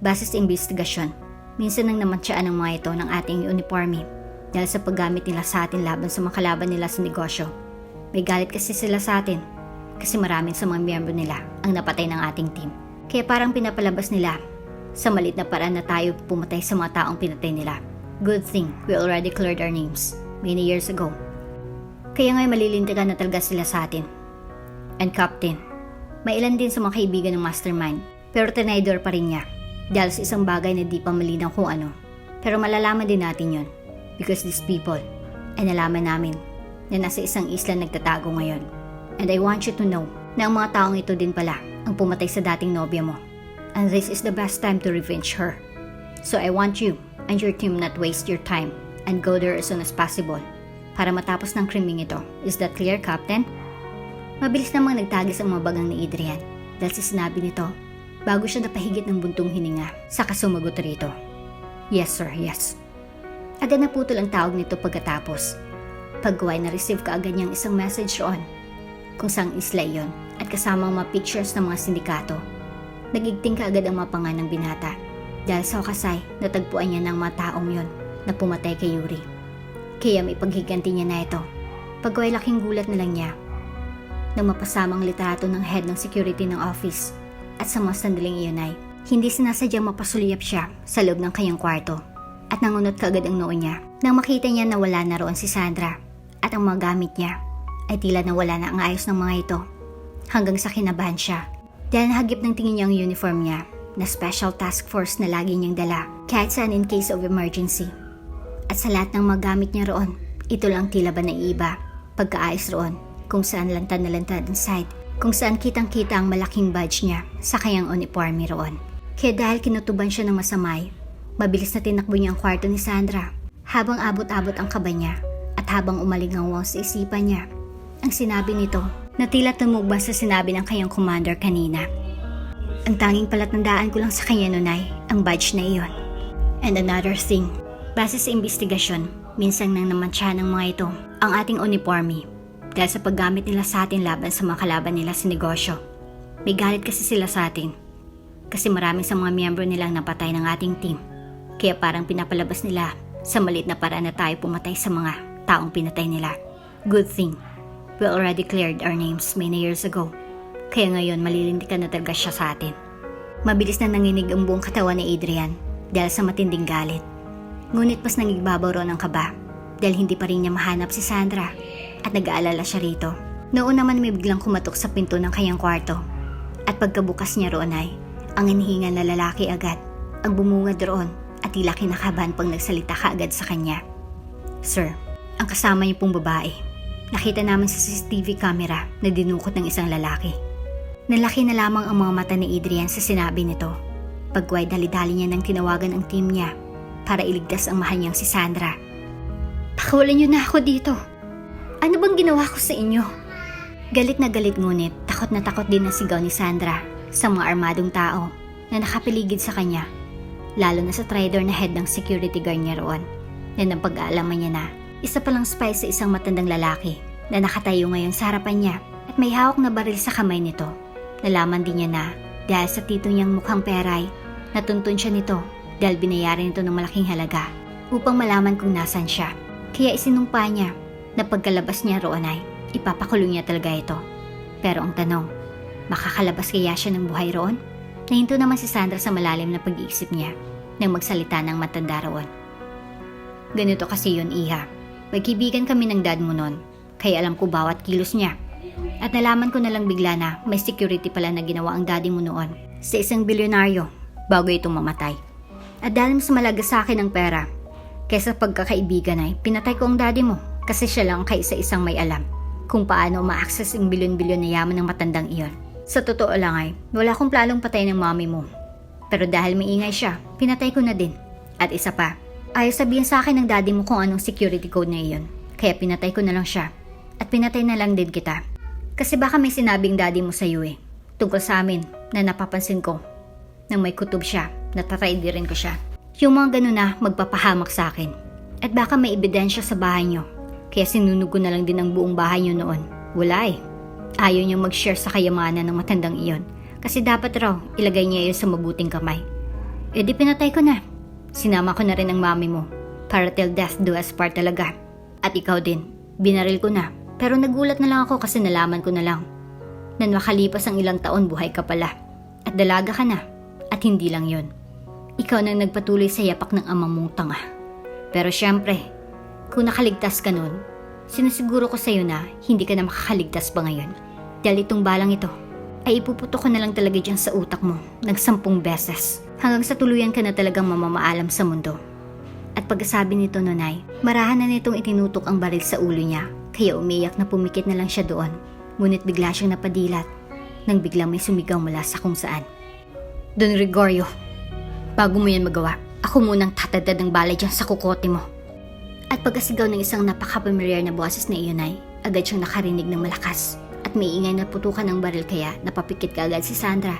base sa investigasyon, minsan nang namansyaan ng mga ito ng ating uniforme dahil sa paggamit nila sa atin laban sa mga kalaban nila sa negosyo. May galit kasi sila sa atin kasi maraming sa mga miyembro nila ang napatay ng ating team. Kaya parang pinapalabas nila sa malit na paraan na tayo pumatay sa mga taong pinatay nila. Good thing we already cleared our names many years ago. Kaya ngayon malilintigan na talaga sila sa atin. And Captain, may ilan din sa mga kaibigan ng mastermind pero tinaydor pa rin niya dahil sa isang bagay na di pa malinaw kung ano. Pero malalaman din natin yon because these people ay nalaman namin na nasa isang isla nagtatago ngayon. And I want you to know na ang mga taong ito din pala ang pumatay sa dating nobya mo. And this is the best time to revenge her. So I want you and your team not waste your time and go there as soon as possible para matapos ng krimeng ito. Is that clear, Captain? Mabilis namang nagtagis ang mga bagang ni Adrian dahil sa sinabi nito bago siya napahigit ng buntong hininga saka sumagot rito. Yes sir, yes. Agad naputol ang tawag nito pagkatapos. Pagkaway na-receive kaagad niyang isang message roon kung saang isla iyon at kasamang mga pictures ng mga sindikato. Nagigting kaagad ang mapangan ng binata dahil sa wakasay natagpuan niya ng mga taong yon na pumatay kay Yuri. Kaya may paghiganti niya na ito. Pagkaway laking gulat na lang niya nang mapasamang litrato ng head ng security ng office at sa mga sandaling iyon ay hindi sinasadyang mapasuliyap siya sa loob ng kanyang kwarto at nangunot kaagad ang noo niya nang makita niya na wala na roon si Sandra at ang mga gamit niya ay tila nawala na ang ayos ng mga ito hanggang sa kinabahan siya dahil nahagip ng tingin niya ang uniform niya na special task force na lagi niyang dala kahit saan in case of emergency. At sa lahat ng mga gamit niya roon, ito lang tila ba naiiba pagkaayos roon kung saan lantad na lantad ang side, kung saan kitang-kita ang malaking badge niya sa kanyang uniforme roon. Kaya dahil kinutuban siya ng masamay, mabilis na tinakbo niya ang kwarto ni Sandra habang abot-abot ang kaba niya at habang umalingangwang sa isipan niya ang sinabi nito na tila tumugba sa sinabi ng kanyang commander kanina. Ang tanging palatandaan ko lang sa kanya nun ay ang badge na iyon. And another thing, base sa investigasyon, minsan nang namantsa ng mga ito ang ating uniforme dahil sa paggamit nila sa atin laban sa mga kalaban nila sa negosyo. May galit kasi sila sa atin kasi maraming sa mga miyembro nilang napatay ng ating team. Kaya parang pinapalabas nila sa malit na paraan na tayo pumatay sa mga taong pinatay nila. Good thing, we already cleared our names many years ago. Kaya ngayon malilintikan na talaga siya sa atin. Mabilis na nanginig ang buong katawan ni Adrian dahil sa matinding galit. Ngunit mas nangigbabaw ron ang kaba dahil hindi pa rin niya mahanap si Sandra at nag-aalala siya rito. Noon naman may biglang kumatok sa pinto ng kanyang kwarto at pagkabukas niya roon ay ang inihingan na lalaki agad ang bumungad roon at tila kinakabahan pang nagsalita kaagad sa kanya. Sir, ang kasama niyo pong babae. Nakita namin sa CCTV camera na dinukot ng isang lalaki. Nalaki na lamang ang mga mata ni Adrian sa sinabi nito. Pagway dali-dali niya nang tinawagan ang team niya para iligtas ang mahal niyang si Sandra. Pakawalan niyo na ako dito. Ano bang ginawa ko sa inyo? Galit na galit ngunit takot na takot din na sigaw ni Sandra sa mga armadong tao na nakapiligid sa kanya. Lalo na sa trader na head ng security guard niya roon. Na napag-aalaman niya na isa palang spy sa isang matandang lalaki na nakatayo ngayon sa harapan niya at may hawak na baril sa kamay nito. Nalaman din niya na dahil sa tito niyang mukhang peray, natuntun siya nito dahil binayaran nito ng malaking halaga upang malaman kung nasan siya. Kaya isinumpa niya na pagkalabas niya roon ay ipapakulong niya talaga ito. Pero ang tanong, makakalabas kaya siya ng buhay roon? Nahinto naman si Sandra sa malalim na pag-iisip niya nang magsalita ng matanda roon. Ganito kasi yun, Iha. Magkibigan kami ng dad mo noon, kaya alam ko bawat kilos niya. At nalaman ko na lang bigla na may security pala na ginawa ang daddy mo noon sa isang bilyonaryo bago itong mamatay. At dahil mas malaga sa akin ang pera, kaysa pagkakaibigan ay pinatay ko ang daddy mo kasi siya lang kaisa-isang may alam kung paano ma-access ang bilyon-bilyon na yaman ng matandang iyon. Sa totoo lang ay wala akong planong patay ng mommy mo. Pero dahil maingay siya, pinatay ko na din. At isa pa, ayaw sabihin sa akin ng daddy mo kung anong security code na iyon. Kaya pinatay ko na lang siya. At pinatay na lang din kita. Kasi baka may sinabing daddy mo sa iyo tungkol sa amin na napapansin ko na may kutob siya, natataydi rin ko siya. Yung mga ganun na magpapahamak sa akin. At baka may ebidensya sa bahay niyo. Kaya sinunog ko na lang din ang buong bahay niyo noon. Wala eh. Ayaw niyang mag-share sa kayamanan ng matandang iyon. Kasi dapat raw ilagay niya yun sa mabuting kamay. E di pinatay ko na. Sinama ko na rin ang mami mo. Para till death do us part talaga. At ikaw din. Binaril ko na. Pero nagulat na lang ako kasi nalaman ko na lang. Na makalipas ang ilang taon buhay ka pala. At dalaga ka na. At hindi lang yun. Ikaw nang nagpatuloy sa yapak ng amang mong tanga. Pero syempre, kung nakaligtas ka nun, sinasiguro ko sa'yo na hindi ka na makakaligtas pa ngayon. Dahil itong balang ito, ay ipuputok ko na lang talaga dyan sa utak mo ng 10 beses. Hanggang sa tuluyan ka na talagang mamamaalam sa mundo. At pagkasabi nito nun ay, marahan na nitong itinutok ang baril sa ulo niya. Kaya umiyak na pumikit na lang siya doon. Ngunit bigla siyang napadilat nang biglang may sumigaw mula sa kung saan. Don Gregorio, bago mo yan magawa, ako munang tatadad ng balay dyan sa kukote mo. At pagkasigaw ng isang napaka-familiar na boses na iyon ay, agad siyang nakarinig ng malakas. At may ingay na putukan ng baril kaya napapikit ka agad si Sandra.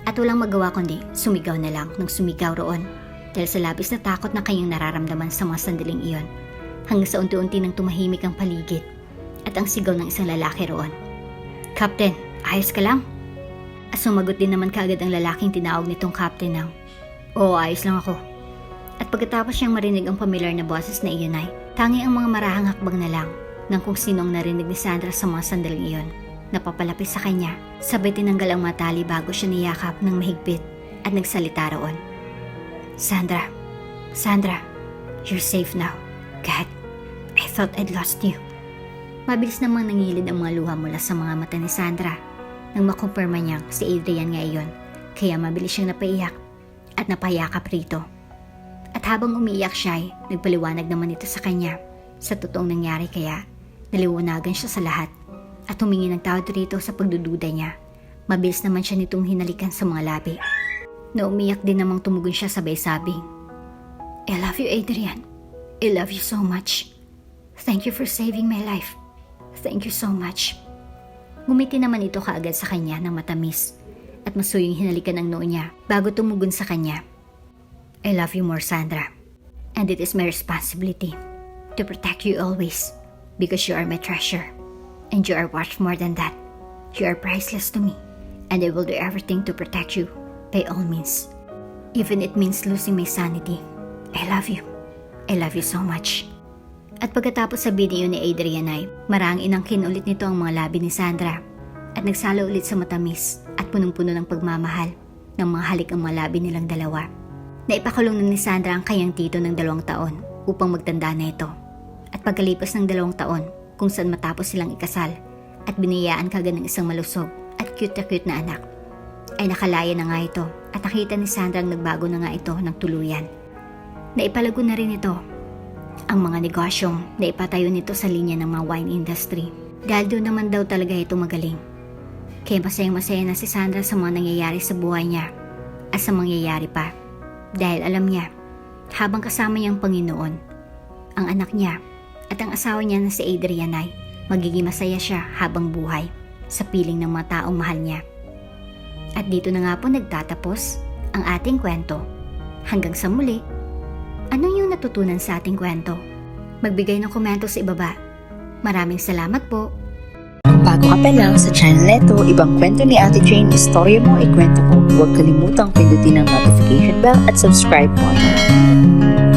At walang magawa kundi sumigaw na lang nang sumigaw roon. Dahil sa labis na takot na kanyang nararamdaman sa mga sandaling iyon. Hanggang sa unti-unti nang tumahimik ang paligid. At ang sigaw ng isang lalaki roon. Captain, ayos ka lang? At sumagot din naman kaagad ang lalaking tinawag nitong Captain ng, Oo, ayos lang ako. At pagkatapos siyang marinig ang familiar na boses na iyon ay, tangi ang mga marahang hakbang na lang ng kung sino ang narinig ni Sandra sa mga sandaling iyon. Napapalapit sa kanya, sabay tinanggal ang mga tali bago siya niyakap ng mahigpit at nagsalita roon. Sandra, you're safe now. God, I thought I'd lost you. Mabilis namang nangilid ang mga luha mula sa mga mata ni Sandra nang makumpirma niyang si Adrian nga iyon. Kaya mabilis siyang napaiyak at napayakap rito. At habang umiiyak siya ay nagpaliwanag naman ito sa kanya sa totoong nangyari kaya naliwanagan siya sa lahat at humingi ng tawad rito sa pagdududa niya. Mabilis naman siya nitong hinalikan sa mga labi. Na umiyak din namang tumugon siya sabay sabing, I love you, Adrian. I love you so much. Thank you for saving my life. Thank you so much. Ngumiti naman ito kaagad sa kanya ng matamis at masuyong hinalikan ang noo niya bago tumugon sa kanya. I love you more, Sandra. And it is my responsibility to protect you always because you are my treasure. And you are worth more than that. You are priceless to me. And I will do everything to protect you by all means. Even it means losing my sanity. I love you. I love you so much. At pagkatapos sabihin niyo ni Adrian ay, marang inangkin ulit nito ang mga labi ni Sandra at nagsalo ulit sa matamis at punong-puno ng pagmamahal ng mga halik ang mga labi nilang dalawa. Naipakulong na ni Sandra ang kanyang tito ng 2 taon upang magtanda na ito. At pagkalipas ng 2 taon, kung saan matapos silang ikasal at biniyaan kagad ng isang malusog at cute na anak, ay nakalaya na nga ito at nakita ni Sandra ang nagbago na nga ito ng tuluyan. Naipalago na rin ito ang mga negosyong na ipatayo nito sa linya ng mga wine industry dahil doon naman daw talaga ito magaling. Kaya masayang-masaya na si Sandra sa mga nangyayari sa buhay niya at sa mangyayari pa dahil alam niya habang kasama niya ang Panginoon, ang anak niya At ang asawa niya na si Adrian ay magiging masaya siya habang buhay sa piling ng mga taong mahal niya. At dito na nga po nagtatapos ang ating kwento. Hanggang sa muli, anong yung natutunan sa ating kwento? Magbigay ng komento sa ibaba. Maraming salamat po. Kung bago ka pa lang sa channel neto, ibang kwento ni Ate Jane, istorya mo, ikwento ko. Huwag kalimutang pindutin ang notification bell at subscribe button.